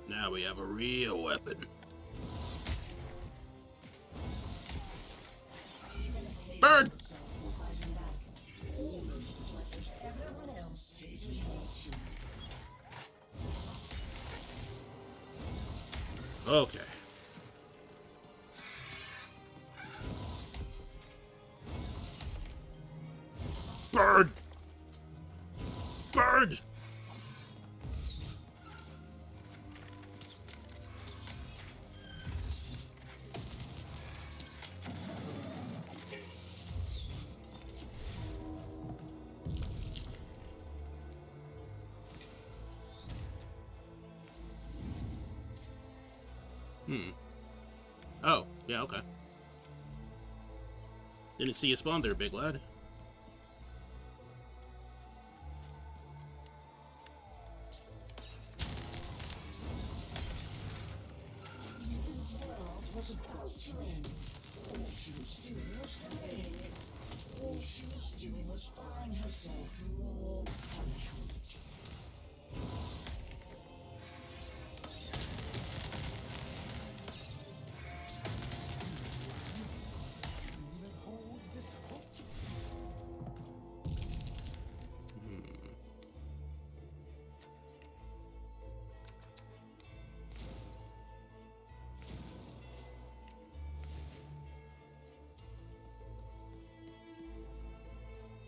Now we have a real weapon. Bird! Okay. Bird! Bird! Oh, yeah, okay. Didn't see you spawn there, big lad. Ethan's world was about to end. All she was doing was delaying it. All she was doing was buying herself more punishment.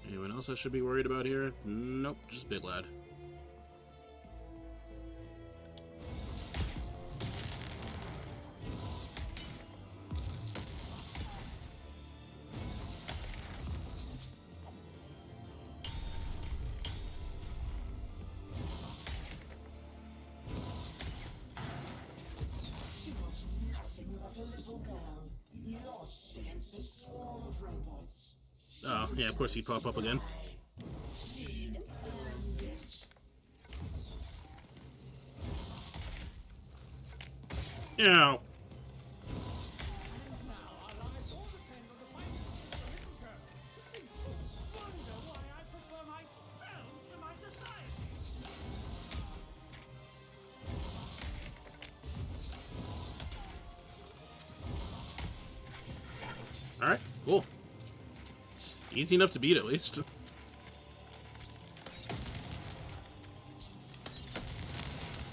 Anyone else I should be worried about here? Nope, just big lad. against a swarm of robots. Oh, yeah, of course he'd pop up again. She'd earned it. Yeah. Alright, cool. Easy enough to beat, at least.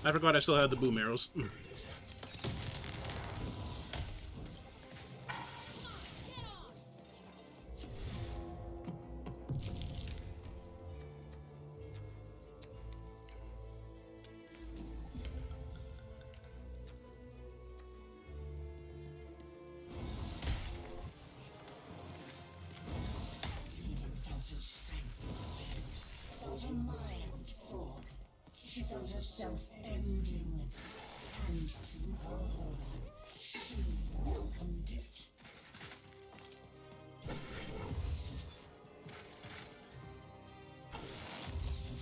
I forgot I still had the boom arrows. Felt a mind fog. She felt herself ending. And to her horror, she welcomed it.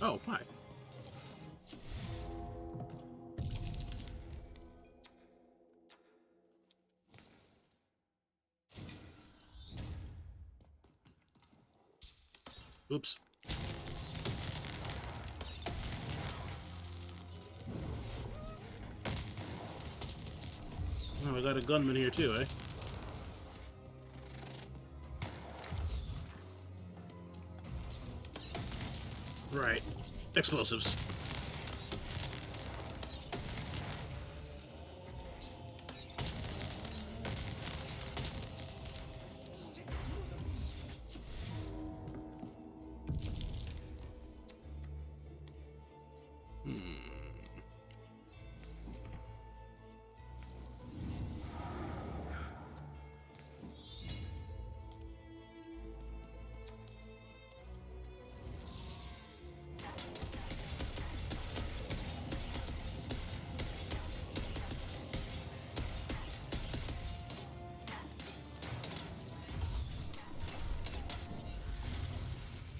Oh, hi. Oops. Oh, we got a gunman here too, eh? Right. Explosives.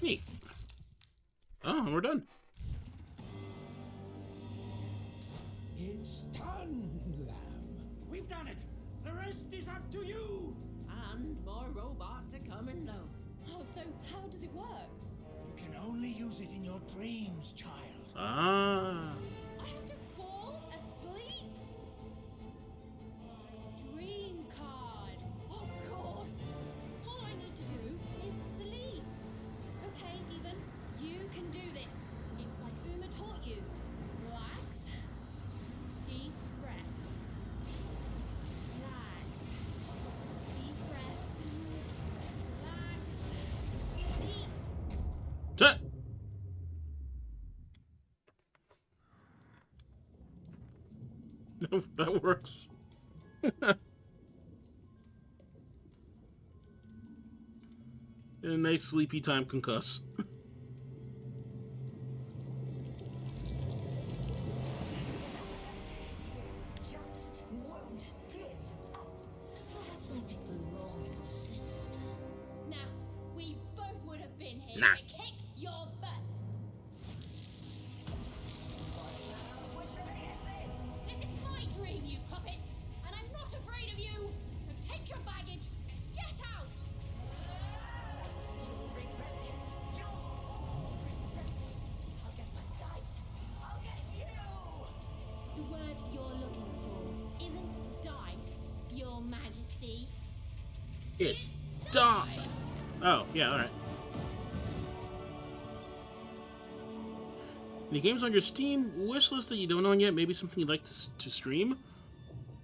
Neat. Oh, and we're done. It's done, Lamb. We've done it. The rest is up to you. And more robots are coming, love. Oh, so how does it work? You can only use it in your dreams, child. Ah. I have to fall asleep? Dream card. Of course. All I need to do is sleep. Okay, Even, you can do this. It's like Uma taught you. Relax. Deep breaths. Relax. Deep breaths. Relax. Deep. That works. A nice sleepy time concuss. Just won't give up. Perhaps I picked the wrong sister. Now, we both would have been here Nah. to kick your butt. This is my dream, you puppet, and I'm not afraid of you. So take your baggage, get out. You'll regret this. You'll all regret this. I'll get my dice. I'll get you. The word you're looking for isn't dice, Your Majesty. It's done. Oh, yeah, alright. Any games on your Steam wishlist that you don't own yet? Maybe something you'd like to stream?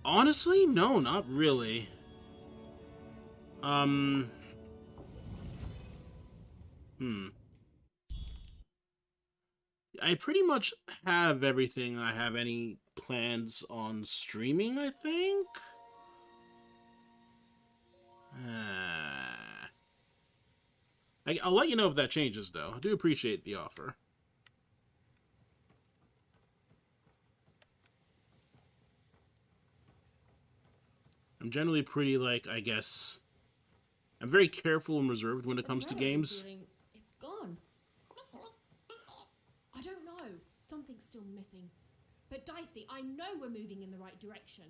Honestly, no, not really. I pretty much have everything I have any plans on streaming, I think? I'll let you know if that changes, though. I do appreciate the offer. I'm generally pretty, like, I guess, I'm very careful and reserved when it comes to dreadful games. feeling, it's gone. I don't know. Something's still missing. But Dicey, I know we're moving in the right direction.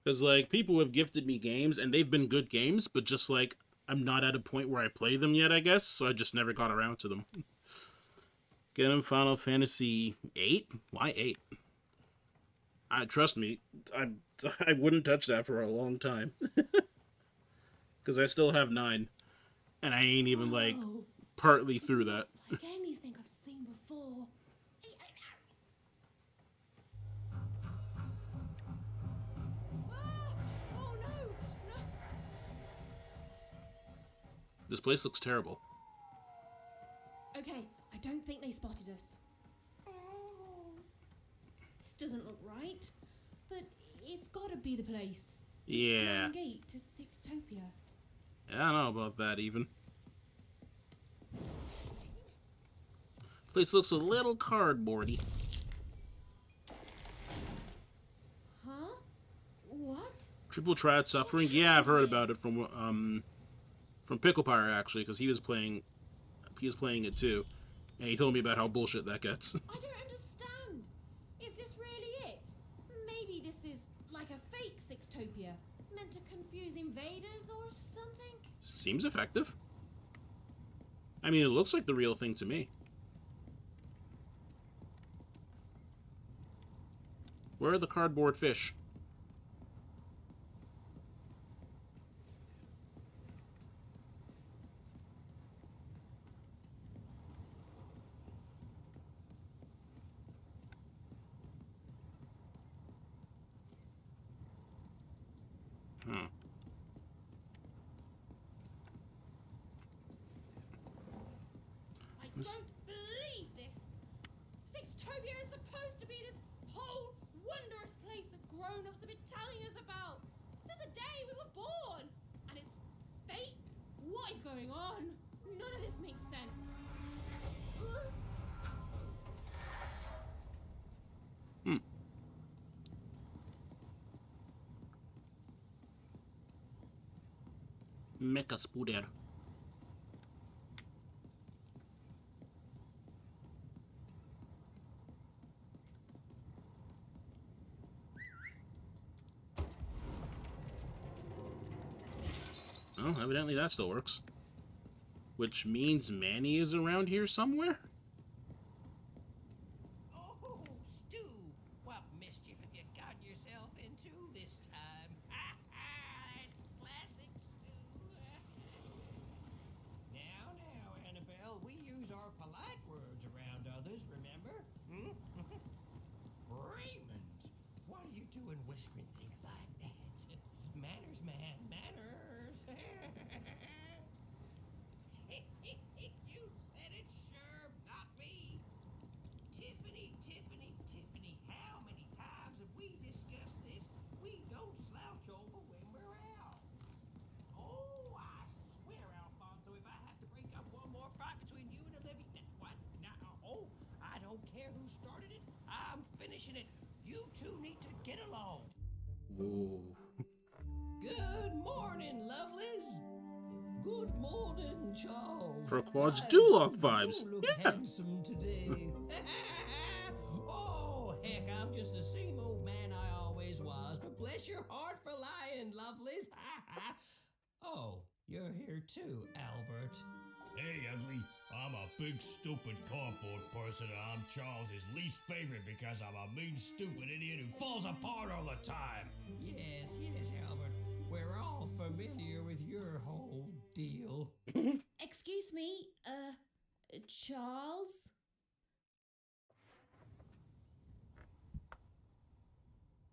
Because, like, people have gifted me games, and they've been good games, but just, like, I'm not at a point where I play them yet, I guess, so I just never got around to them. Get him Final Fantasy 8? Why 8? Trust me, I wouldn't touch that for a long time. Because I still have 9, and I ain't even, like, partly through that. A game you think I've seen before. Oh no! This place looks terrible. Okay, I don't think they spotted us. This doesn't look right, but it's gotta be the place. Yeah. Golden Gate to Sixtopia. I don't know about that, even. Place looks a little cardboardy. Huh? What? Triple Triad Suffering? Yeah, I've heard about it from Picklepire, actually, because he was playing it too, and he told me about how bullshit that gets. I don't understand. Is this really it? Maybe this is like a fake Sixtopia, meant to confuse invaders or something? Seems effective. I mean, it looks like the real thing to me. Where are the cardboard fish? Huh. I don't believe this. Sixtopia is supposed to be this whole wondrous place that grown-ups have been telling us about since the day we were born. And it's fake? What is going on? None of this makes sense. Mecha Spooder. Oh, evidently that still works. Which means Manny is around here somewhere? Oh, Stu! What mischief have you gotten yourself into this time? It's classic Stu. Now, Annabelle, we use our polite words around others, remember? Raymond, what are you doing whispering things like that? Manners, man, manners. You said it, sure, not me. Tiffany, how many times have we discussed this? We don't slouch over when we're out. Oh, I swear, Alfonso, if I have to break up one more fight between you and Olivia... What? No, oh, I don't care who started it. I'm finishing it. You two need to get along. Ooh. Good morning, lovelies. Good morning, Charles. Turquoise Duloc vibes. You look Yeah. handsome today. Oh, heck, I'm just the same old man I always was. But bless your heart for lying, lovelies. Oh, you're here too, Albert. Hey, ugly. I'm a big, stupid cardboard person, and I'm Charles's least favorite because I'm a mean, stupid idiot who falls apart all the time. Yes, Albert. We're all familiar with your whole deal. Excuse me, Charles?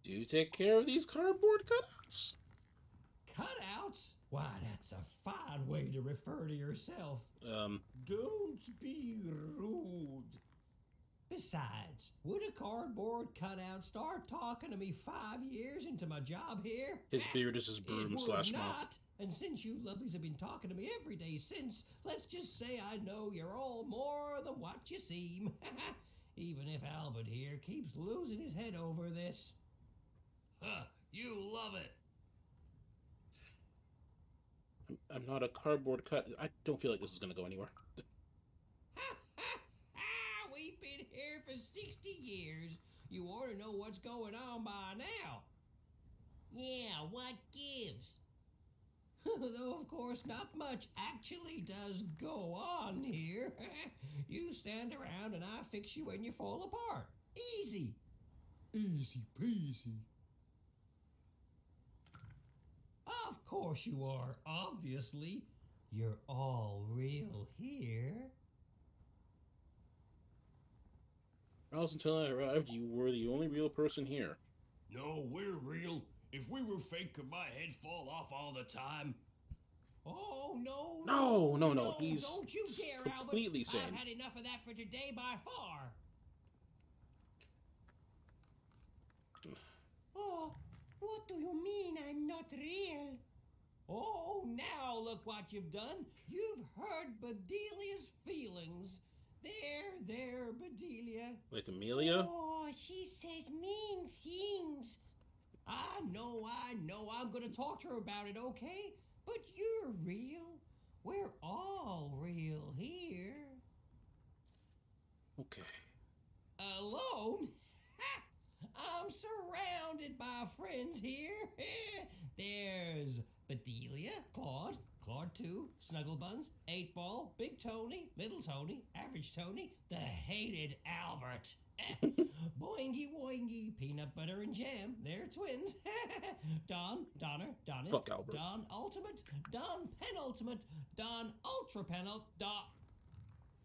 Do you take care of these cardboard cutouts? Cutouts? Why, that's a fine way to refer to yourself. Don't be rude. Besides, would a cardboard cutout start talking to me 5 years into my job here? His beard is his broom slash mop. Not. And since you lovelies have been talking to me every day since, let's just say I know you're all more than what you seem. Even if Albert here keeps losing his head over this. Huh, you love it. I'm not a cardboard cut. I don't feel like this is gonna go anywhere. We've been here for 60 years. You ought to know what's going on by now. Yeah, what gives? Though, of course, not much actually does go on here. You stand around and I fix you when you fall apart. Easy. Easy peasy. Of course you are, obviously. You're all real here. Charles, until I arrived, you were the only real person here. No, we're real. If we were fake, could my head fall off all the time? Oh, no. No, he's don't you dare, completely Albert. sane. I've had enough of that for today by far. Oh, what do you mean I'm not real? Oh, now look what you've done. You've hurt Bedelia's feelings. There, Bedelia. Like Amelia? Oh, she says mean things. I know. I'm gonna talk to her about it, okay? But you're real. We're all real here. Okay. Alone? Ha! I'm surrounded by friends here. There's Bedelia, Claude 2, Snugglebuns, 8-Ball, Big Tony, Little Tony, Average Tony, the hated Albert. Boingy Woingy, Peanut Butter and Jam, they're twins. Don, Donner, Donist, Fuck Albert. Don Ultimate, Don Penultimate, Don Ultra Penult, Don...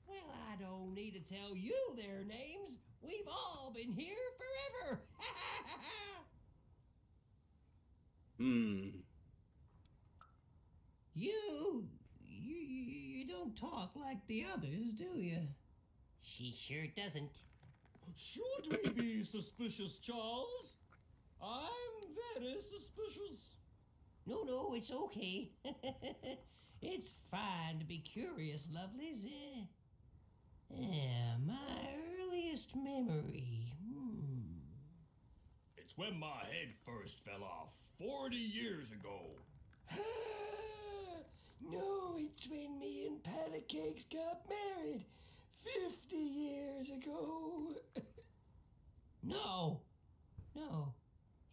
Well, I don't need to tell you their names. We've all been here forever. You don't talk like the others, do you? She sure doesn't. Should we be suspicious, Charles? I'm very suspicious. No, it's okay. It's fine to be curious, lovelies. My earliest memory. It's when my head first fell off 40 years ago. No, it's when me and Patty Cakes got married 50 years ago. No. It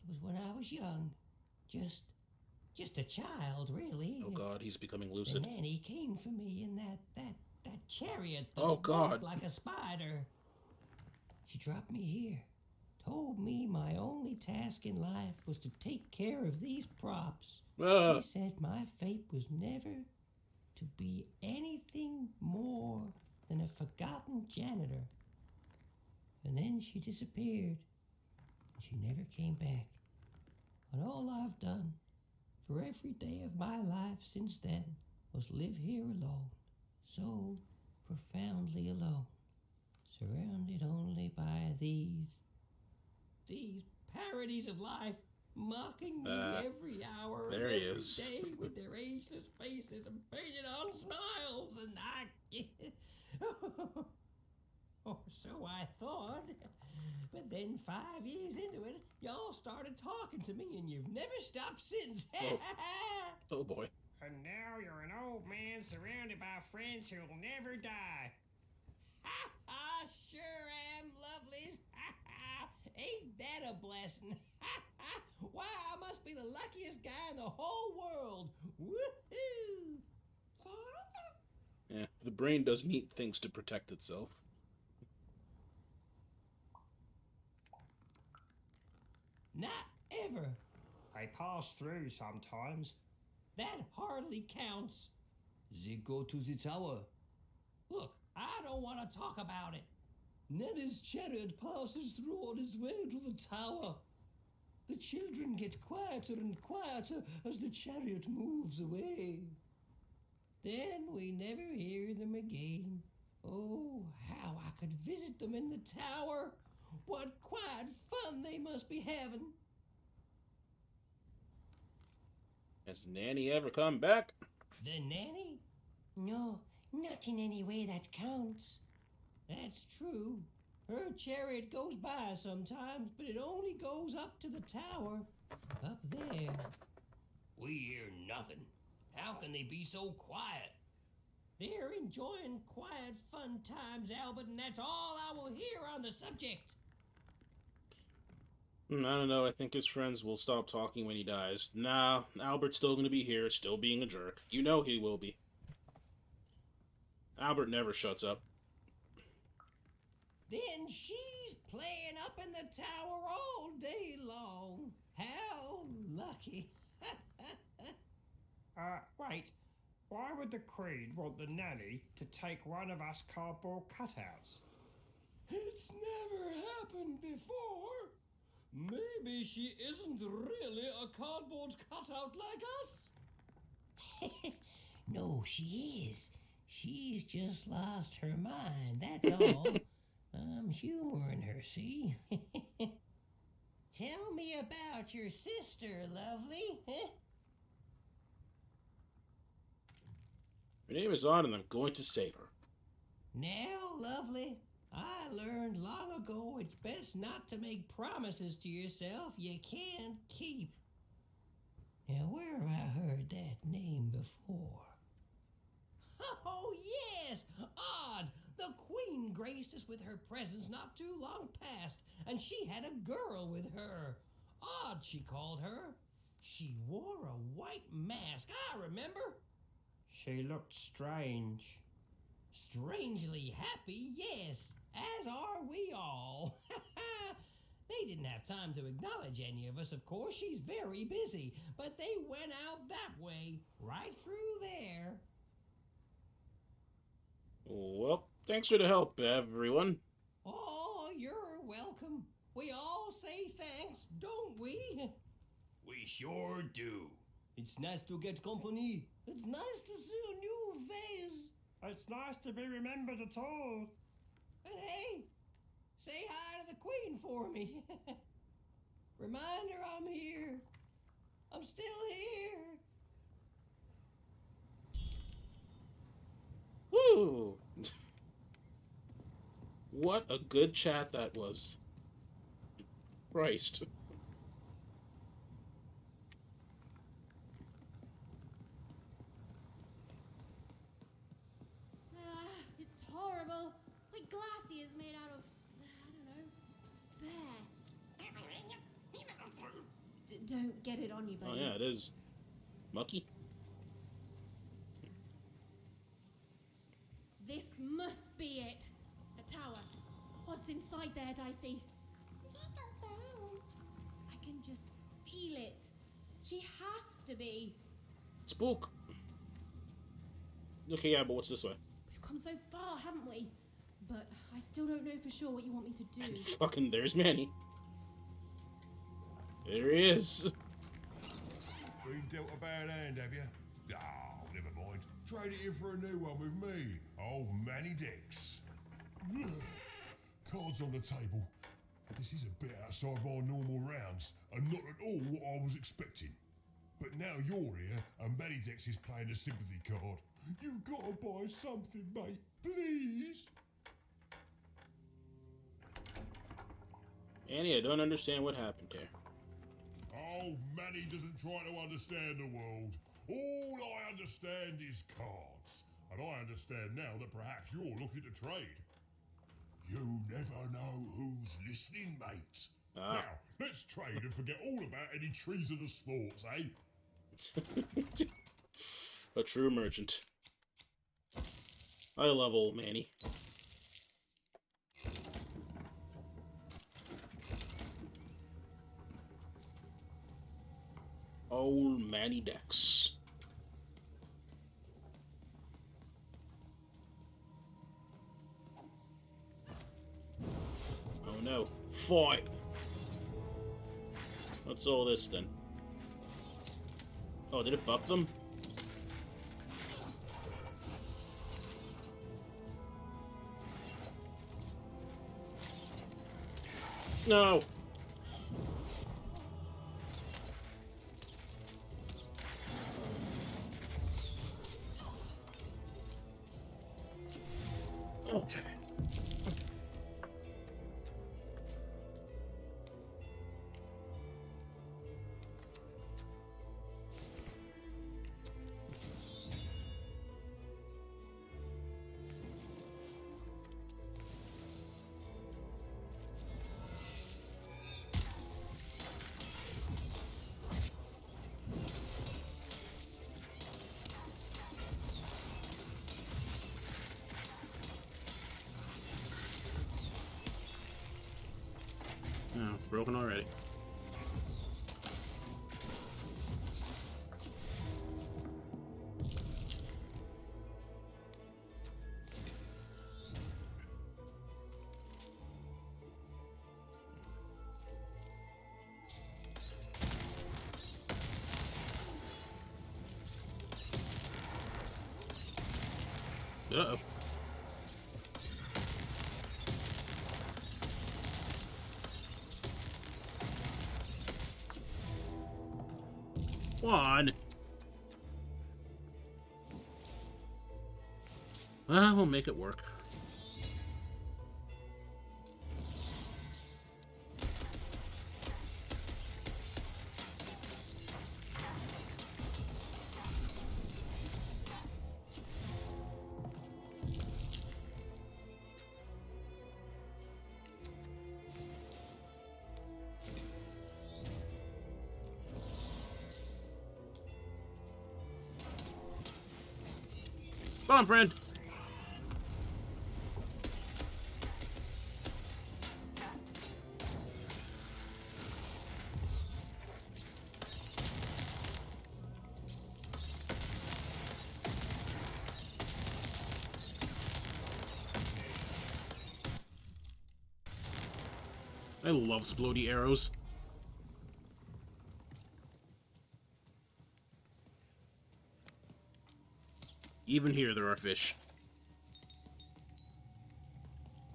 was when I was young. Just a child, really. Oh God, he's becoming lucid. And Nanny came for me in that chariot that Oh, God. walked like a spider. She dropped me here. Told me my only task in life was to take care of these props. Ah. She said my fate was never to be anything more than a forgotten janitor. And then she disappeared. She never came back. And all I've done for every day of my life since then was live here alone. So profoundly alone. Surrounded only by these parodies of life, mocking me every hour of there he every is. day with their ageless faces and painted on smiles, and or so I thought. But then 5 years into it, y'all started talking to me, and you've never stopped since. Oh boy. And now you're an old man surrounded by friends who'll never die. I sure am, lovelies. Ain't that a blessing? Why, I must be the luckiest guy in the whole world. Woohoo! Yeah, the brain does neat things to protect itself. Not ever. I pass through sometimes. That hardly counts. They go to the tower. Look, I don't want to talk about it. Nenny's chariot passes through on his way to the tower. The children get quieter and quieter as the chariot moves away. Then we never hear them again. Oh, how I could visit them in the tower. What quiet fun they must be having. Has Nanny ever come back? The nanny? No, not in any way that counts. That's true. Her chariot goes by sometimes, but it only goes up to the tower. Up there. We hear nothing. How can they be so quiet? They're enjoying quiet, fun times, Albert, and that's all I will hear on the subject. I don't know, I think his friends will stop talking when he dies. Nah, Albert's still gonna be here, still being a jerk. You know he will be. Albert never shuts up. Then she's playing up in the tower all day long. How lucky. Wait. Why would the Queen want the nanny to take one of us cardboard cutouts? It's never happened before. Maybe she isn't really a cardboard cutout like us. No, she is. She's just lost her mind, that's all. I'm humoring her, see? Tell me about your sister, lovely. Her name is On, and I'm going to save her. Now, lovely, I learned long ago it's best not to make promises to yourself you can't keep. Now, where have I heard that name before? Oh, yes! Odd! The Queen graced us with her presence not too long past, and she had a girl with her. Odd, she called her. She wore a white mask, I remember. She looked strange. Strangely happy, yes, as are we all. They didn't have time to acknowledge any of us, of course. She's very busy, but they went out that way, right through there. Well, thanks for the help, everyone. Oh, you're welcome. We all say thanks, don't we? We sure do. It's nice to get company. It's nice to see a new face. It's nice to be remembered at all. And hey, say hi to the Queen for me. Remind her I'm here. I'm still here. Woo! What a good chat that was. Christ. It's horrible. Like glassy is made out of, I don't know, despair. Don't get it on you, buddy. Oh yeah, it is. Mucky? This must be it. The tower. What's inside there, Dicey? I can just feel it. She has to be. Spook! Okay, yeah, but what's this way? We've come so far, haven't we? But I still don't know for sure what you want me to do. Fucking there's Manny. There he is. Been dealt a bad hand, have you? Oh, never mind. Trade it in for a new one with me, old Manny Dex. Cards on the table. This is a bit outside my normal rounds, and not at all what I was expecting. But now you're here, and Manny Dex is playing a sympathy card. You've got to buy something, mate. Please. Annie, I don't understand what happened here. Oh, Manny doesn't try to understand the world. All I understand is cards. And I understand now that perhaps you're looking to trade. You never know who's listening, mate. Ah. Now, let's trade and forget all about any treasonous thoughts, eh? A true merchant. I love old Manny. Old Manny Dex. Oh no. Fight! What's all this then? Oh, did it buff them? No! Okay. broken already. Uh-oh. One. We'll make it work. Come on, friend. I love splody arrows. Even here, there are fish.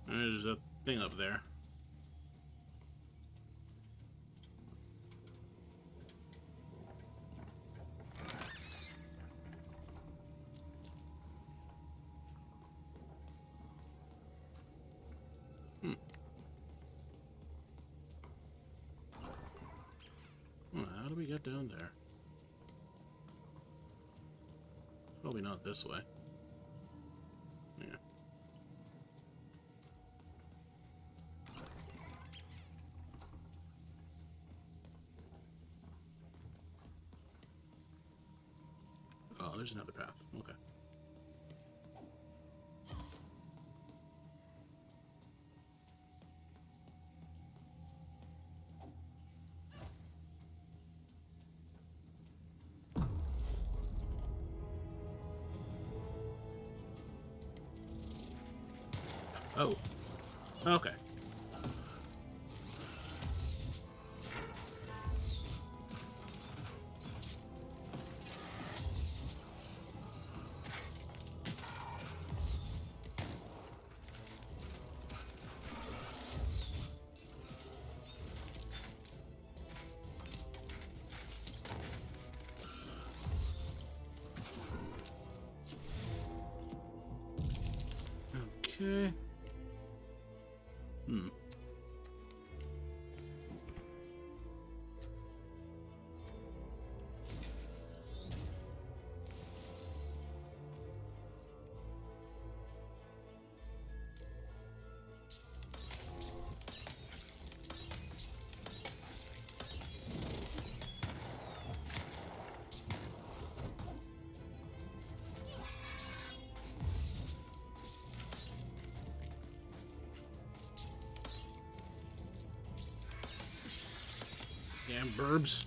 There's a thing up there. Well, how do we get down there? Probably not this way. Yeah. Oh, there's another path. Okay. Oh. Okay. Okay. Damn burbs.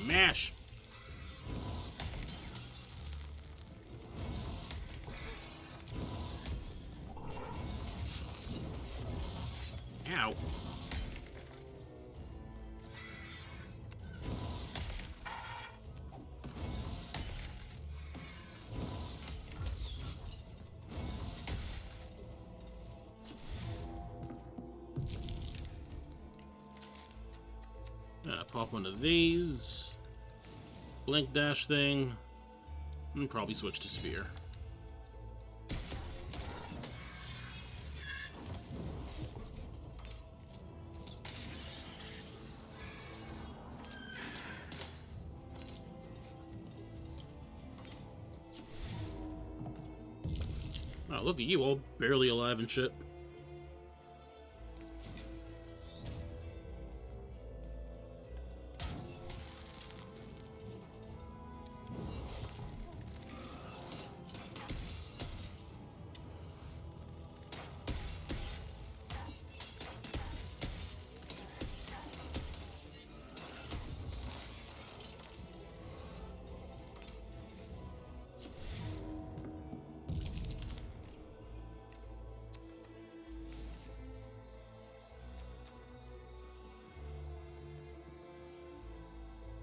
Smash. Ow. Pop one of these. Blink dash thing. And probably switch to spear. Oh, look at you, all barely alive and shit.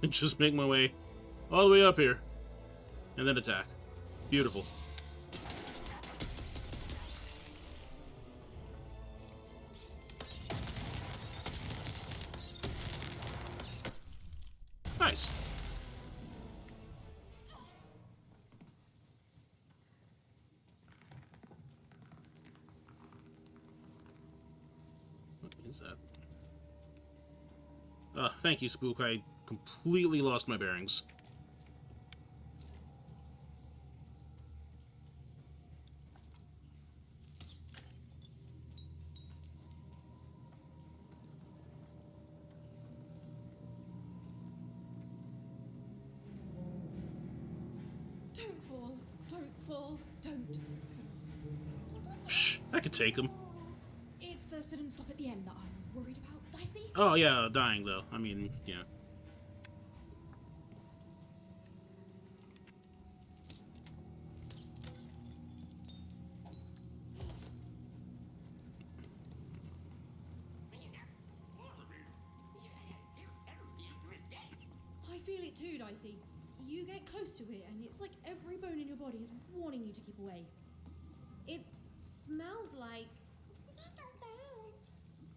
And just make my way all the way up here. And then attack. Beautiful. Nice. What is that? Thank you, Spook. I completely lost my bearings. Don't fall. Don't fall. Don't. Shh, I could take him. It's the sudden stop at the end that I'm worried about, Dicey. Oh, yeah, dying, though. I mean, yeah. I feel it too, Dicey. You get close to it, and it's like every bone in your body is warning you to keep away. It smells like...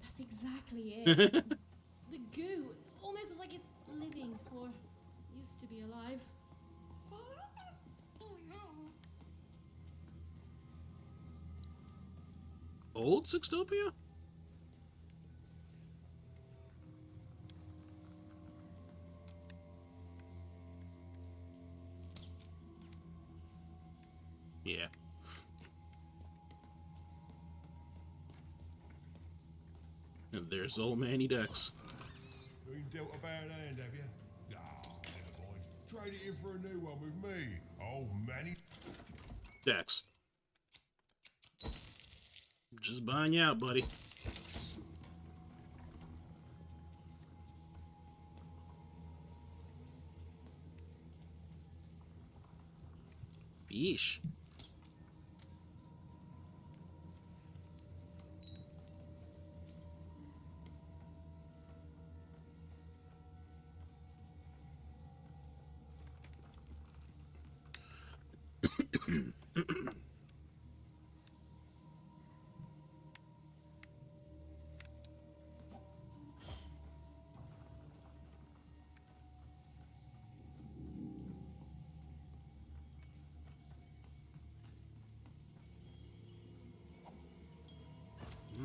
That's exactly it. The goo almost looks like it's living, or used to be alive. Old Sextopia? Yeah. And there's old Manny Dex. Been dealt a bad hand, have you? Ah, never mind. Trade it in for a new one with me, old Manny. Dex. Just buying you out, buddy. Yeesh.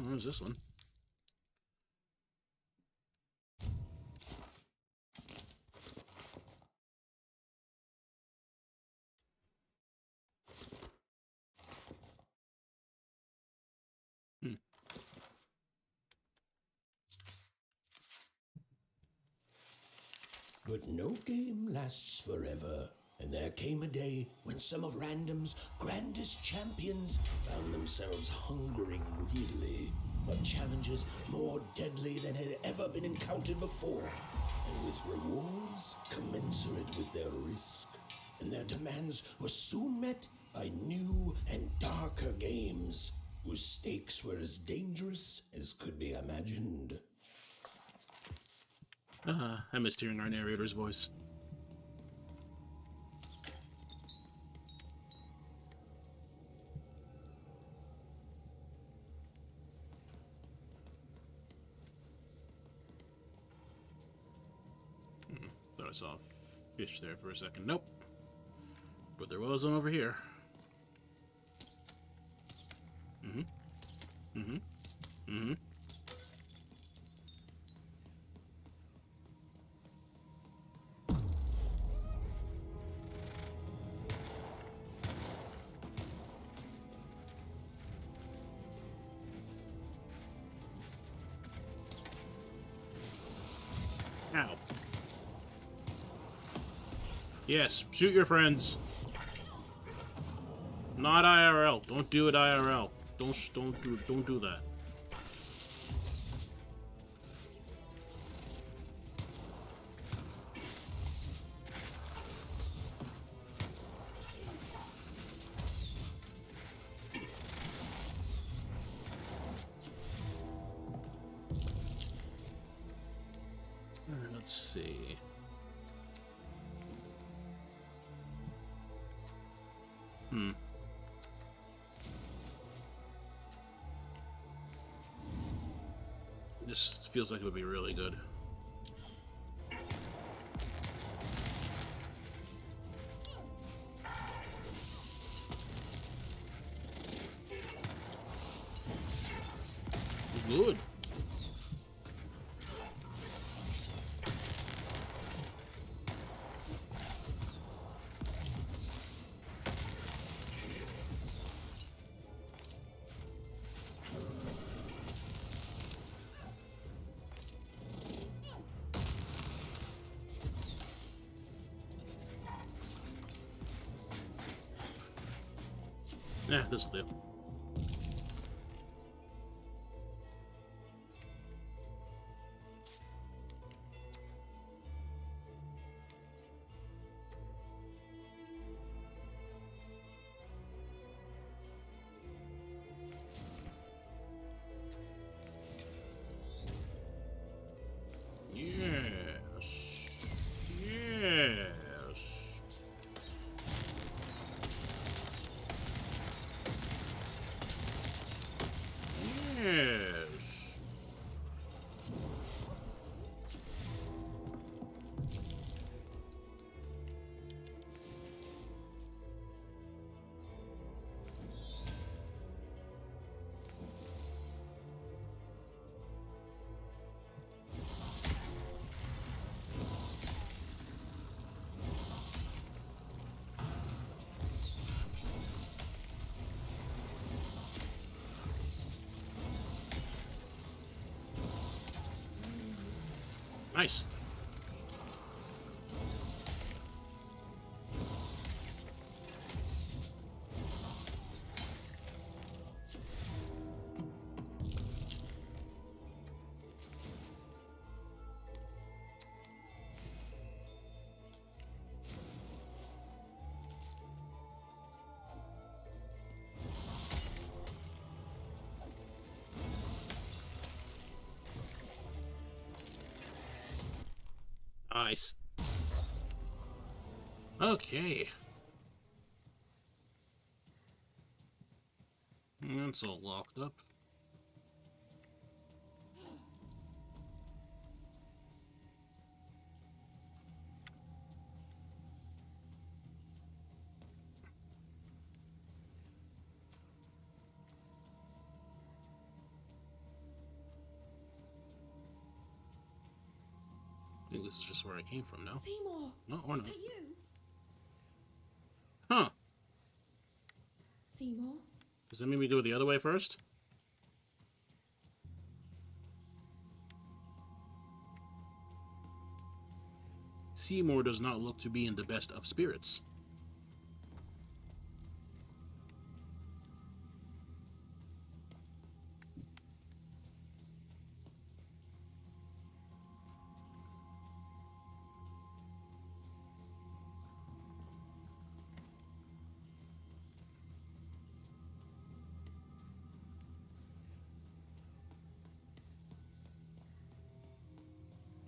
Where's this one? But no game lasts forever, and there came a day when some of Random's grandest champions found themselves hungering greedily for challenges more deadly than had ever been encountered before, and with rewards commensurate with their risk. And their demands were soon met by new and darker games, whose stakes were as dangerous as could be imagined. I missed hearing our narrator's voice. Thought I saw a fish there for a second. Nope. But there was one over here. Yes, shoot your friends. Not IRL. Don't do it IRL. Don't do that. Let's see. This feels like it would be really good. Good. Yeah, this'll do. Yes. Yes. Yes. Nice. Nice. Okay. That's all locked up. I think this is just where I came from, no? Seymour! No, or Is not. that you? Huh. Seymour? Does that mean we do it the other way first? Seymour does not look to be in the best of spirits.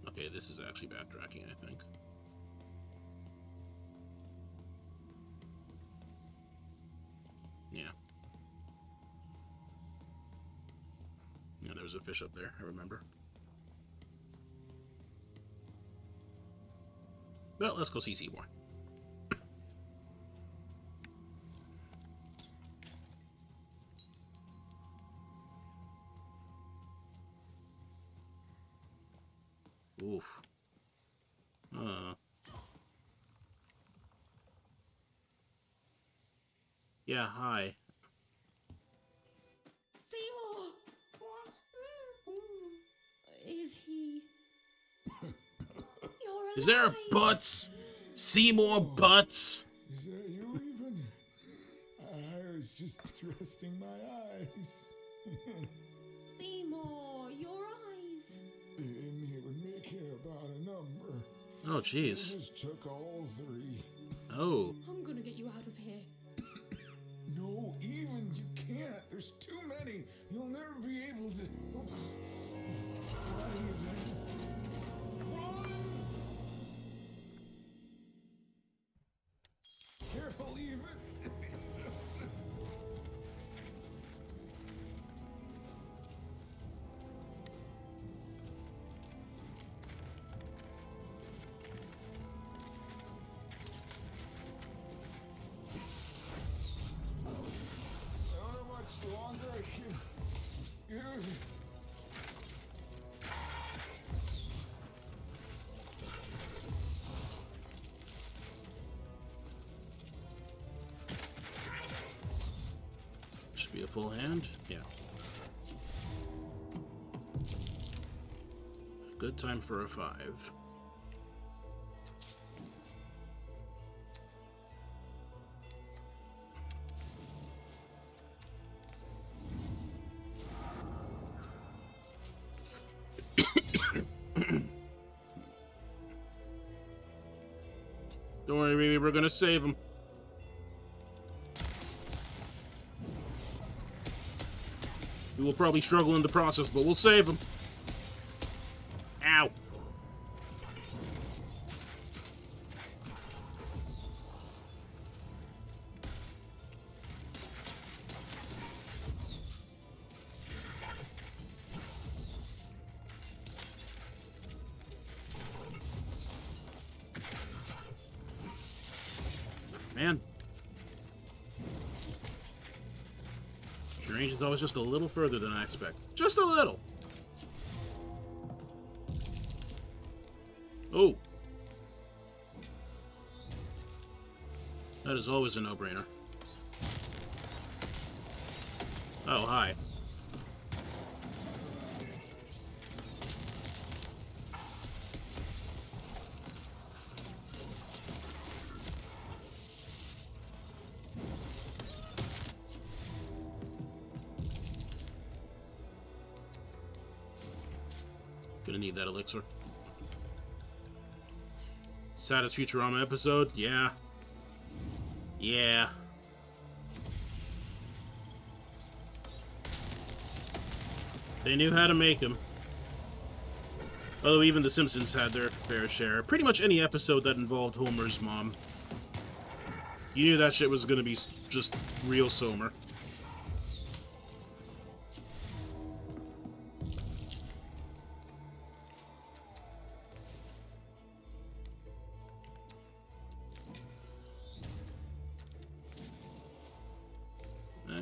Okay, this is actually backtracking, I think. Yeah. Yeah, there was a fish up there, I remember. Well, let's go see Seymour. Oof. Yeah, hi. Seymour! Is he... You're alive! Is there butts? Seymour Butts. Is that you even? I was just resting my eyes. Seymour, your eyes. They didn't even make it about a number. Oh, jeez. They just took all three. Oh. I'm gonna get you out of here. No, even you can't. There's too many. You'll never be able to. Not even. Careful, even. I don't know much longer I can. Should be a full hand. Yeah. Good time for a 5. Don't worry, baby, we're gonna save him. We will probably struggle in the process, but we'll save him. Ow. Man. Your range is always just a little further than I expect. Just a little. Oh. That is always a no-brainer. Oh, hi. Gonna need that elixir. Saddest Futurama episode? Yeah. Yeah. They knew how to make them. Although even The Simpsons had their fair share. Pretty much any episode that involved Homer's mom. You knew that shit was gonna be just real Somer.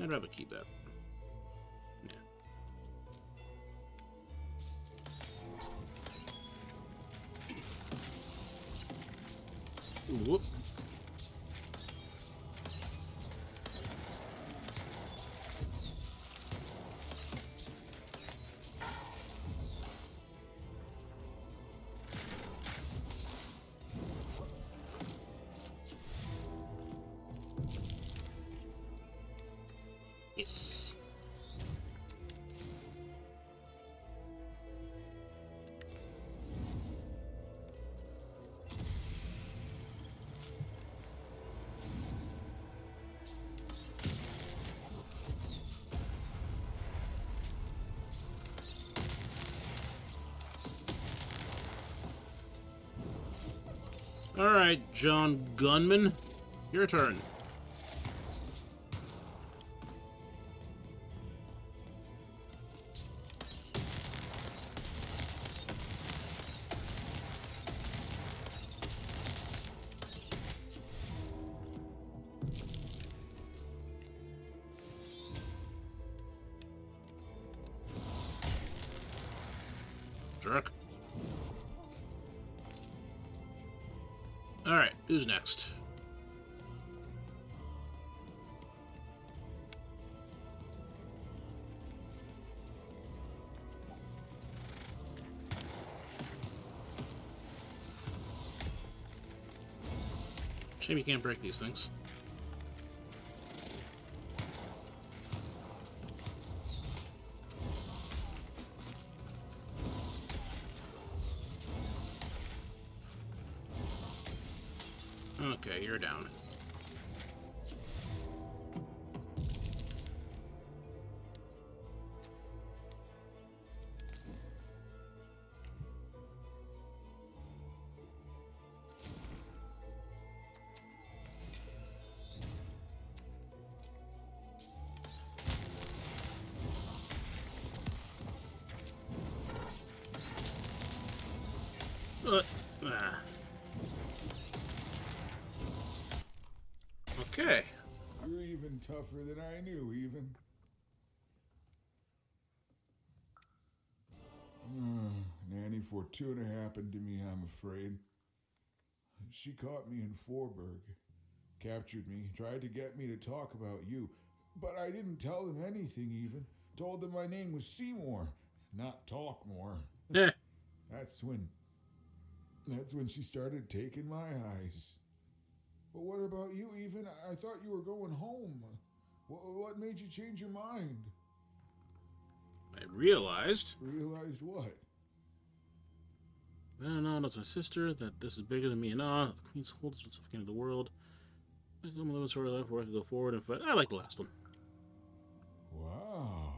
I'd rather keep that. Yeah. Whoop. Yes. All right, John Gunman, your turn. Jerk. Alright, who's next? Shame you can't break these things. Okay, you're down. Ah. Okay. You're even tougher than I knew, even. Nanny Fortuna happened to me, I'm afraid. She caught me in Forberg, captured me, tried to get me to talk about you, but I didn't tell them anything even. Told them my name was Seymour, not Talkmore. That's when she started taking my eyes. But what about you, even? I thought you were going home. What made you change your mind? I realized. Realized what? No, that's my sister. That this is bigger than me and all. The Queen's holds herself king of the world. I am living sort of life where I can go forward and fight. I like the last one. Wow.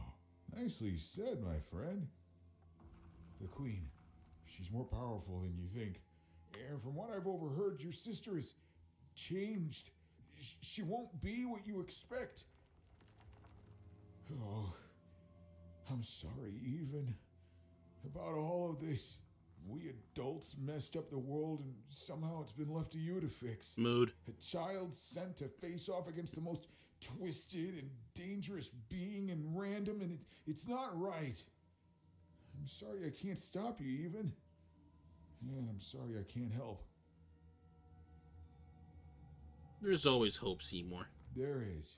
Nicely said, my friend. The Queen. She's more powerful than you think. And from what I've overheard, your sister is changed. She won't be what you expect. Oh, I'm sorry, even. About all of this. We adults messed up the world and somehow it's been left to you to fix. Mood. A child sent to face off against the most twisted and dangerous being and random, and it's not right. I'm sorry I can't stop you, even. And I'm sorry I can't help. There's always hope, Seymour. There is.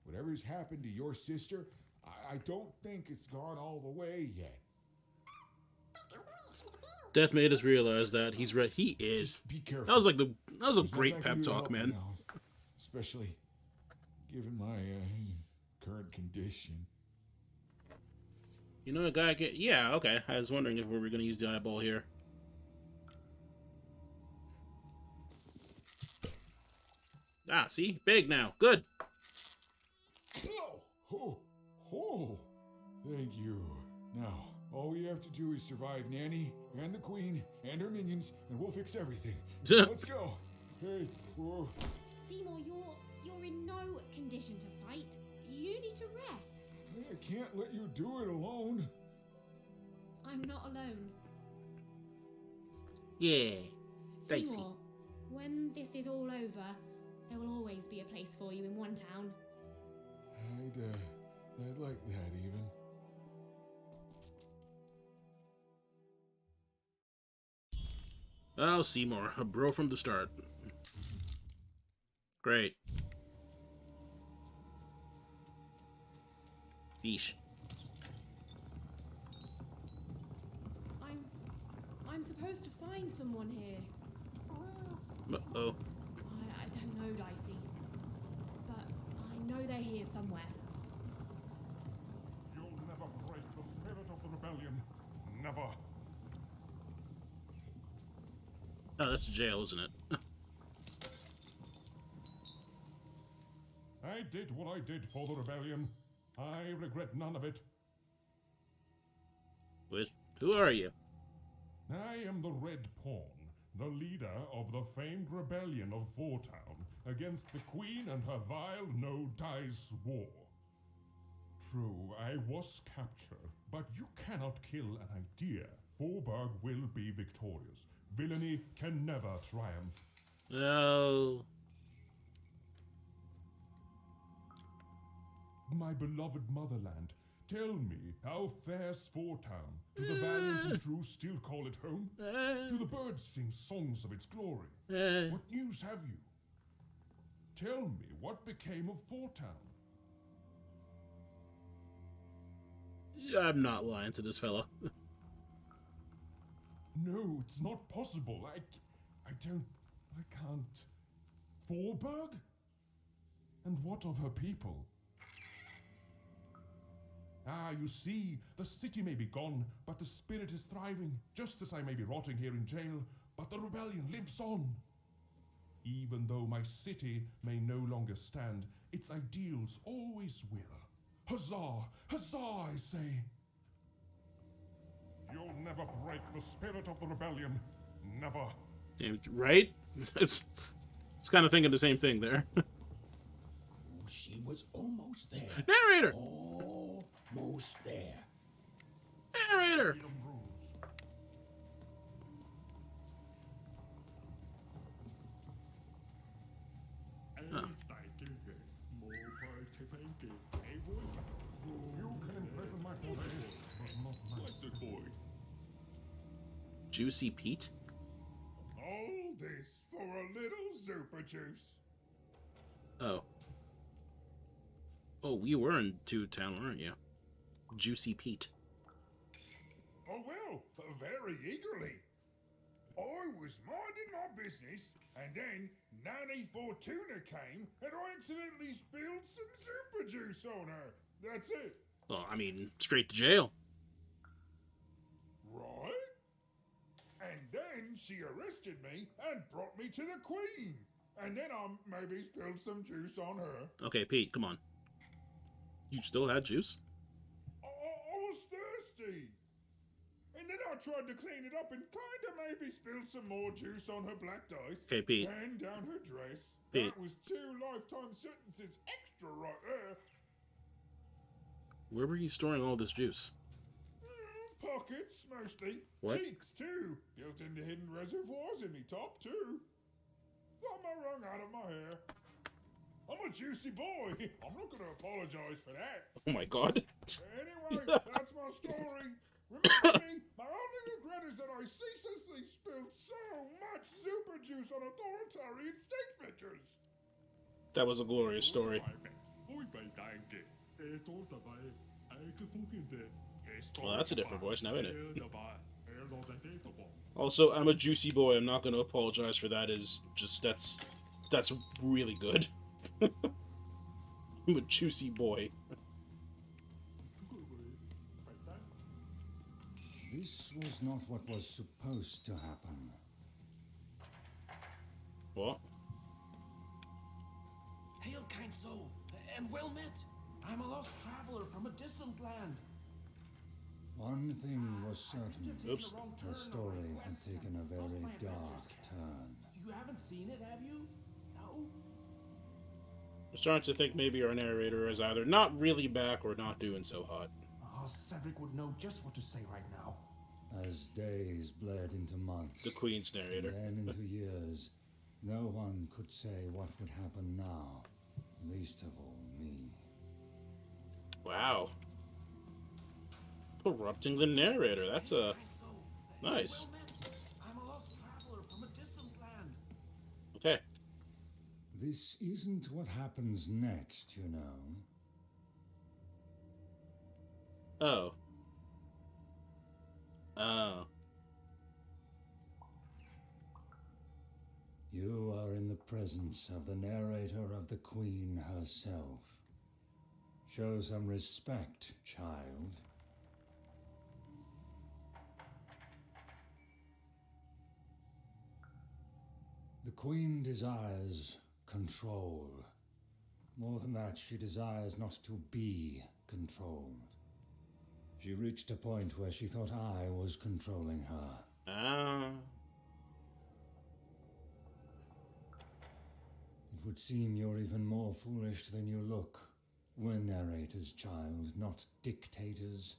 Whatever's happened to your sister, I don't think it's gone all the way yet. Death made us realize that he's right. He is. Be careful. That was a There's great nothing I pep can do to talk, help man. you now, especially given my current condition. You know, a guy get. Yeah, okay. I was wondering if we were going to use the eyeball here. Ah, see? Big now. Good. Oh, thank you. Now, all we have to do is survive Nanny and the Queen and her minions, and we'll fix everything. Let's go. Hey, whoa. Seymour, you're in no condition to fight. You need to rest. I can't let you do it alone. I'm not alone. Yeah. Dicey. Seymour, when this is all over, there will always be a place for you in one town. I'd like that, even. Oh, Seymour, a bro from the start. Great. Yeesh. I'm supposed to find someone here. Uh-oh. I don't know, Dicey. But I know they're here somewhere. You'll never break the spirit of the rebellion. Never. Oh, that's jail, isn't it? I did what I did for the rebellion. I regret none of it. Who are you? I am the Red Pawn, the leader of the famed rebellion of Fortown against the Queen and her vile no-dice war. True, I was captured, but you cannot kill an idea. Forberg will be victorious. Villainy can never triumph. Oh. My beloved motherland, tell me, how fares Fortown? Do the valiant and true still call it home? Do the birds sing songs of its glory? What news have you? Tell me, what became of Fortown? I'm not lying to this fella. No, it's not possible. I can't. Forberg? And what of her people? Ah, you see, the city may be gone, but the spirit is thriving, just as I may be rotting here in jail, but the rebellion lives on. Even though my city may no longer stand, its ideals always will. Huzzah! Huzzah, I say! You'll never break the spirit of the rebellion. Never. Damn, right? It's kind of thinking the same thing there. She was almost there. Narrator! Almost there. Narrator! Oh. You can imprison my boy, but not my boy. Juicy Pete? All this for a little super juice. Oh. Oh, you were in Two Town, weren't you? Juicy Pete. Oh well, very eagerly. I was minding my business, and then Nanny Fortuna came, and I accidentally spilled some super juice on her. That's it. Well, I mean, straight to jail. Right? And then she arrested me and brought me to the Queen. And then I maybe spilled some juice on her. Okay, Pete, come on. You still had juice? I was thirsty. And then I tried to clean it up and kind of maybe spilled some more juice on her black dice. Okay, Pete. And down her dress. Pete. That was 2 lifetime sentences extra right there. Where were you storing all this juice? Pockets, mostly. What? Cheeks, too. Built into hidden reservoirs in the top, too. Some I wrung out of my hair. I'm a juicy boy. I'm not going to apologize for that. Oh my god. Anyway, that's my story. Remember me, my only regret is that I ceaselessly spilled so much super juice on authoritarian state figures. That was a glorious story. Well, that's a different voice now, isn't it? Also, I'm a juicy boy. I'm not going to apologize for that. That's really good. I'm a juicy boy. This was not what was supposed to happen. What? Hail, kind soul, and well met. I'm a lost traveler from a distant land. One thing was certain. Oops. The story had taken a very dark turn. You haven't seen it, have you? No? I'm starting to think maybe our narrator is either not really back or not doing so hot. Oh, Cedric would know just what to say right now. As days bled into months, The Queen's narrator. then into years, no one could say what would happen now, least of all me. Wow. Corrupting the narrator. That's a nice. I'm a lost traveler from a distant land. Okay. This isn't what happens next, you know. Oh. Oh. You are in the presence of the narrator of the Queen herself. Show some respect, child. The Queen desires control. More than that, she desires not to be controlled. She reached a point where she thought I was controlling her. Ah. It would seem you're even more foolish than you look. We're narrators, child, not dictators.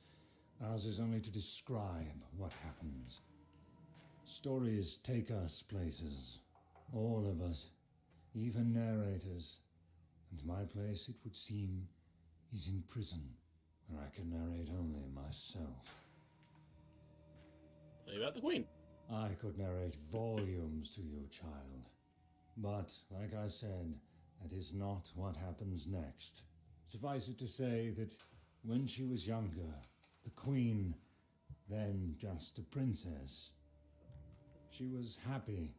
Ours is only to describe what happens. Stories take us places. All of us. Even narrators. And my place, it would seem, is in prison, where I can narrate only myself. What about the Queen? I could narrate volumes to you, child. But, like I said, that is not what happens next. Suffice it to say that when she was younger, the Queen, then just a princess, she was happy.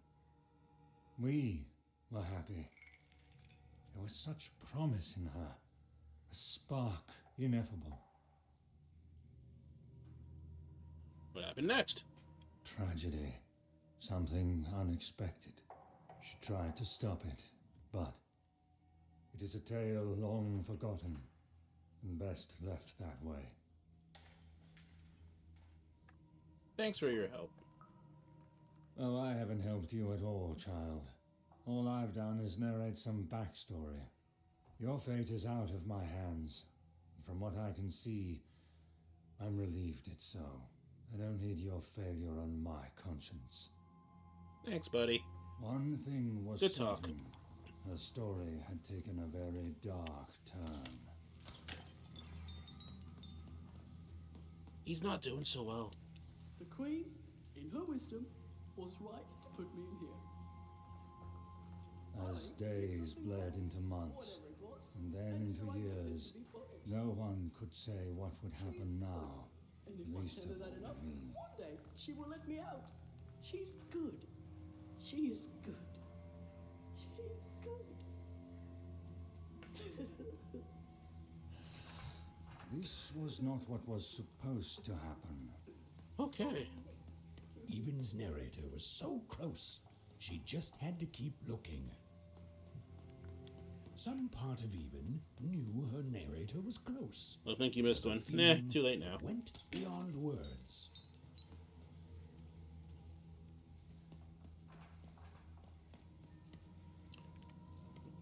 We were happy. There was such promise in her, a spark ineffable. What happened next? Tragedy. Something unexpected. She tried to stop it, but it is a tale long forgotten and best left that way. Thanks for your help. Oh, I haven't helped you at all, child. All I've done is narrate some backstory. Your fate is out of my hands. And from what I can see, I'm relieved it's so. I don't need your failure on my conscience. Thanks, buddy. One thing was Good talk. certain. Her story had taken a very dark turn. He's not doing so well. The Queen, in her wisdom, was right to put me in here. As days bled into months, and then into years, no one could say what would happen now. And if I Least tell her of that all enough, me. one day she will let me out. She's good. She is good. She is good. This was not what was supposed to happen. Okay. Even's narrator was so close, she just had to keep looking. Some part of Even knew her narrator was close. I think you missed but one. the Nah, feeling too late now. Went beyond words.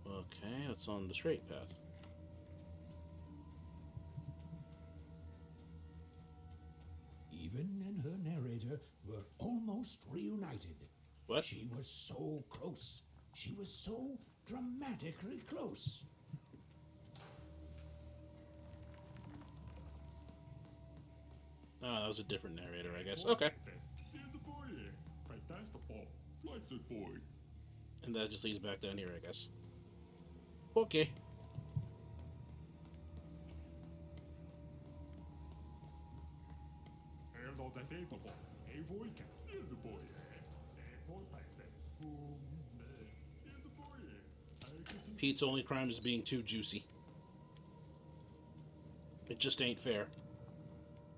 Okay, that's on the straight path. Even and her narrator were almost reunited. What? She was so close. She was so dramatically close. Oh, that was a different narrator, I guess. Okay. And that just leads back down here, I guess. Okay. Pete's only crime is being too juicy. It just ain't fair.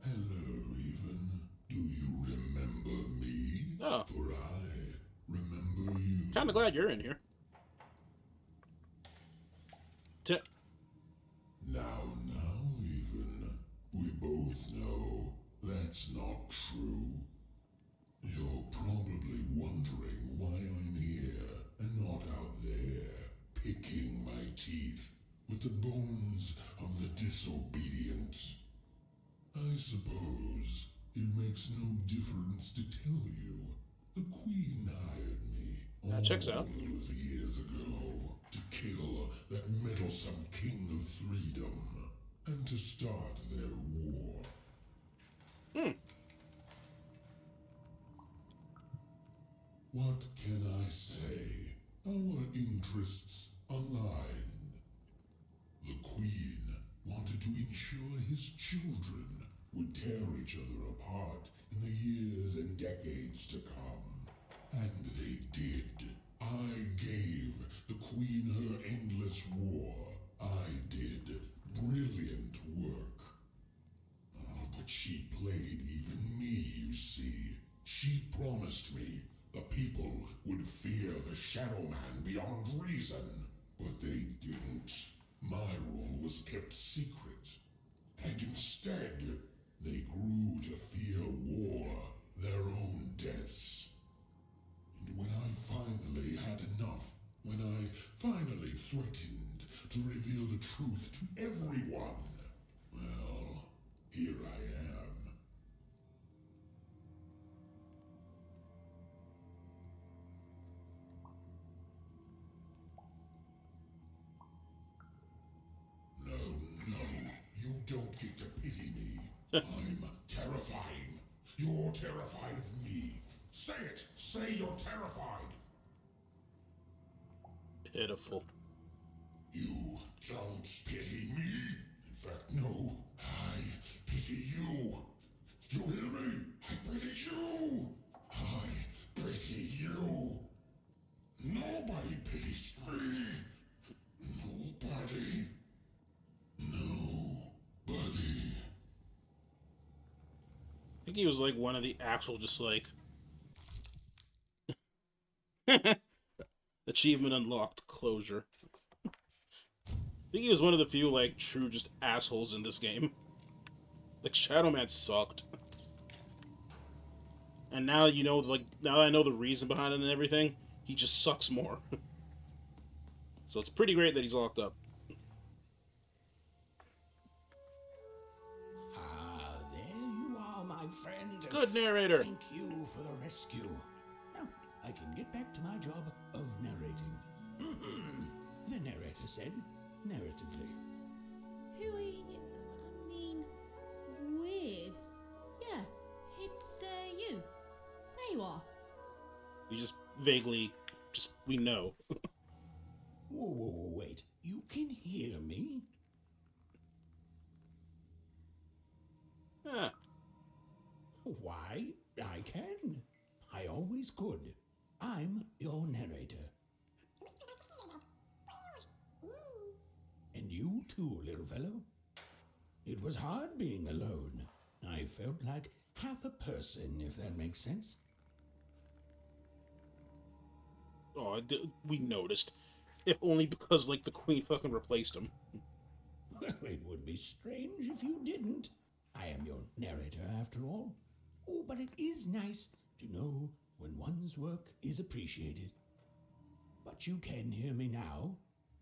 Hello, Even. Do you remember me? Oh. For I remember you. Kinda glad you're in here. Now, Even. We both know that's not true. You're probably wondering why I'm here and not out there, picking my teeth with the bones of the disobedient. I suppose it makes no difference to tell you. The Queen hired me That checks out. all those years ago to kill that meddlesome King of Freedom and to start their war. What can I say? Our interests aligned. The Queen wanted to ensure his children would tear each other apart in the years and decades to come. And they did. I gave the Queen her endless war. I did brilliant work. Oh, but she played even me, you see. She promised me the people would fear the Shadow Man beyond reason, but they didn't. My rule was kept secret, and instead, they grew to fear war, their own deaths. And when I finally had enough, when I finally threatened to reveal the truth to everyone, well, here I am. No, you don't get to pity me. I'm terrifying. You're terrified of me. Say it! Say you're terrified! Pitiful. You don't pity me? In fact, no. I pity you. You hear me? I pity you! I pity you! Nobody pities me! think he was like one of the actual just like achievement unlocked closure. I think he was one of the few like true just assholes in this game. Like Shadow Man sucked. And now you know, like, now I know the reason behind it and everything, he just sucks more. So it's pretty great that he's locked up. Ah, there you are, my friend. Good narrator. Thank you for the rescue. Now, I can get back to my job of narrating. The narrator said, narratively. Who are you? I mean, weird. Yeah, it's you. There you are. We just vaguely, we know. Whoa, wait. You can hear me? Ah. Why, I can. I always could. I'm your narrator. And you too, little fellow. It was hard being alone. I felt like half a person, if that makes sense. Oh, we noticed. If only because, like, the Queen fucking replaced him. Well, it would be strange if you didn't. I am your narrator, after all. Oh, but it is nice to know when one's work is appreciated. But you can hear me now,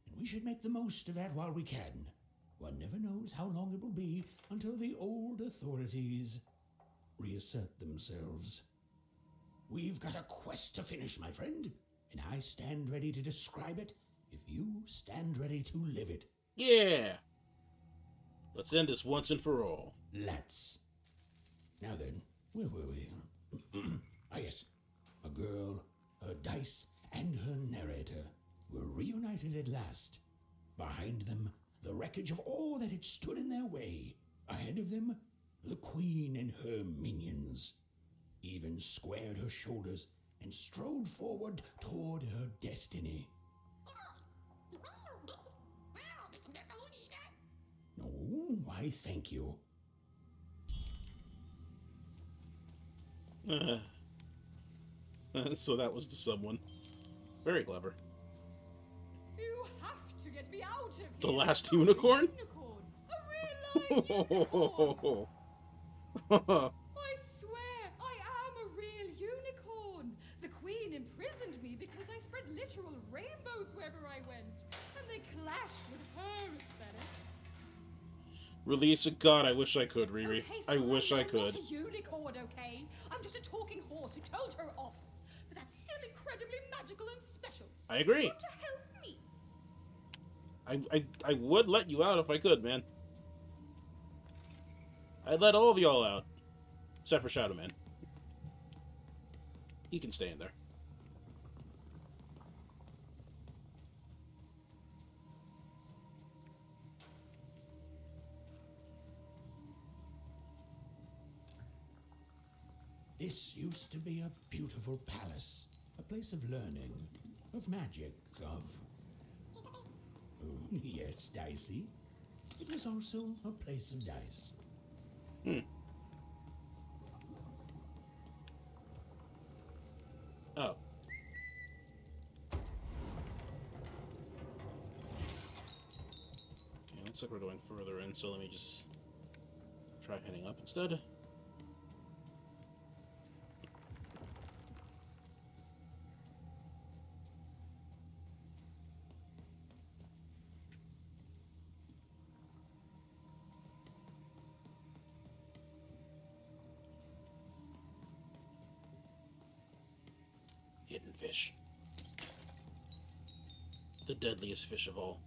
and we should make the most of that while we can. One never knows how long it will be until the old authorities reassert themselves. We've got a quest to finish, my friend, and I stand ready to describe it if you stand ready to live it. Yeah! Let's end this once and for all. Let's. Now then, where were we? Yes. A girl, her dice, and her narrator were reunited at last. Behind them, the wreckage of all that had stood in their way. Ahead of them, the Queen and her minions. Even squared her shoulders and strode forward toward her destiny. Oh, why, thank you. So that was the someone. Very clever. You have to get me out of here. The last unicorn? A real live unicorn. I swear, I am a real unicorn. The Queen imprisoned me because I spread literal rainbows wherever I went, and they clashed with her aesthetic. Release it. God, I wish I could, Riri. Okay, I wish I I'm could. not a unicorn, okay? I'm just a talking horse who told her off. But that's still incredibly magical and special. I agree. You want to help me? I would let you out if I could, man. I'd let all of y'all out. Except for Shadow Man. He can stay in there. This used to be a beautiful palace, a place of learning, of magic, of... Oh, yes, dicey. It was also a place of dice. Oh. Okay, looks like we're going further in, so let me just try heading up instead. Hidden fish. The deadliest fish of all.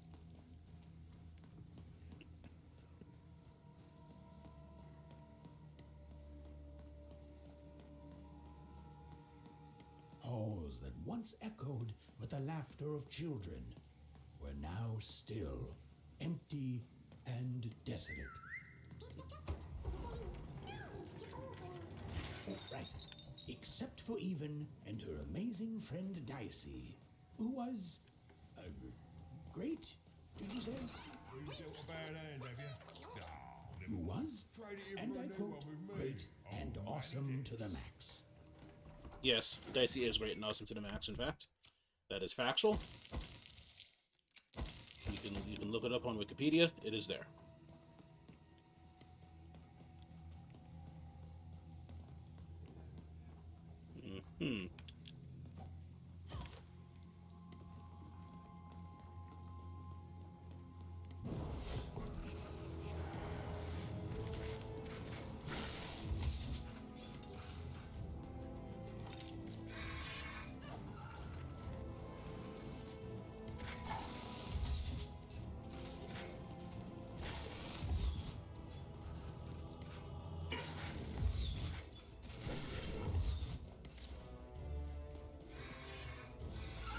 Halls that once echoed with the laughter of children were now still, empty and desolate. Right. Except for Even and her amazing friend Dicey, who was... great, did you say? You've got a bad hand, have you? Who was was, and I quote, great and awesome to the max. Yes, Dicey is great and awesome to the max, in fact. That is factual. You can look it up on Wikipedia. It is there. Mm-hmm.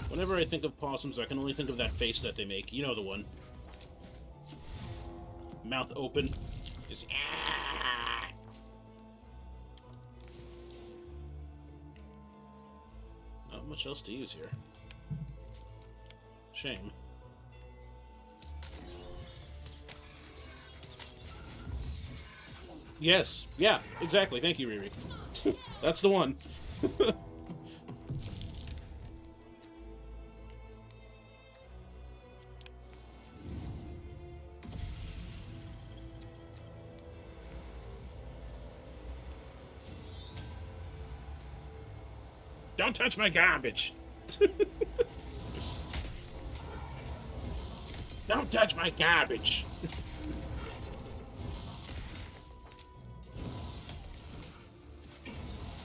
Whenever I think of possums, I can only think of that face that they make. You know the one. Mouth open. Just, ah! Not much else to use here. Shame. Yes. Yeah, exactly. Thank you, Riri. That's the one. Don't touch my garbage! Don't touch my garbage!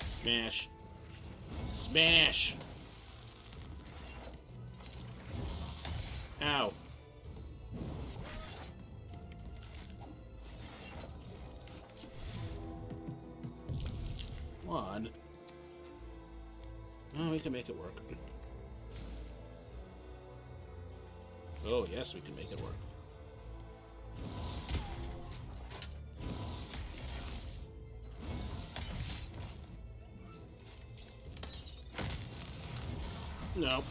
Smash. Smash! Ow. One. Oh, we can make it work. Oh, yes, we can make it work. No.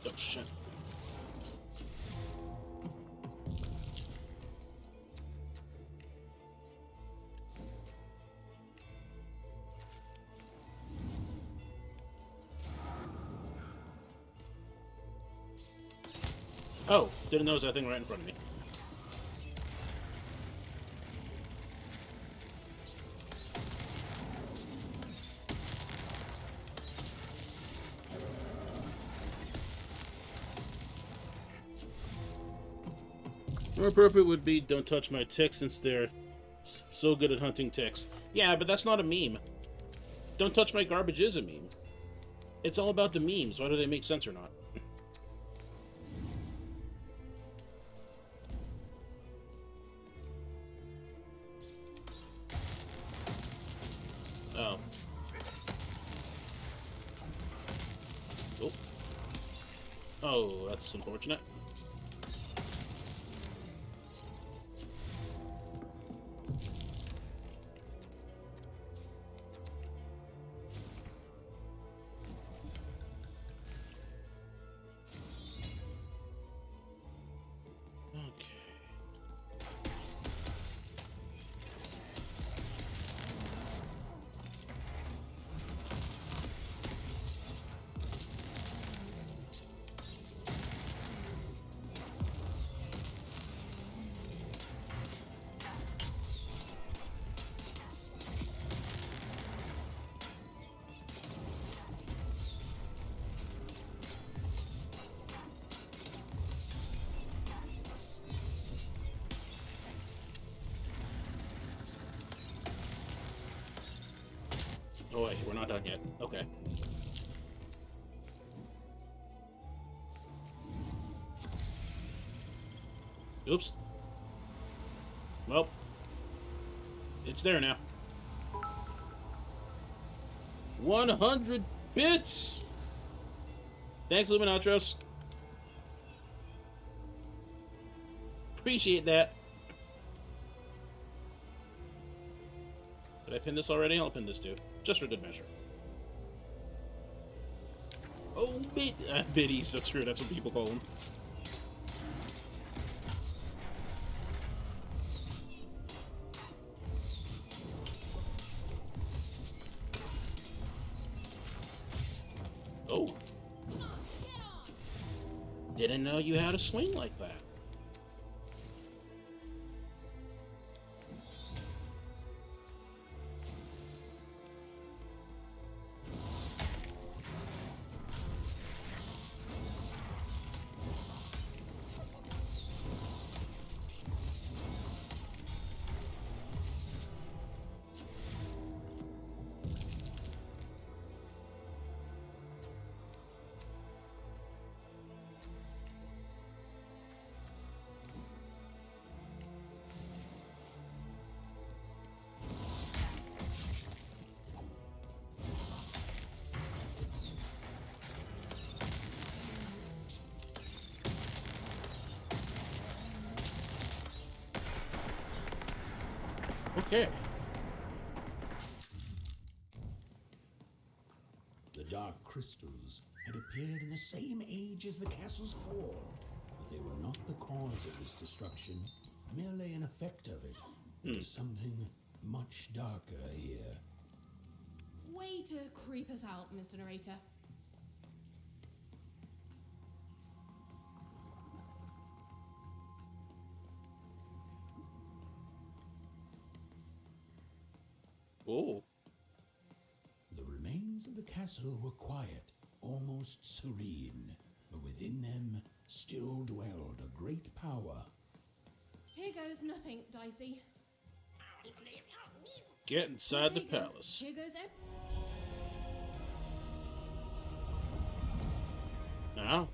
Oh, shit. Oh, didn't notice that thing right in front of me. More appropriate would be don't touch my ticks since they're so good at hunting ticks. Yeah, but that's not a meme. Don't touch my garbage is a meme. It's all about the memes, whether they make sense or not. Oh. Oh. Oh, that's unfortunate. wait, we're not done yet. Okay. Oops. Well, it's there now. 100 bits! Thanks, Luminatros. Appreciate that. Did I pin this already? I'll pin this too. Just for good measure. Oh, biddies. That's true. That's what people call them. Oh. Didn't know you had a swing like that. Okay. The dark crystals had appeared in the same age as the castle's fall, but they were not the cause of its destruction, merely an effect of it. There was something much darker here. Way to creep us out, Mr. Narrator. Oh. The remains of the castle were quiet, almost serene, but within them still dwelled a great power. Here goes nothing, Dicey. Get inside the Take it. palace. Here goes Now.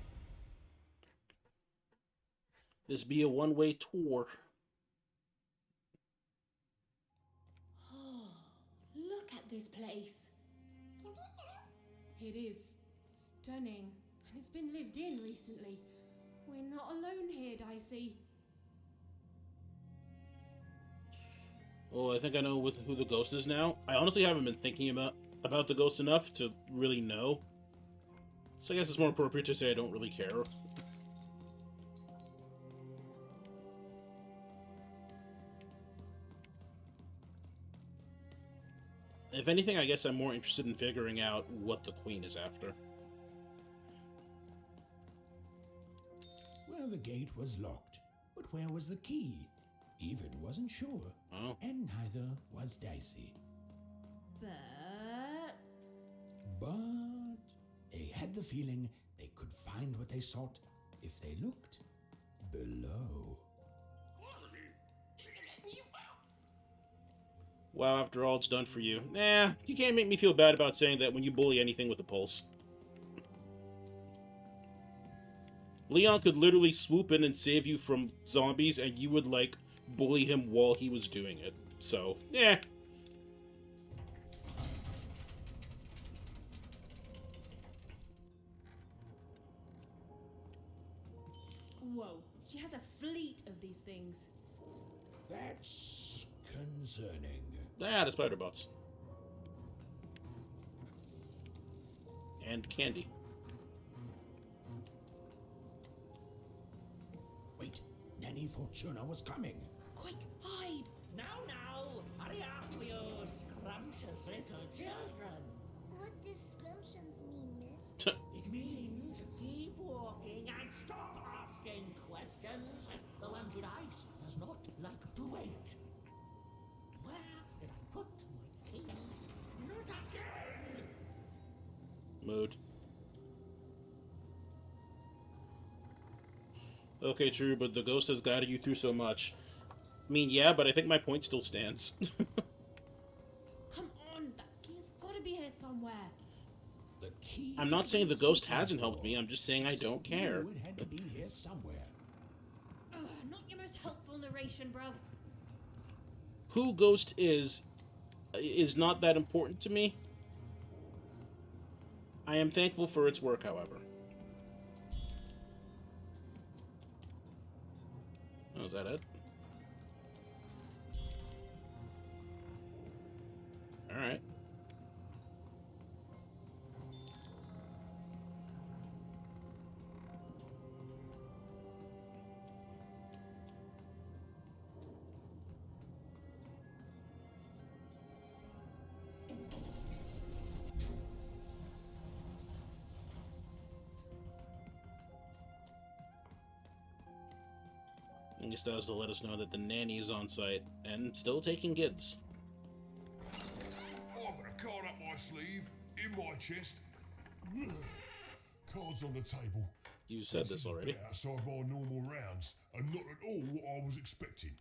This be a one-way tour. Look at this place. It is stunning, and it's been lived in recently. We're not alone here, Dicey. Oh, I think I know who the ghost is now. I honestly haven't been thinking about the ghost enough to really know. So I guess it's more appropriate to say I don't really care. If anything, I guess I'm more interested in figuring out what the queen is after. Well, the gate was locked, but where was the key? Even wasn't sure. Oh. And neither was Dicey. But they had the feeling they could find what they sought if they looked below. Wow, after all it's done for you. Nah, you can't make me feel bad about saying that when you bully anything with a pulse. Leon could literally swoop in and save you from zombies, and you would, like, bully him while he was doing it. So, yeah. Whoa, she has a fleet of these things. That's concerning. Ah, the spider bots. And candy. Wait, Nanny Fortuna was coming. Quick, hide! Now, hurry up, you scrumptious little children. What does scrumptions mean, miss? It means keep walking and stop asking questions. The one Judice does not like to wait. Where did I put my keys? Not again! Mood. Okay, true, but the ghost has guided you through so much. I mean, yeah, but I think my point still stands. Come on, that key's gotta be here The key. I'm not saying the ghost hasn't helped me. I'm just saying I don't care. It had to be here somewhere. Ugh, not your most helpful narration, bruv. Who Ghost is not that important to me. I am thankful for its work, however. Oh, is that it? Alright. I guess that was to let us know that the nanny is on site and still taking kids. I've got a card up my sleeve, in my chest. Cards on the table. You said this already. Outside my normal rounds, and not at all what I was expecting.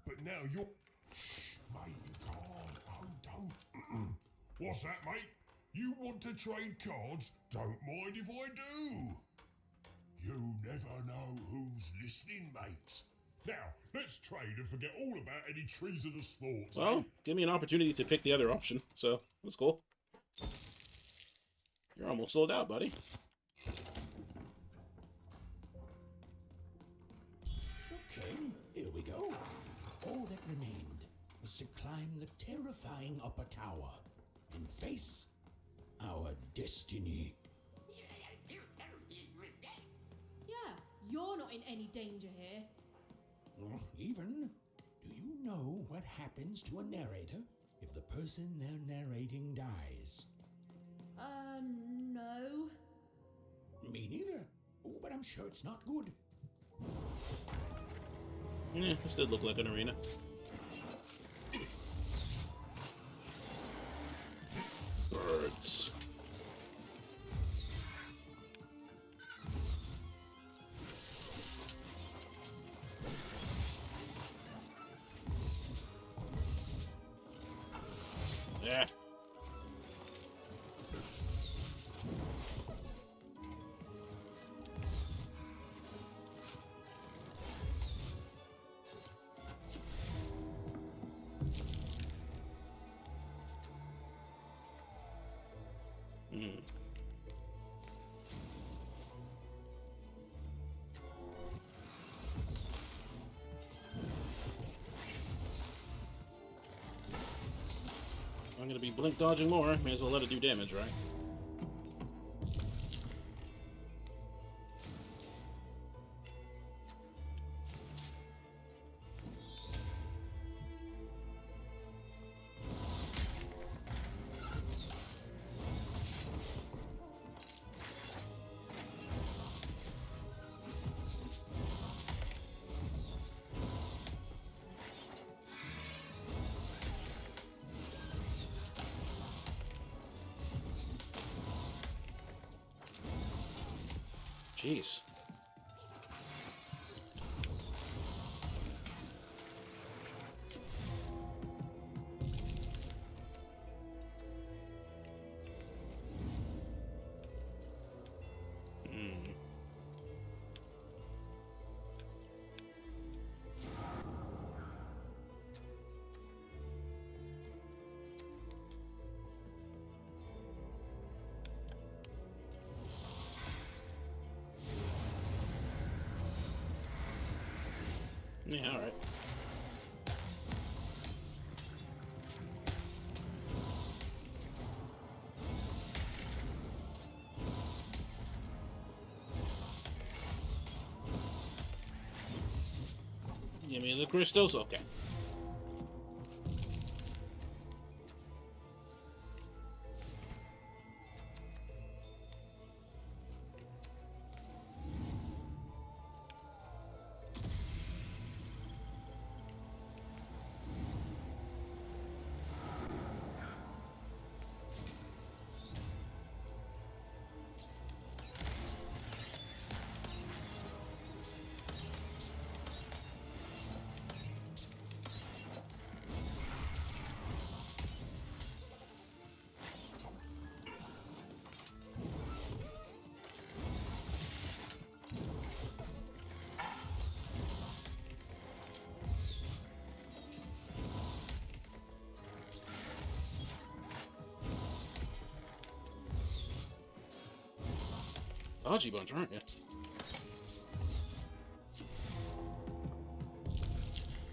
But now you're... Shh, mate, you can't. Oh, don't. What's that, mate? You want to trade cards? Don't mind if I do. You never know who's listening, mates. Now, let's trade and forget all about any treasonous thoughts. Well, give me an opportunity to pick the other option, so that's cool. You're almost sold out, buddy. Okay, here we go. All that remained was to climb the terrifying upper tower and face our destiny. Yeah, you're not in any danger here. Even, do you know what happens to a narrator if the person they're narrating dies? No. Me neither. Oh, but I'm sure it's not good. Yeah, this did look like an arena. Birds. Yeah. I'm gonna be blink dodging more. May as well let it do damage, right? Jeez. Yeah, alright. Give me the crystals? Okay. Dodgy bunch, aren't you?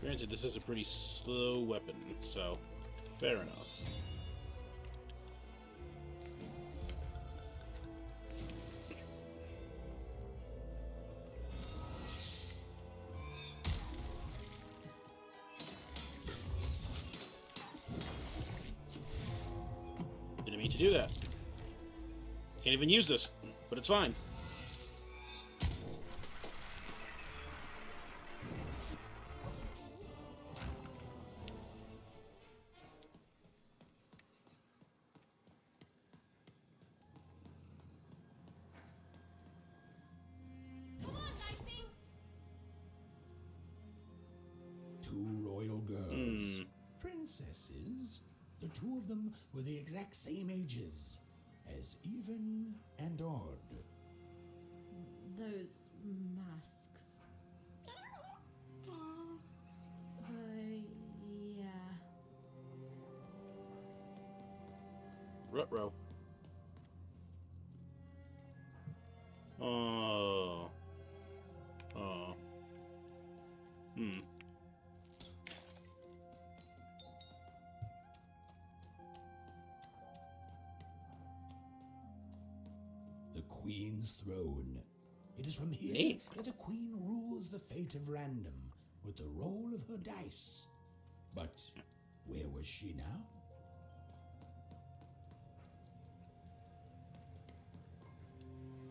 Granted, this is a pretty slow weapon, so fair enough. Didn't mean to do that. Can't even use this, but it's fine. Princesses. The two of them were the exact same ages, as even and odd. Those masks. Yeah. Ruh-roh. Oh. Oh. Hmm. The Queen's throne. It is from here Neat. that a queen rules the fate of random with the roll of her dice. But where was she now?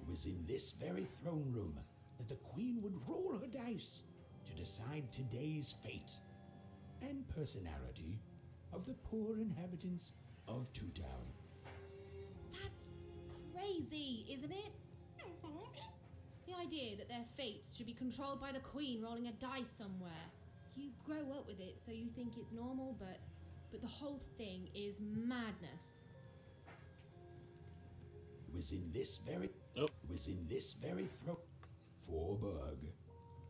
It was in this very throne room that the queen would roll her dice to decide today's fate and personality of the poor inhabitants of Two Town. That's crazy, isn't it? The idea that their fates should be controlled by the Queen rolling a dice somewhere. You grow up with it, so you think it's normal, but the whole thing is madness. It was in this very Forburg,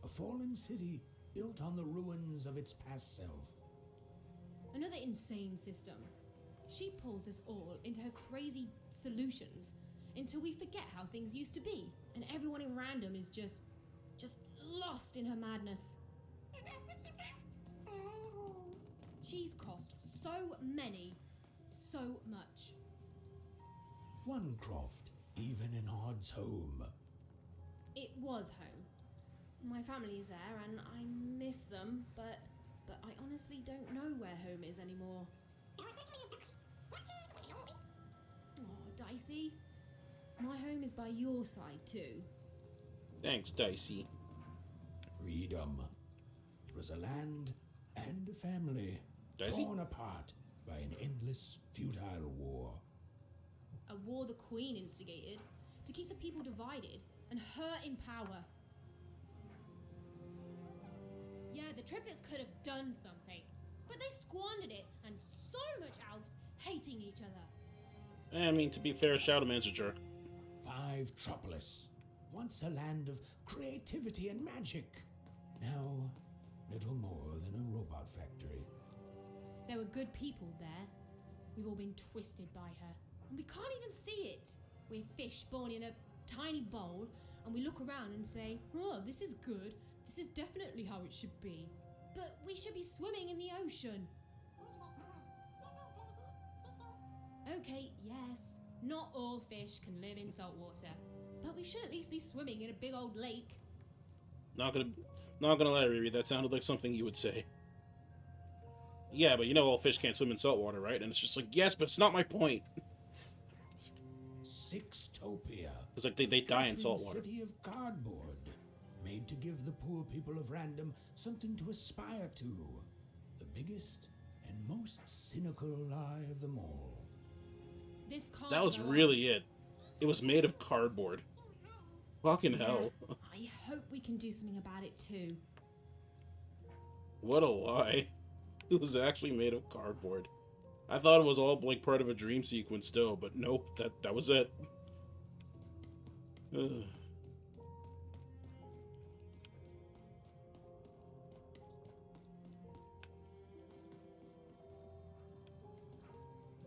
a fallen city built on the ruins of its past self. Another insane system. She pulls us all into her crazy solutions until we forget how things used to be, and everyone in random is just lost in her madness. She's cost so much. One croft, even in Odd's home. It was home. My family's there and I miss them, but I honestly don't know where home is anymore. Oh, Dicey. My home is by your side too. Thanks, Dicey. Freedom. It was a land and a family Dicey? torn apart by an endless, futile war. A war the Queen instigated to keep the people divided and her in power. Yeah, the triplets could have done something, but they squandered it, and so much elves hating each other. I mean, to be fair, Shadowman's a jerk. Five Tropolis. Once a land of creativity and magic. Now, little more than a robot factory. There were good people there. We've all been twisted by her, and we can't even see it. We're fish born in a tiny bowl, and we look around and say, oh, this is good. This is definitely how it should be. But we should be swimming in the ocean. Okay, yes, not all fish can live in salt water, but we should at least be swimming in a big old lake. Not gonna lie, Riri, that sounded like something you would say. Yeah, but you know all fish can't swim in salt water, right? And it's just like, yes, but it's not my point. Sixtopia. It's like they die in salt water. City of cardboard, made to give the poor people of Random something to aspire to. The biggest and most cynical lie of them all. This That was really it. It was made of cardboard. Fucking hell. I hope we can do something about it too. What a lie. It was actually made of cardboard. I thought it was all like part of a dream sequence still, but nope, that was it. Ugh.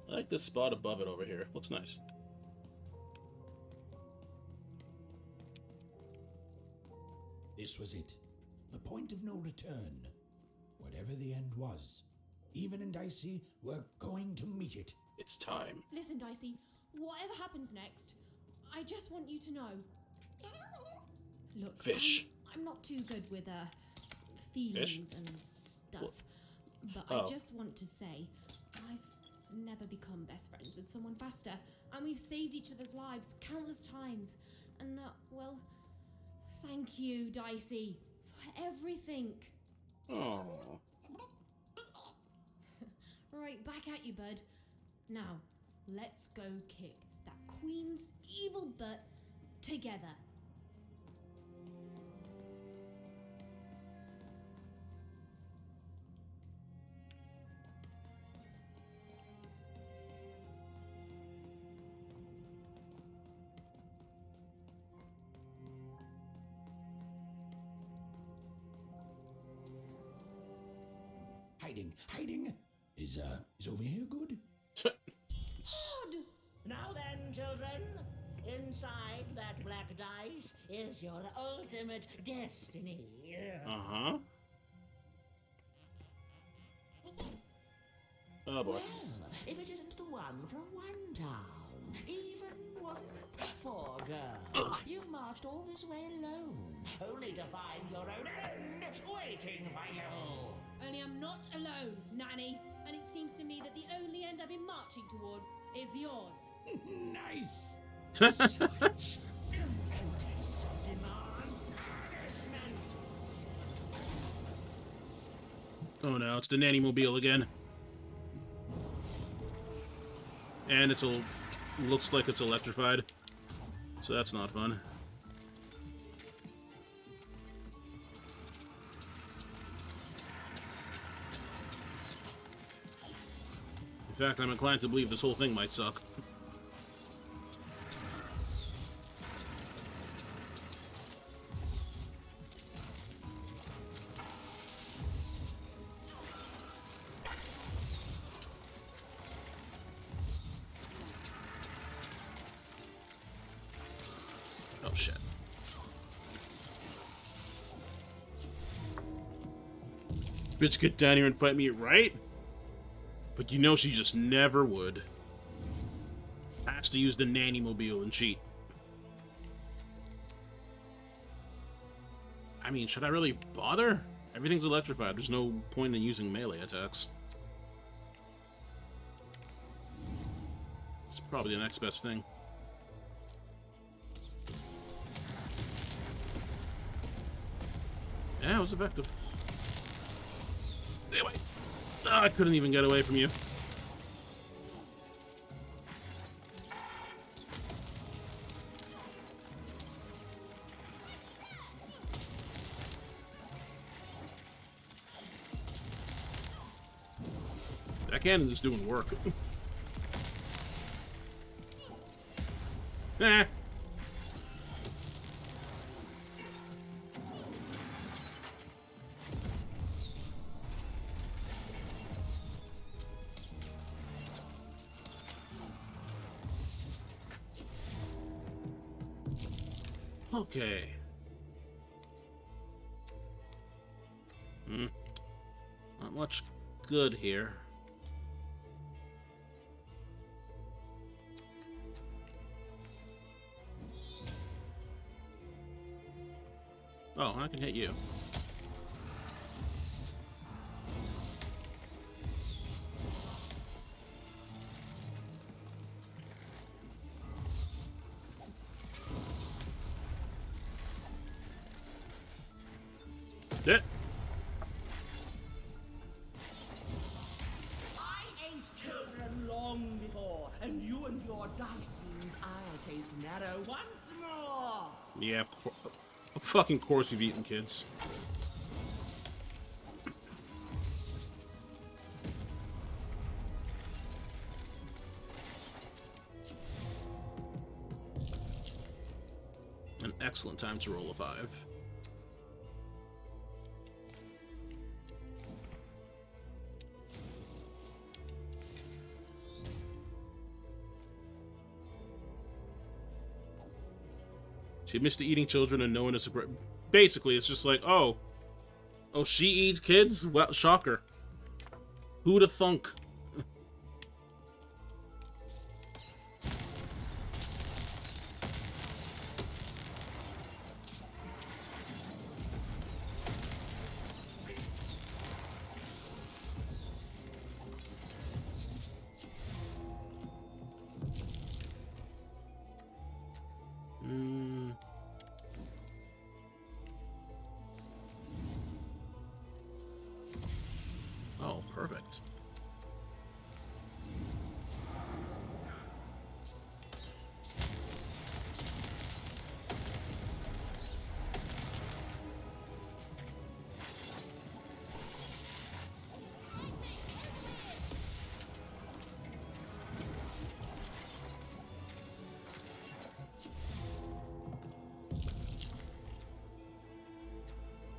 I like this spot above it over here. Looks nice. This was it. The point of no return. Whatever the end was, Even and Dicey were going to meet it. It's time. Listen, Dicey, whatever happens next, I just want you to know. Look, Fish. I'm not too good with feelings Fish? and stuff, but Oh. I just want to say I've never become best friends with someone faster, and we've saved each other's lives countless times. And well, thank you, Dicey, for everything. Oh. Right, back at you, bud. Now, let's go kick that queen's evil butt together. Hiding. Is over here good? Odd! Now then, children, inside that black dice is your ultimate destiny. Uh-huh. Oh boy. Well, if it isn't the one from one town, even was it? Poor girl, you've marched all this way alone, only to find your own end waiting for you. Only I'm not alone, Nanny. And it seems to me that the only end I've been marching towards is yours. Nice. Such impotence demands punishment. Oh no, it's the nanny mobile again. And looks like it's electrified. So that's not fun. In fact, I'm inclined to believe this whole thing might suck. Oh shit. Bitch, get down here and fight me, right? But you know she just never would. Has to use the nanny mobile and cheat. I mean, should I really bother? Everything's electrified. There's no point in using melee attacks. It's probably the next best thing. Yeah, it was effective. Anyway. I couldn't even get away from you. That cannon is doing work. Eh. Okay. Not much good here. Oh, I can hit you. Yeah. I ate children long before, and you and your dice means I'll taste narrow once more. Yeah, of fucking course you've eaten kids. An excellent time to roll a 5. She admits to eating children and knowing it's a... Basically, it's just like, oh, she eats kids? Well, shocker. Who'da thunk? Oh, perfect.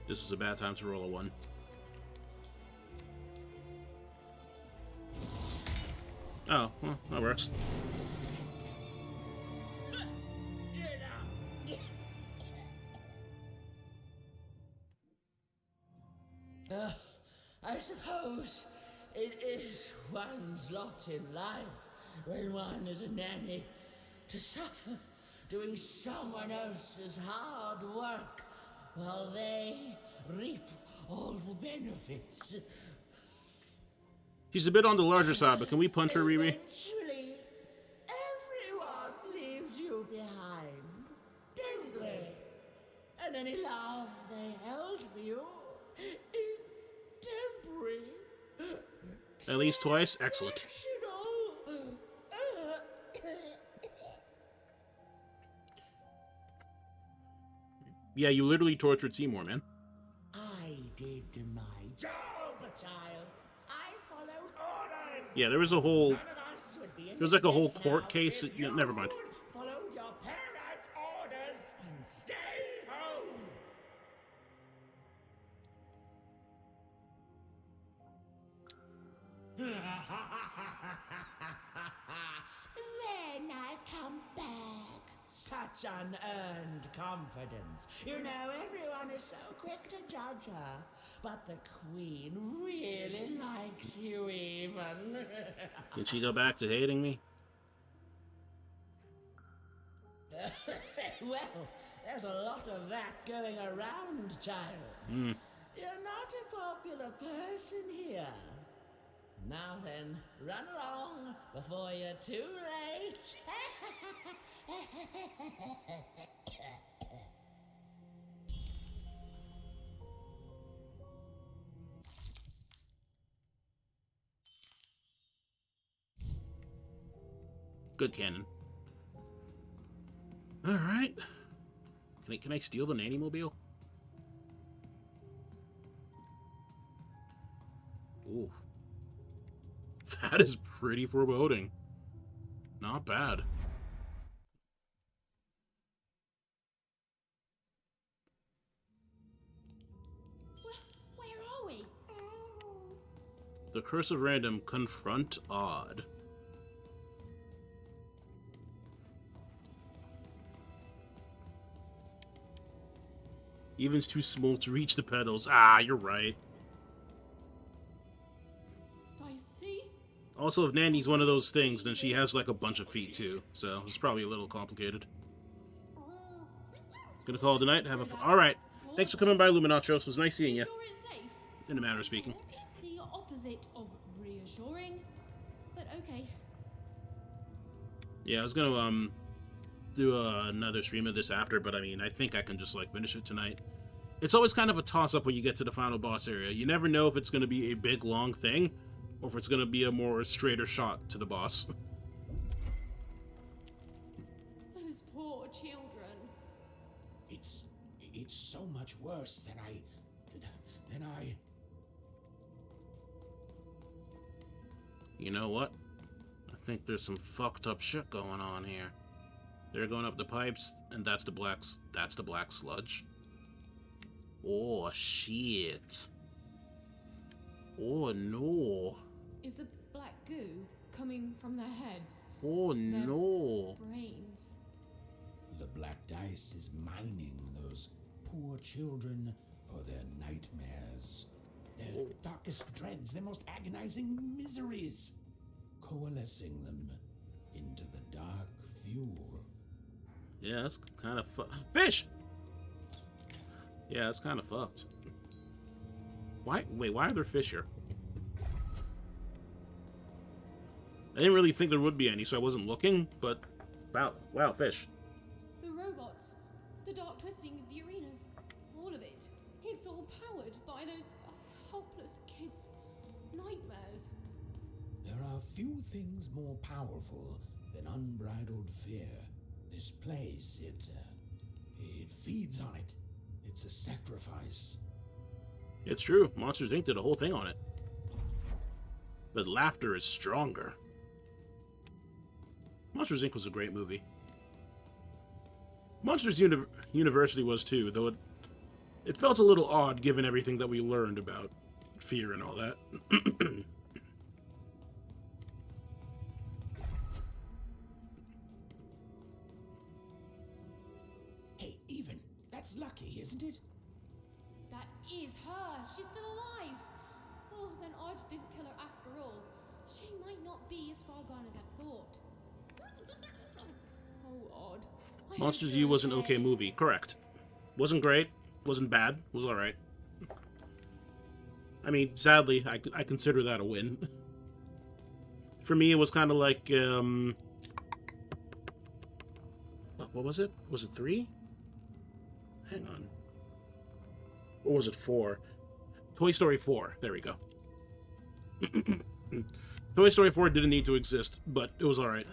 This is a bad time to roll a 1. Oh, well, that works. I suppose it is one's lot in life when one is a nanny to suffer doing someone else's hard work while they reap all the benefits. She's a bit on the larger side, but can we punch her, Riri? Eventually, everyone leaves you behind, don't they? And any love they held for you is temporary. At least twice? Excellent. Yeah, you literally tortured Seymour, man. I did my job, child. I followed orders. Yeah, there was a whole... None of us would be in There was like a whole this court now case. if Yeah, you never mind. Followed your parents' orders and stayed home. Then I come back. Such unearned confidence. You know, everyone is so quick to judge her. But the Queen really likes you even. Can she go back to hating me? Well, there's a lot of that going around, child. Hmm. You're not a popular person here. Now then, run along before you're too late. Good cannon. Alright. Can I steal the nanny mobile? Ooh. That is pretty foreboding. Not bad. Where are we? The Curse of Random confront Odd. Even's too small to reach the pedals. Ah, you're right. I see. Also, if Nanny's one of those things, then she has like a bunch of feet too. So it's probably a little complicated. Gonna call it a night. Have a all right. Thanks for coming by, Luminatros. It was nice seeing you. Sure it's safe? In a manner of speaking. The opposite of reassuring, but okay. Yeah, I was gonna do another stream of this after, but I mean, I think I can just like finish it tonight. It's always kind of a toss-up when you get to the final boss area. You never know if it's gonna be a big long thing, or if it's gonna be a more straighter shot to the boss. Those poor children. It's so much worse than I. You know what? I think there's some fucked up shit going on here. They're going up the pipes, and that's the black sludge. Oh shit. Oh no. Is the black goo coming from their heads? Oh Their no. brains. The black dice is mining those poor children for their nightmares, their darkest dreads, their most agonizing miseries, coalescing them into the dark fuel. Yeah, that's kind of fish. Yeah, that's kind of fucked. Why? Wait, why are there fish here? I didn't really think there would be any, so I wasn't looking. But wow, fish. The robots, the dark twisting of the arenas, all of it. It's all powered by those helpless kids' nightmares. There are few things more powerful than unbridled fear. This place, it feeds on it. It's a sacrifice. It's true. Monsters Inc. did a whole thing on it. But laughter is stronger. Monsters Inc. was a great movie. Monsters University was too, though it felt a little odd given everything that we learned about fear and all that. Hey, Even, that's lucky, isn't it? That is her. She's still alive. Oh, then Odd didn't kill her after all. She might not be as far gone as I thought. Oh, Odd. Monsters U was an okay movie, correct. Wasn't great, wasn't bad, was alright. I mean, sadly, I consider that a win. For me, it was kind of like, what was it? Was it 3? Hang on. Or was it 4? Toy Story 4. There we go. Toy Story 4 didn't need to exist, but it was alright.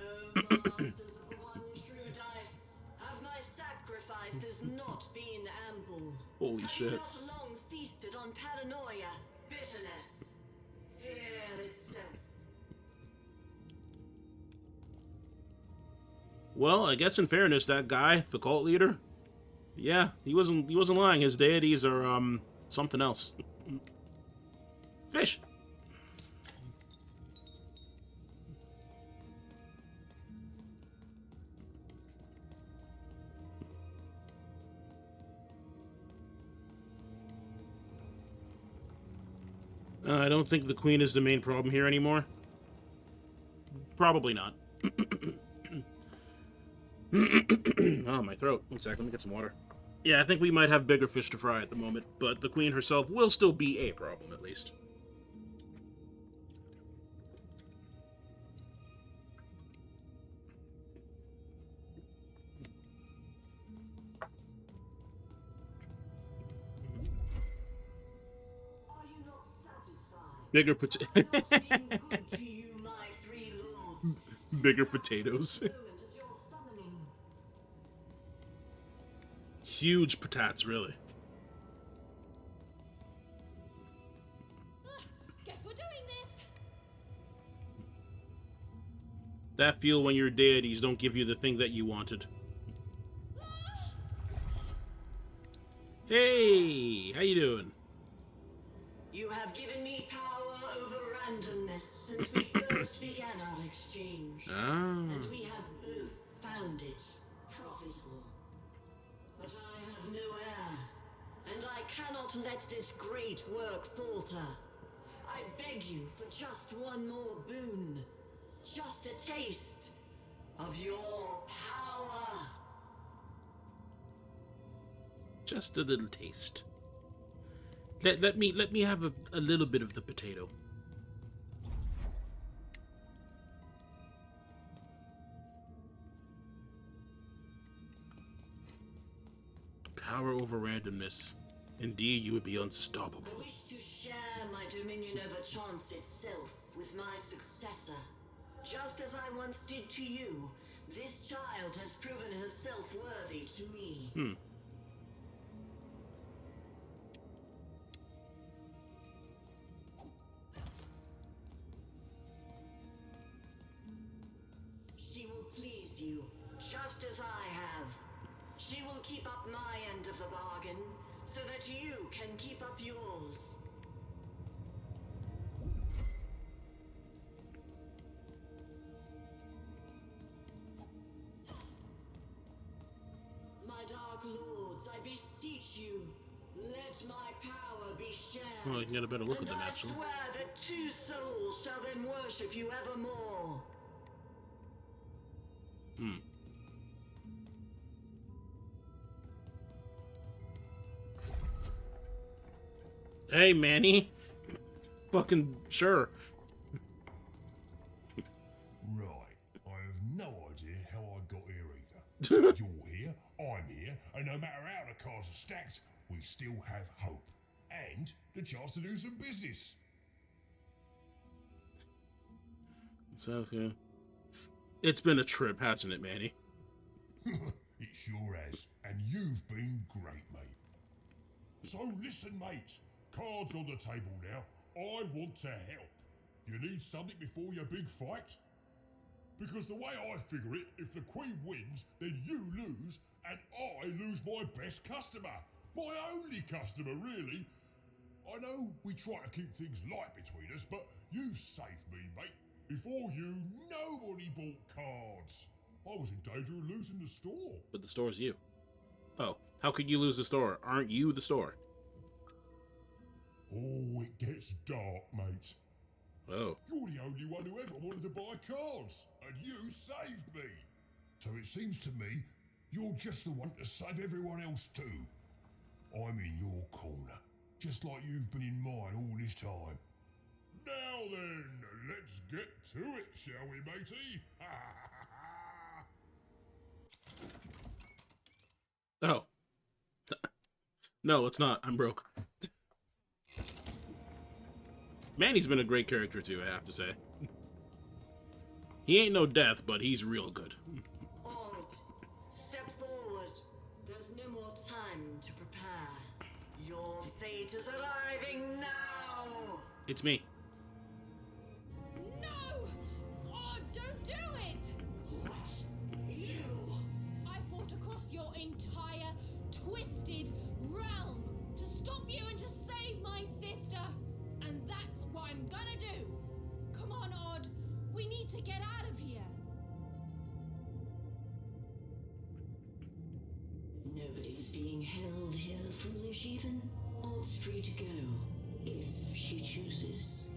Holy shit. Not long feasted on paranoia, bitterness, fear itself. Well, I guess in fairness, that guy, the cult leader, yeah, he wasn't lying. His deities are something else. Fish. I don't think the queen is the main problem here anymore. Probably not. Oh, my throat. One sec, let me get some water. Yeah, I think we might have bigger fish to fry at the moment, but the queen herself will still be a problem, at least. Bigger bigger potatoes. Huge patates, really. Guess we're doing this. That feel when your deities don't give you the thing that you wanted. Hey, how you doing? You have given me power over randomness since we first began our exchange. And we have both found it profitable. But I have no heir, and I cannot let this great work falter. I beg you for just one more boon. Just a taste of your power. Just a little taste. Let me have a little bit of the potato. Power over randomness. Indeed, you would be unstoppable. I wish to share my dominion over chance itself with my successor. Just as I once did to you, this child has proven herself worthy to me. She will please you, just as I have. She will keep up my end of the bargain, so that you can keep up yours. Dark Lords, I beseech you, let my power be shared. Well, you can get a better look at them, I actually. swear that 2 souls shall then worship you evermore. Hey, Manny. Fucking sure. Right. I have no idea how I got here either. You're here, I'm here, and no matter how the cards are stacked, we still have hope. And the chance to do some business. So, yeah. It's been a trip, hasn't it, Manny? It sure has. And you've been great, mate. So listen, mate. Cards on the table now. I want to help. You need something before your big fight? Because the way I figure it, if the Queen wins, then you lose, and I lose my best customer. My only customer, really. I know we try to keep things light between us, but you've saved me, mate. Before you, nobody bought cards. I was in danger of losing the store. But the store's you. Oh, how could you lose the store? Aren't you the store? Oh, it gets dark, mate. Oh. You're the only one who ever wanted to buy cards, and you saved me. So it seems to me you're just the one to save everyone else too. I'm in your corner, just like you've been in mine all this time. Now then, let's get to it, shall we, matey? Oh. No, it's not. I'm broke. Manny's been a great character too, I have to say. He ain't no death, but he's real good. Ord, step forward. There's no more time to prepare. Your fate is arriving now. It's me. No! Oh, don't do it! What? You? I fought across your entire twisted realm to stop you and to save my sister. And that's what I'm gonna do. Come on, Odd. We need to get out of here. Nobody's being held here, foolish even. Odd's free to go, if she chooses.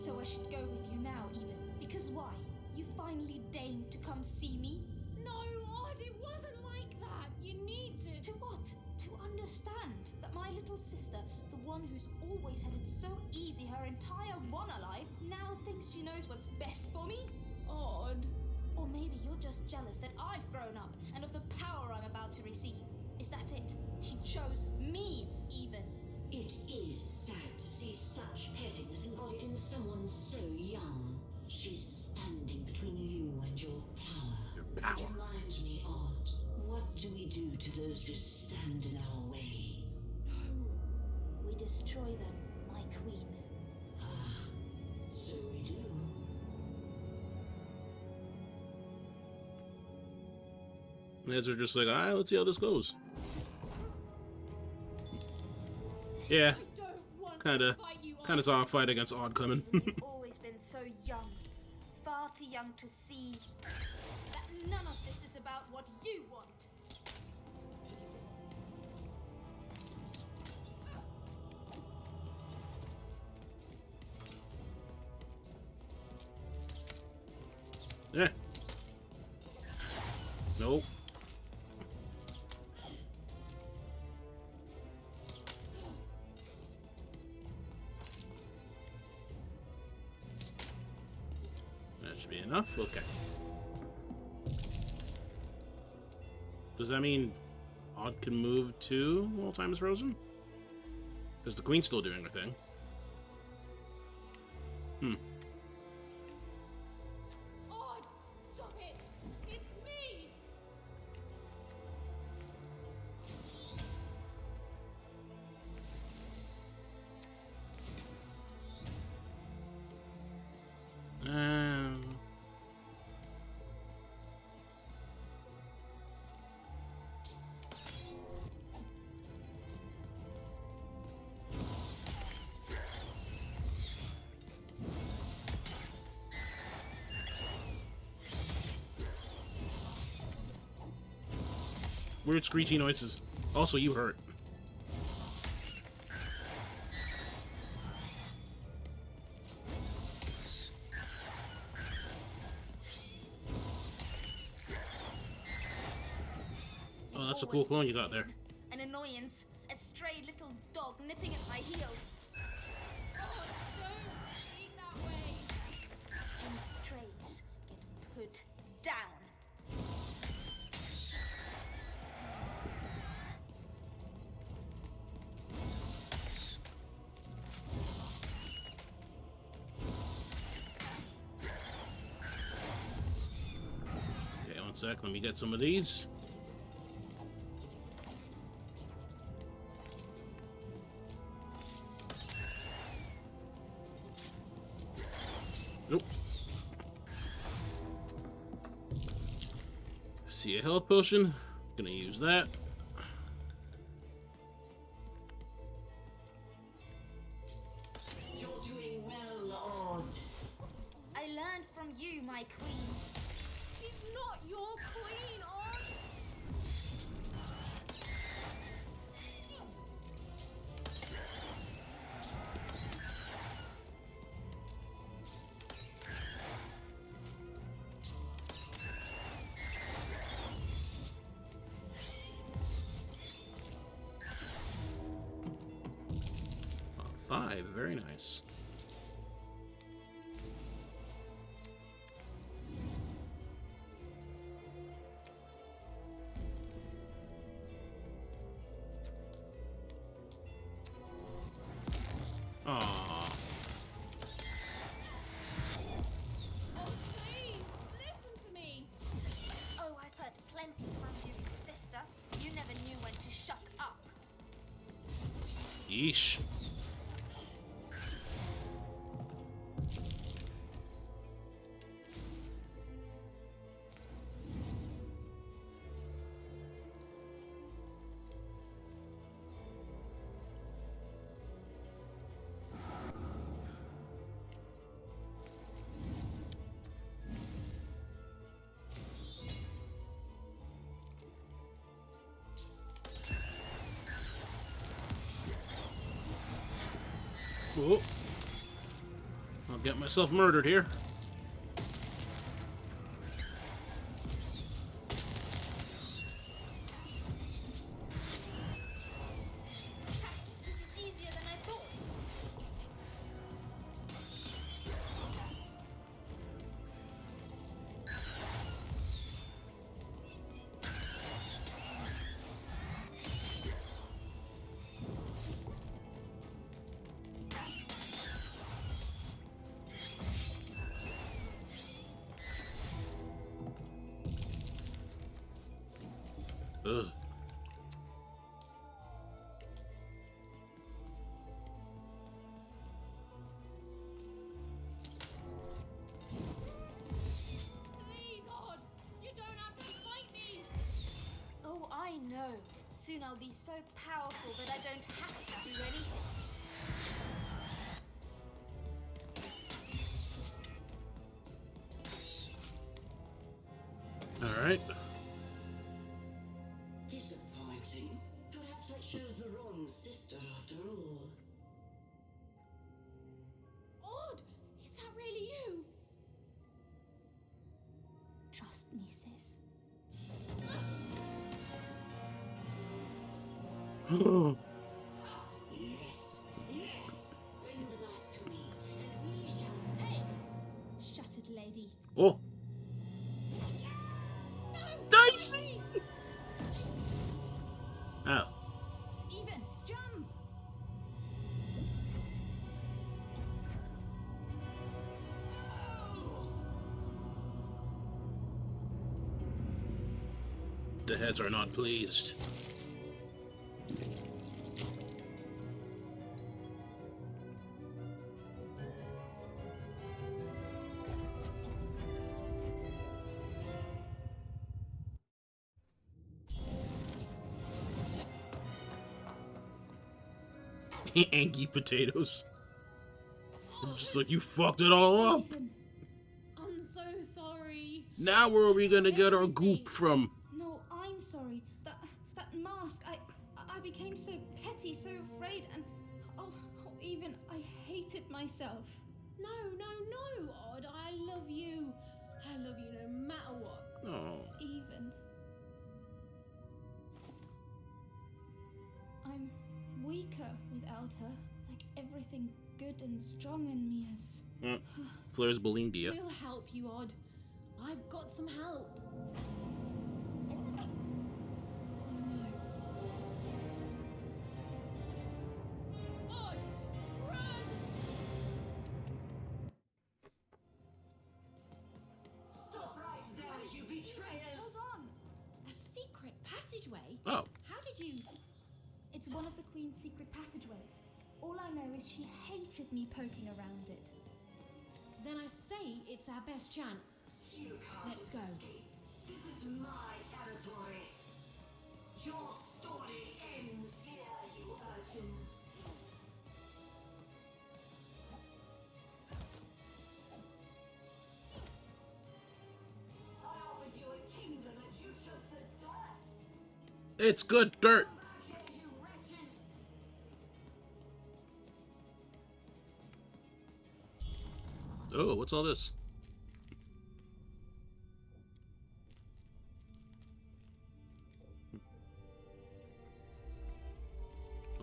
So I should go with you now, even. Because why? You finally deigned to come see me? No, Odd, it wasn't like that. You need to... To what? To understand that my little sister, the one who's always had it so easy her entire Wanna life, now thinks she knows what's best for me? Odd. Or maybe you're just jealous that I've grown up and of the power I'm about to receive. Is that it? She chose me, even. It is sad to see such pettiness embodied in someone so young. She's standing between you and your power. Your power. It reminds me, Odd. What do we do to those who stand in our way? We destroy them, my queen. Ah, so we do. Neds are just like, alright, let's see how this goes. Yeah. Kinda saw a fight against Odd coming. You've always been so young. Far too young to see that none of this is about what you want. Yeah. Nope. That should be enough. Okay. Does that mean Odd can move too while time is frozen? Because the queen's still doing her thing. Odd, stop it! It's me! weird screechy noises. Also, you hurt. Oh, that's a cool clone you got there. An annoyance. A stray little dog nipping at my heels. Oh, don't speak that way. And strays get put down. Okay, one sec. Let me get some of these. Nope. See a health potion. Gonna use that. You're doing well, Odd. I learned from you, my queen. She's not your queen, Odd. A 5, very nice. Aww. Oh, please, listen to me. Oh, I've heard plenty from you, sister. You never knew when to shut up. Yeesh. Oh. I'll get myself murdered here. This is easier than I thought. Ugh. Please, Odd, you don't have to fight me. Oh, I know. Soon I'll be so powerful that I don't have to do anything. All right. Disappointing. Perhaps I chose the wrong sister after all. Odd, is that really you? Trust me, sis. Yes. Bring the dice to me, and we shall. Hey, shuttered lady. Oh. Dicey! Oh. Even jump. The heads are not pleased. Anky potatoes. Just like you fucked it all up. I'm so sorry. Now where are we gonna get our goop from? No, I'm sorry. mask. I became so petty, so afraid, and even I hated myself. No, Odd. I love you. I love you no matter what. Oh. Even. I'm weaker without her. Like everything good and strong in me is. Flair's bulimia. We'll help you, Odd. I've got some help. Odd, run! Stop right there, you betrayers! Hold on. A secret passageway? Oh. How did you... It's one of the Queen's secret passageways. All I know is she hated me poking around it. Then I say it's our best chance. You can't Let's go. escape. This is my territory. Your story ends here, you urchins. I offered you a kingdom and you chose the dirt. It's good dirt. Come back here, you wretches. Oh, what's all this?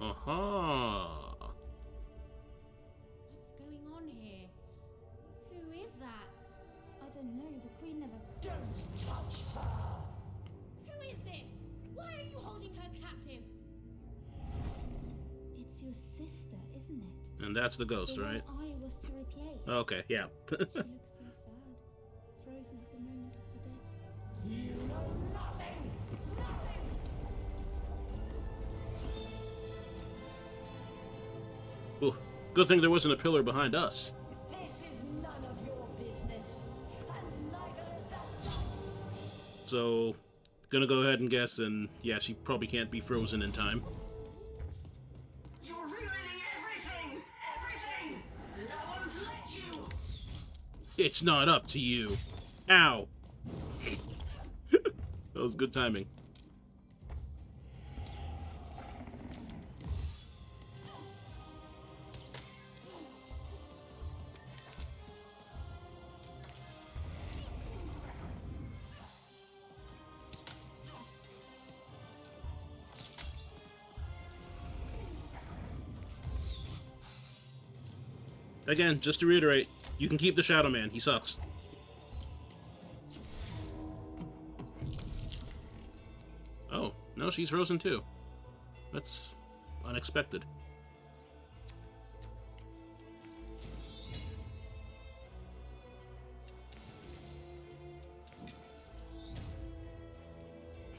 Aha! What's going on here? Who is that? I don't know, the Queen never... Don't touch her! Who is this? Why are you holding her captive? It's your sister, isn't it? And that's the ghost, The one right? I was to replace. Okay, yeah. She looks so sad. Frozen at the moment of her death. You know nothing! Nothing! Ooh, good thing there wasn't a pillar behind us. This is none of your business, and neither is that dice. So, gonna go ahead and guess, and yeah, she probably can't be frozen in time. You're ruining everything! Everything! And I won't let you! It's not up to you. Ow. That was good timing. Again, just to reiterate, you can keep the Shadow Man. He sucks. Oh, no, she's frozen too. That's unexpected.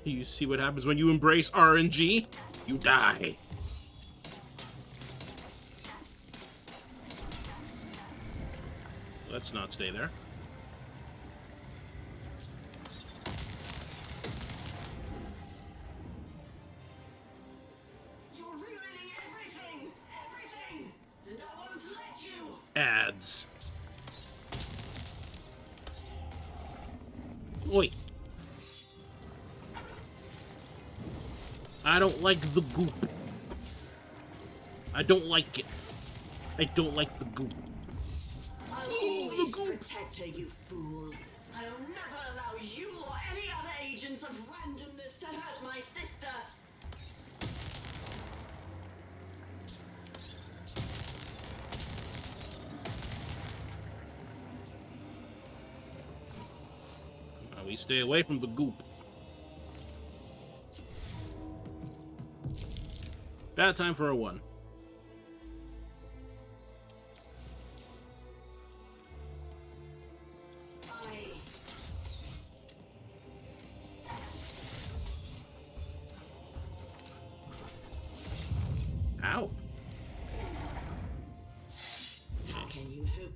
You see what happens when you embrace RNG? You die. Let's not stay there. You're ruining everything! Everything! And I won't let you! Ads. Oi. I don't like the goop. I don't like it. I don't like the goop. I'll always protect her, you fool. I'll never allow you or any other agents of randomness to hurt my sister. We stay away from the goop. Bad time for a 1. Ow. How can you hope?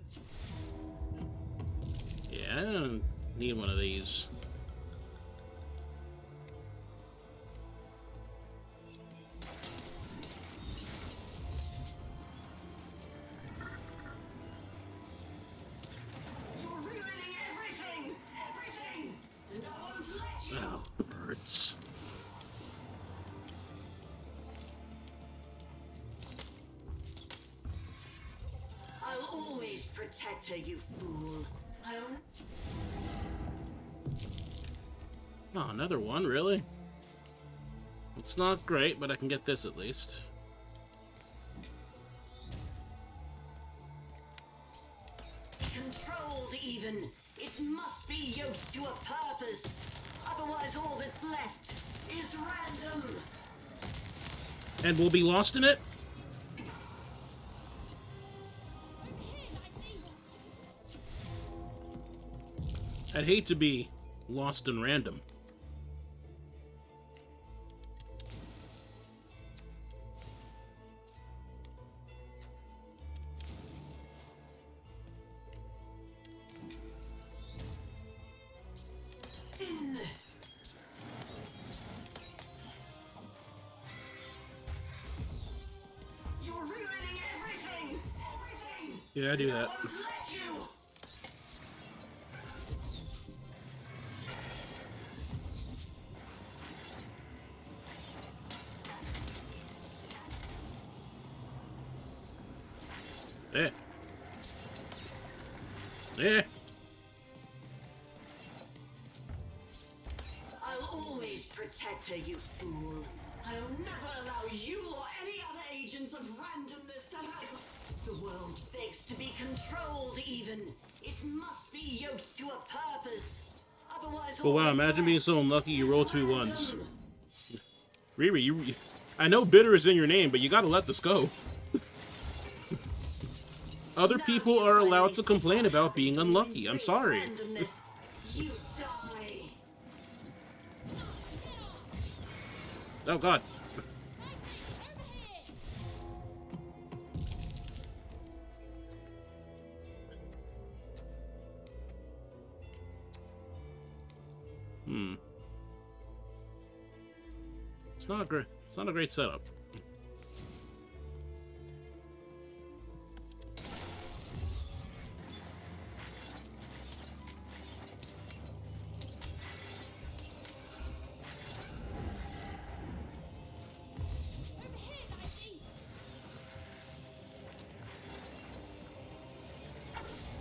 Yeah, I don't need one of these. You're ruining everything! Everything! And I won't let you! Oh, birds. protect her, you fool. Oh, another one, really? It's not great, but I can get this at least. Controlled, even. It must be yoked to a purpose. Otherwise, all that's left is random. And we'll be lost in it? I'd hate to be lost and random. You're ruining everything. Everything. Yeah, I do that. Won't let you. Eh. Eh. I'll always protect her, you fool. I'll never allow you or any other agents of randomness to hurt her. The world begs to be controlled, even. It must be yoked to a purpose. Otherwise, But wow, imagine being so unlucky you roll 2 ones. Riri, I know bitter is in your name, but you gotta let this go. Other people are allowed to complain about being unlucky. I'm sorry. You die. Oh god. It's not great. It's not a great setup.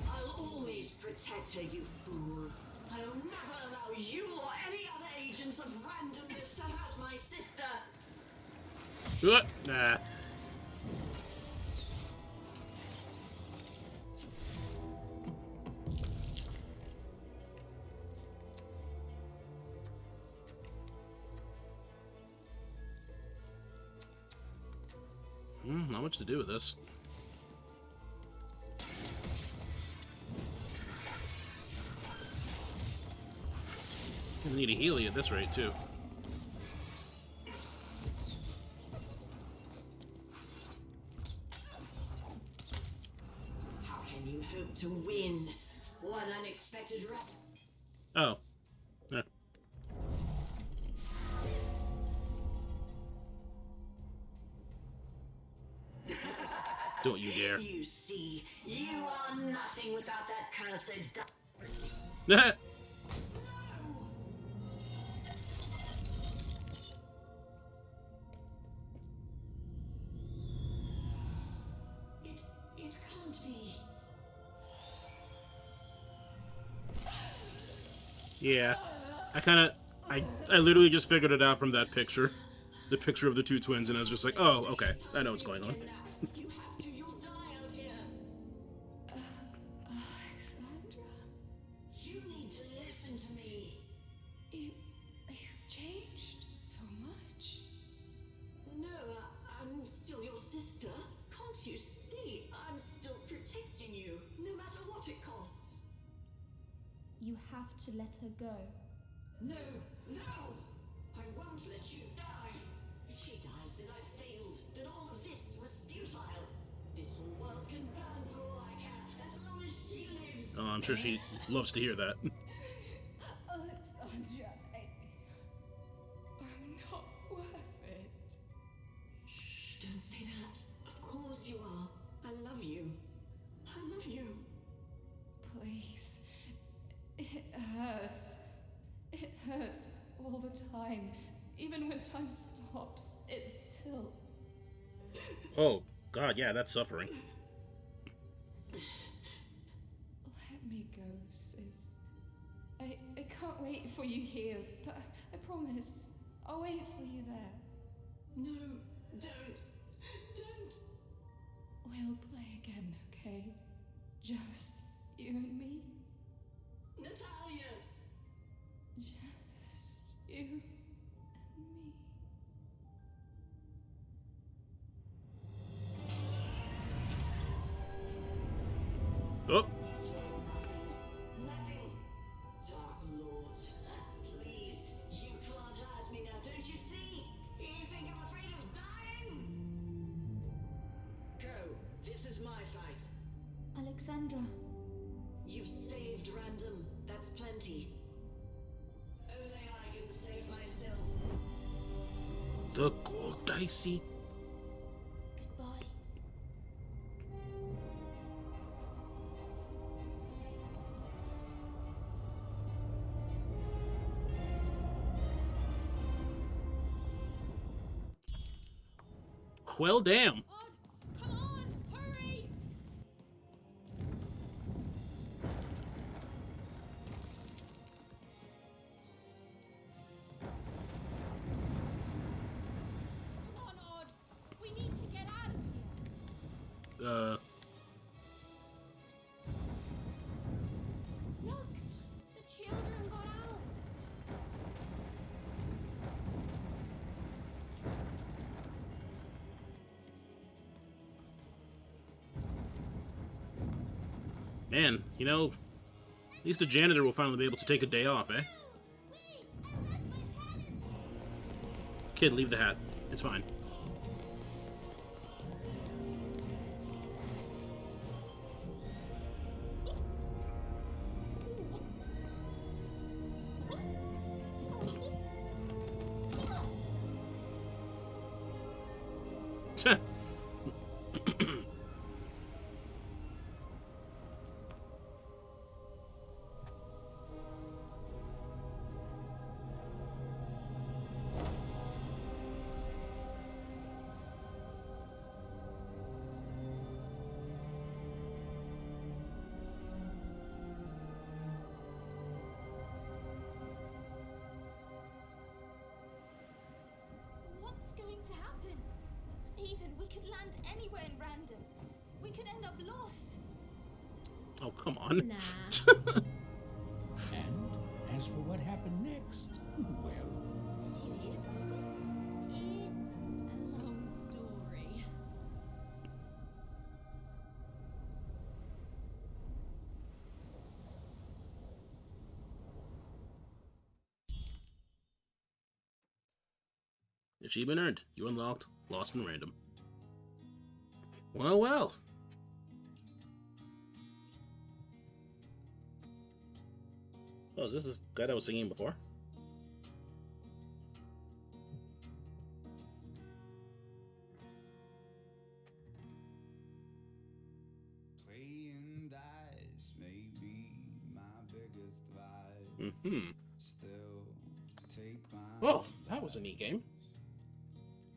I'll always protect her, you fool. I'll never allow you or any other agents of randomness to hurt my sister. Nah. Not much to do with this. Gonna need a Healy at this rate, too. How can you hope to win? One unexpected Oh. Yeah. Don't you dare. You see, you are nothing without that cursed It can't be. Yeah. I literally just figured it out from that picture. The picture of the 2 twins, and I was just like, oh, okay. I know what's going on. You have to, you'll die out here. Alexandra, You need to listen to me. you've changed so much. No, I'm still your sister. Can't you see? I'm still protecting you, no matter what it costs. You have to let her go. No, no! I won't let you die. If she dies, then I failed. Then all of this was futile. This whole world can burn for all I care, as long as she lives. Oh, I'm sure she loves to hear that. Alexandra, I'm not worth it. Shh, don't say that. Of course you are. I love you. I love you. Please. It hurts. It hurts all the time. Even when time stops, it's still... Oh, god, yeah, that's suffering. for you here, but I promise I'll wait for you there. No, don't. Don't. We'll play again, okay? Just you and me. Natalia! Just you and me. Oh. Nothing. Dark Lord. Please, you can't hurt me now, don't you see? You think I'm afraid of dying? Go. This is my fight. Alexandra. You've saved Random. That's plenty. Only I can save myself. The gold dicey. Goodbye. Well, damn. Come on, hurry! Come on, Odd. We need to get out of here. Look, the children got out. Man, you know, at least the janitor will finally be able to take a day off, eh? Kid, leave the hat. It's fine. What's going to happen? Even we could land anywhere in Random. We could end up lost. Oh, come on. And as for what happened next, well... Did you hear something? It's a long story. Achievement earned. You unlocked Lost in Random. Well, well. Oh, is this the guy that was singing before? Playing dice may be my biggest vice. Mm-hmm. Still, take my Well, that was a neat game.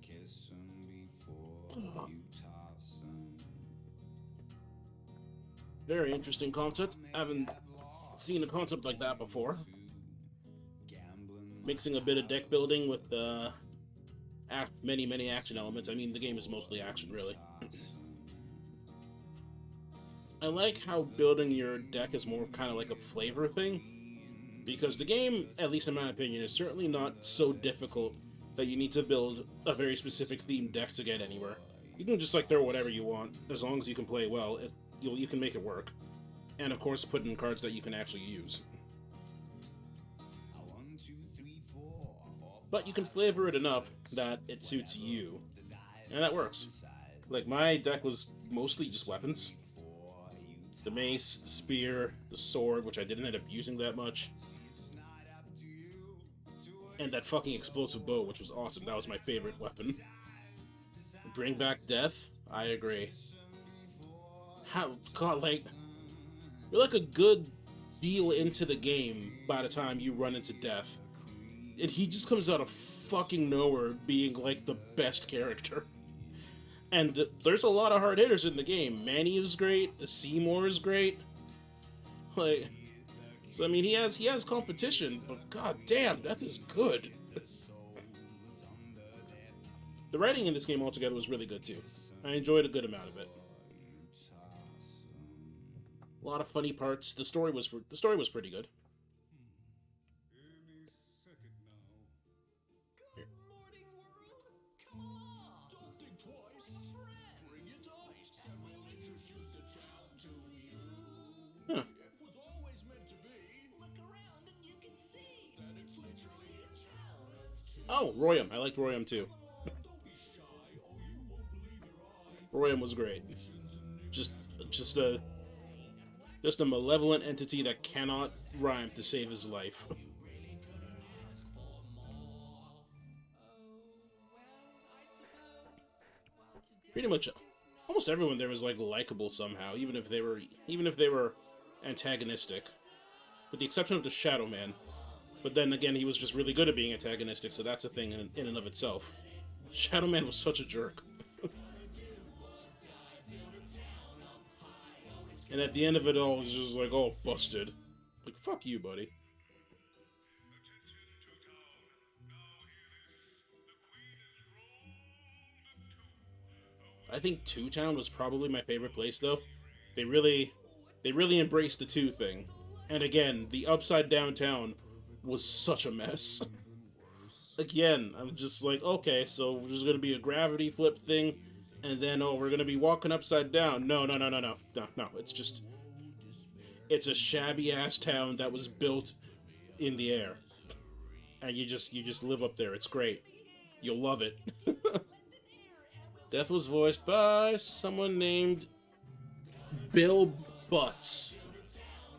kiss 'em before you toss 'em. Very interesting concept. I haven't seen a concept like that before. Mixing a bit of deck building with many action elements. I mean, the game is mostly action, really. I like how building your deck is more of kind of like a flavor thing, because the game, at least in my opinion, is certainly not so difficult that you need to build a very specific themed deck to get anywhere. You can just like throw whatever you want, as long as you can play well. You can make it work, and of course, put in cards that you can actually use. But you can flavor it enough that it suits you, and that works. Like, my deck was mostly just weapons. The mace, the spear, the sword, which I didn't end up using that much, and that fucking explosive bow, which was awesome. That was my favorite weapon. Bring back death? I agree. How, God, like, you're like a good deal into the game by the time you run into death. And he just comes out of fucking nowhere being, like, the best character. And there's a lot of hard hitters in the game. Manny is great, Seymour is great. Like, So I mean, he has competition, but god damn, Death is good. The writing in this game altogether was really good too. I enjoyed a good amount of it. A lot of funny parts. The story was pretty good. Huh. Oh, Royam. I liked Royam too. Royam was great. Just a malevolent entity that cannot rhyme to save his life. Pretty much almost everyone there was like likable somehow, even if they were antagonistic, with the exception of the Shadow Man. But then again, he was just really good at being antagonistic, so that's a thing in and of itself. Shadow Man was such a jerk. And at the end of it all, it was just like, oh, busted. Like, fuck you, buddy. I think Two Town was probably my favorite place, though. They really embraced the two thing. And again, the upside down town was such a mess. Again, I'm just like, okay, so there's gonna be a gravity flip thing, and then, oh, we're gonna be walking upside down. No. It's a shabby-ass town that was built in the air. And you just live up there. It's great. You'll love it. Death was voiced by someone named Bill Butts.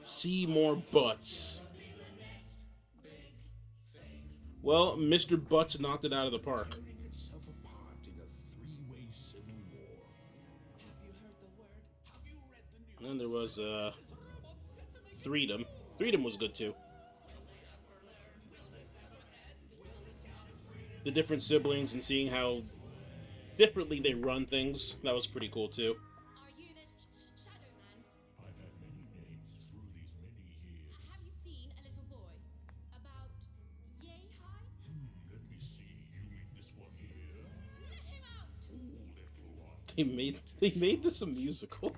See more Butts. Well, Mr. Butts knocked it out of the park. And then there was, Freedom. Freedom was good, too. The different siblings and seeing how differently they run things, that was pretty cool, too. They made this a musical.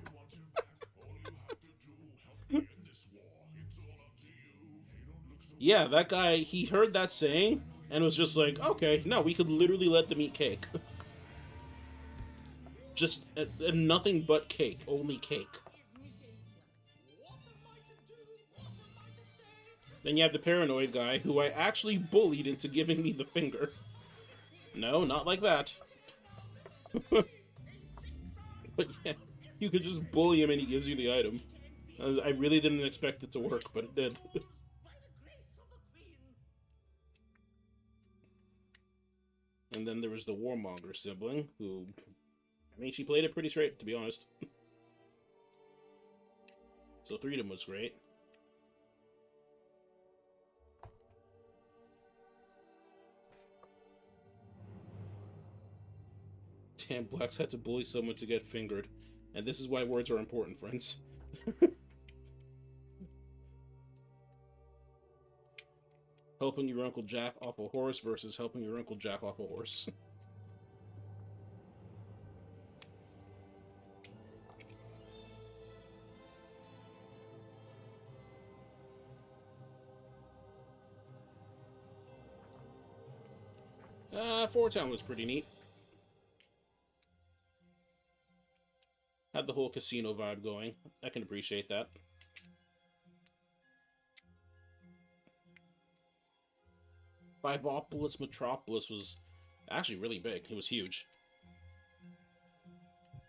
Yeah, that guy, he heard that saying and was just like, okay, no, we could literally let them eat cake. Just nothing but cake, only cake. Then you have the paranoid guy who I actually bullied into giving me the finger. No, not like that. But yeah, you could just bully him and he gives you the item. I really didn't expect it to work, but it did. And then there was the Warmonger sibling, who, I mean, she played it pretty straight, to be honest. So Freedom was great. Damn, Blacks had to bully someone to get fingered. And this is why words are important, friends. Helping your Uncle Jack off a horse versus helping your Uncle Jack off a horse. Four Town was pretty neat. Had the whole casino vibe going. I can appreciate that. Fiveopolis Metropolis was actually really big. It was huge.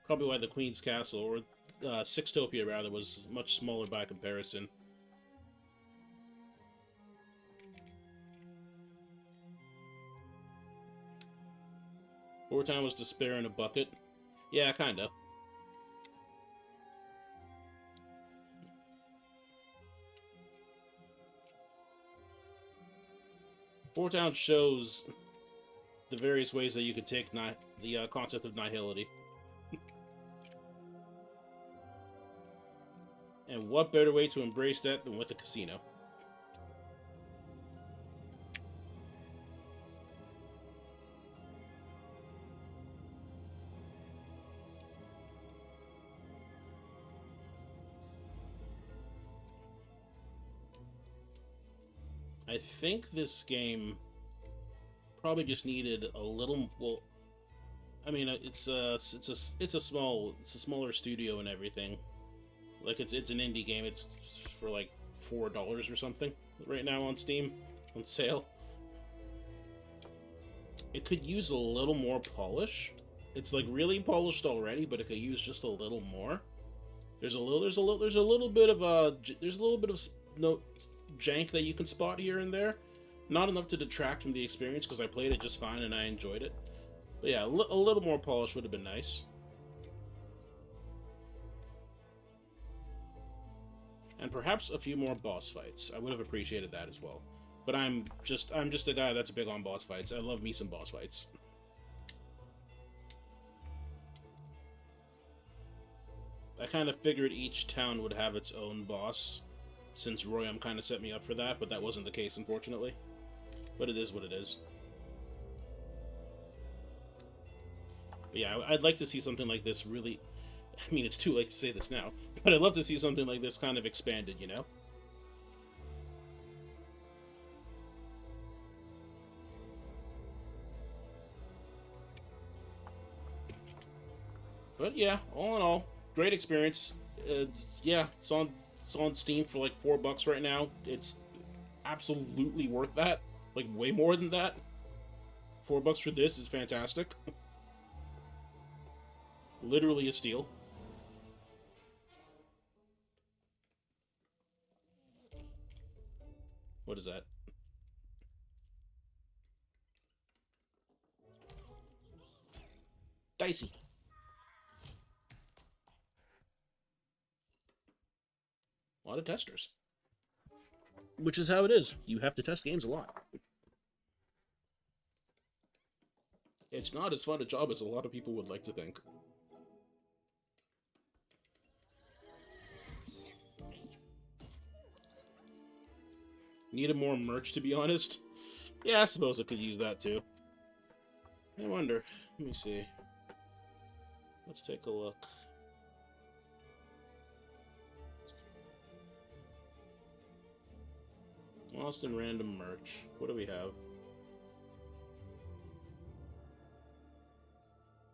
Probably why the Queen's Castle, or Sixtopia rather, was much smaller by comparison. Four Town was despair in a bucket. Yeah, kinda. Four Town shows the various ways that you could take the concept of nihility. And what better way to embrace that than with a casino? I think this game probably just needed a little. Well, I mean, it's a smaller studio and everything. Like it's an indie game. It's for like $4 or something right now on Steam on sale. It could use a little more polish. It's like really polished already, but it could use just a little more. There's a little bit of jank that you can spot here and there. Not enough to detract from the experience because I played it just fine and I enjoyed it. But yeah, a little more polish would have been nice. And perhaps a few more boss fights. I would have appreciated that as well. But I'm just a guy that's big on boss fights. I love me some boss fights. I kind of figured each town would have its own boss, since Royam kind of set me up for that, but that wasn't the case, unfortunately. But it is what it is. But yeah, I'd like to see something like this really... I mean, it's too late to say this now, but I'd love to see something like this kind of expanded, you know? But yeah, all in all, great experience. It's on Steam for like $4 right now. It's absolutely worth that. Like way more than that. $4 for this is fantastic. Literally a steal. What is that? Dicey. A lot of testers. Which is how it is. You have to test games a lot. It's not as fun a job as a lot of people would like to think. Needed more merch, to be honest. Yeah, I suppose I could use that too. I wonder. Let me see. Let's take a look. Lost in random merch. What do we have?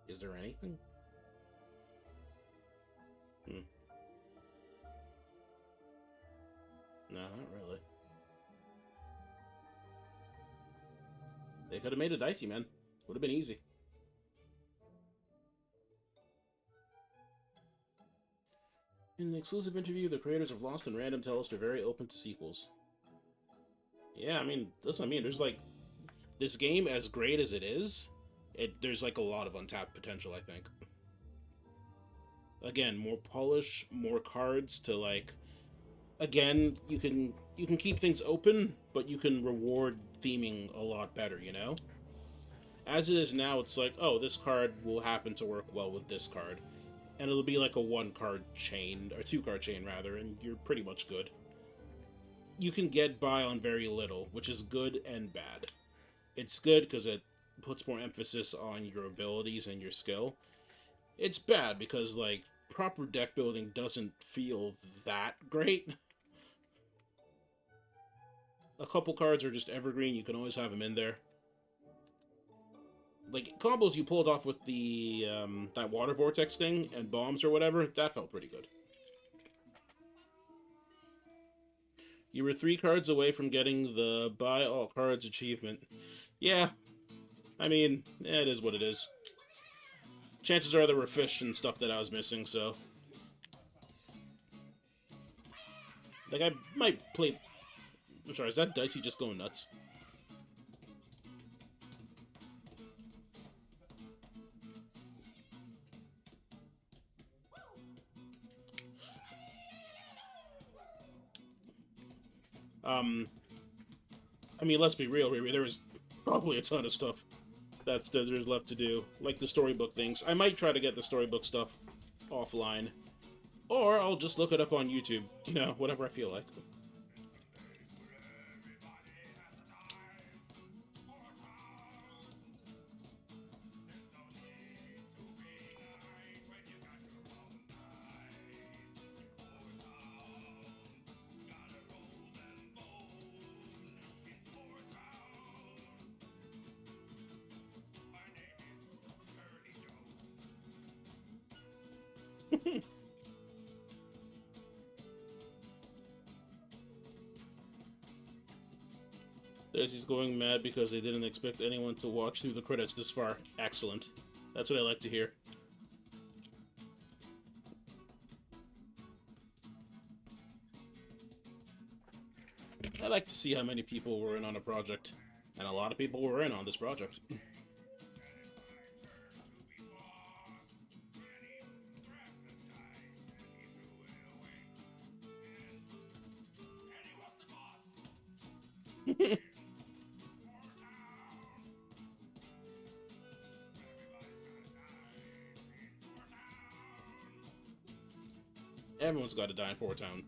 Is there anything? No, not really. They could have made it dicey, man. Would have been easy. In an exclusive interview, the creators of Lost in Random tell us they're very open to sequels. Yeah, I mean, that's what I mean. There's like, this game, as great as it is, there's like a lot of untapped potential, I think. Again, more polish, more cards to like, again, you can keep things open, but you can reward theming a lot better, you know? As it is now, it's like, oh, this card will happen to work well with this card. And it'll be like a 1-card chain, or 2-card chain rather, and you're pretty much good. You can get by on very little, which is good and bad. It's good because it puts more emphasis on your abilities and your skill. It's bad because, like, proper deck building doesn't feel that great. A couple cards are just evergreen, you can always have them in there. Like, combos you pulled off with the, that water vortex thing and bombs or whatever, that felt pretty good. You were 3 cards away from getting the Buy All Cards achievement. Yeah, I mean, it is what it is. Chances are there were fish and stuff that I was missing, so... Like, I might play... I'm sorry, is that Dicey just going nuts? I mean, let's be real, Riri, there is probably a ton of stuff there's left to do, like the storybook things. I might try to get the storybook stuff offline, or I'll just look it up on YouTube, you know, whatever I feel like. Daisy's going mad because they didn't expect anyone to watch through the credits this far. Excellent. That's what I like to hear. I like to see how many people were in on a project. And a lot of people were in on this project. Everyone's got to die in Four Town.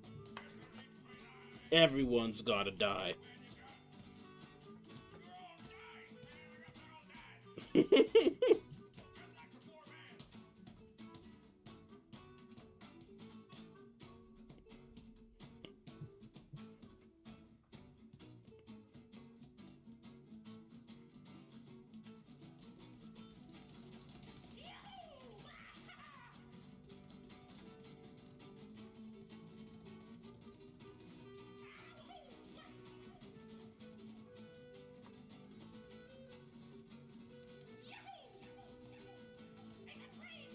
Everyone's got to die.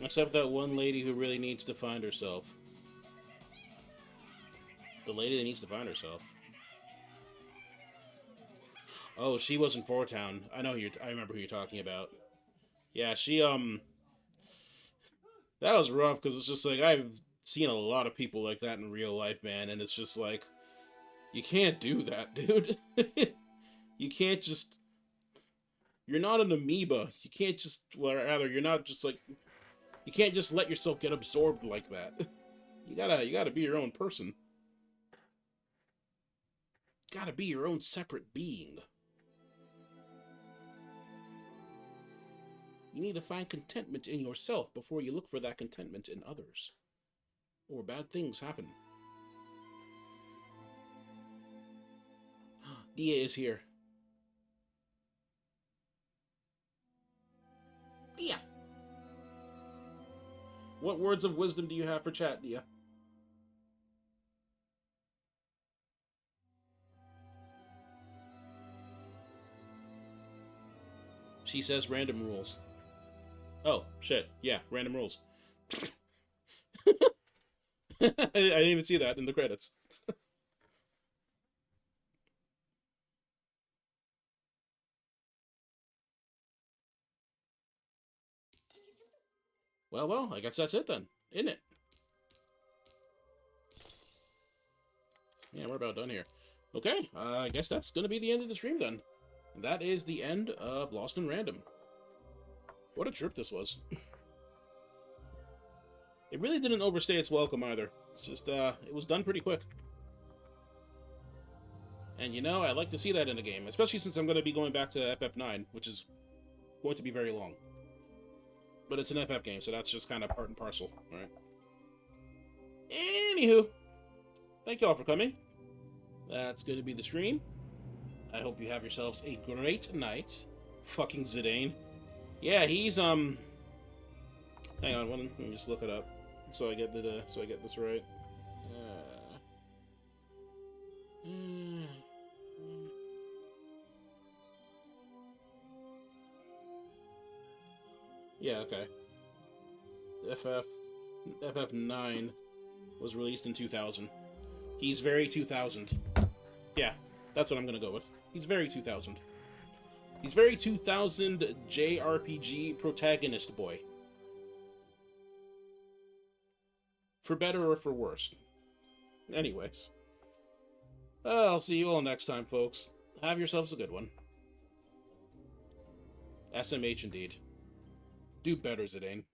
Except that one lady who really needs to find herself. The lady that needs to find herself. Oh, she was in Four Town. I know who I remember who you're talking about. Yeah, she, that was rough, because it's just like, I've seen a lot of people like that in real life, man, and it's just like, you can't do that, dude. You can't just, you're not an amoeba. You can't just, well, rather, you're not just like, you can't just let yourself get absorbed like that. You gotta be your own person. Gotta be your own separate being. You need to find contentment in yourself before you look for that contentment in others. Or bad things happen. Dia is here. Dia! What words of wisdom do you have for chat, Dia? She says random rules. Oh, shit. Yeah, random rules. I didn't even see that in the credits. Well, I guess that's it then, isn't it? Yeah, we're about done here. Okay, I guess that's gonna be the end of the stream then. And that is the end of Lost in Random. What a trip this was. It really didn't overstay its welcome either. It's just, it was done pretty quick. And you know, I like to see that in a game, especially since I'm going to be going back to FF9, which is going to be very long. But it's an FF game, so that's just kind of part and parcel, right? Anywho, thank you all for coming. That's going to be the stream. I hope you have yourselves a great night. Fucking Zidane. Yeah, he's, hang on, let me just look it up so I get this right. Yeah, okay. FF9 was released in 2000. He's very 2000. Yeah, that's what I'm gonna go with. He's very 2000. He's very 2000 JRPG protagonist boy. For better or for worse. Anyways. I'll see you all next time, folks. Have yourselves a good one. SMH indeed. Do better, Zidane.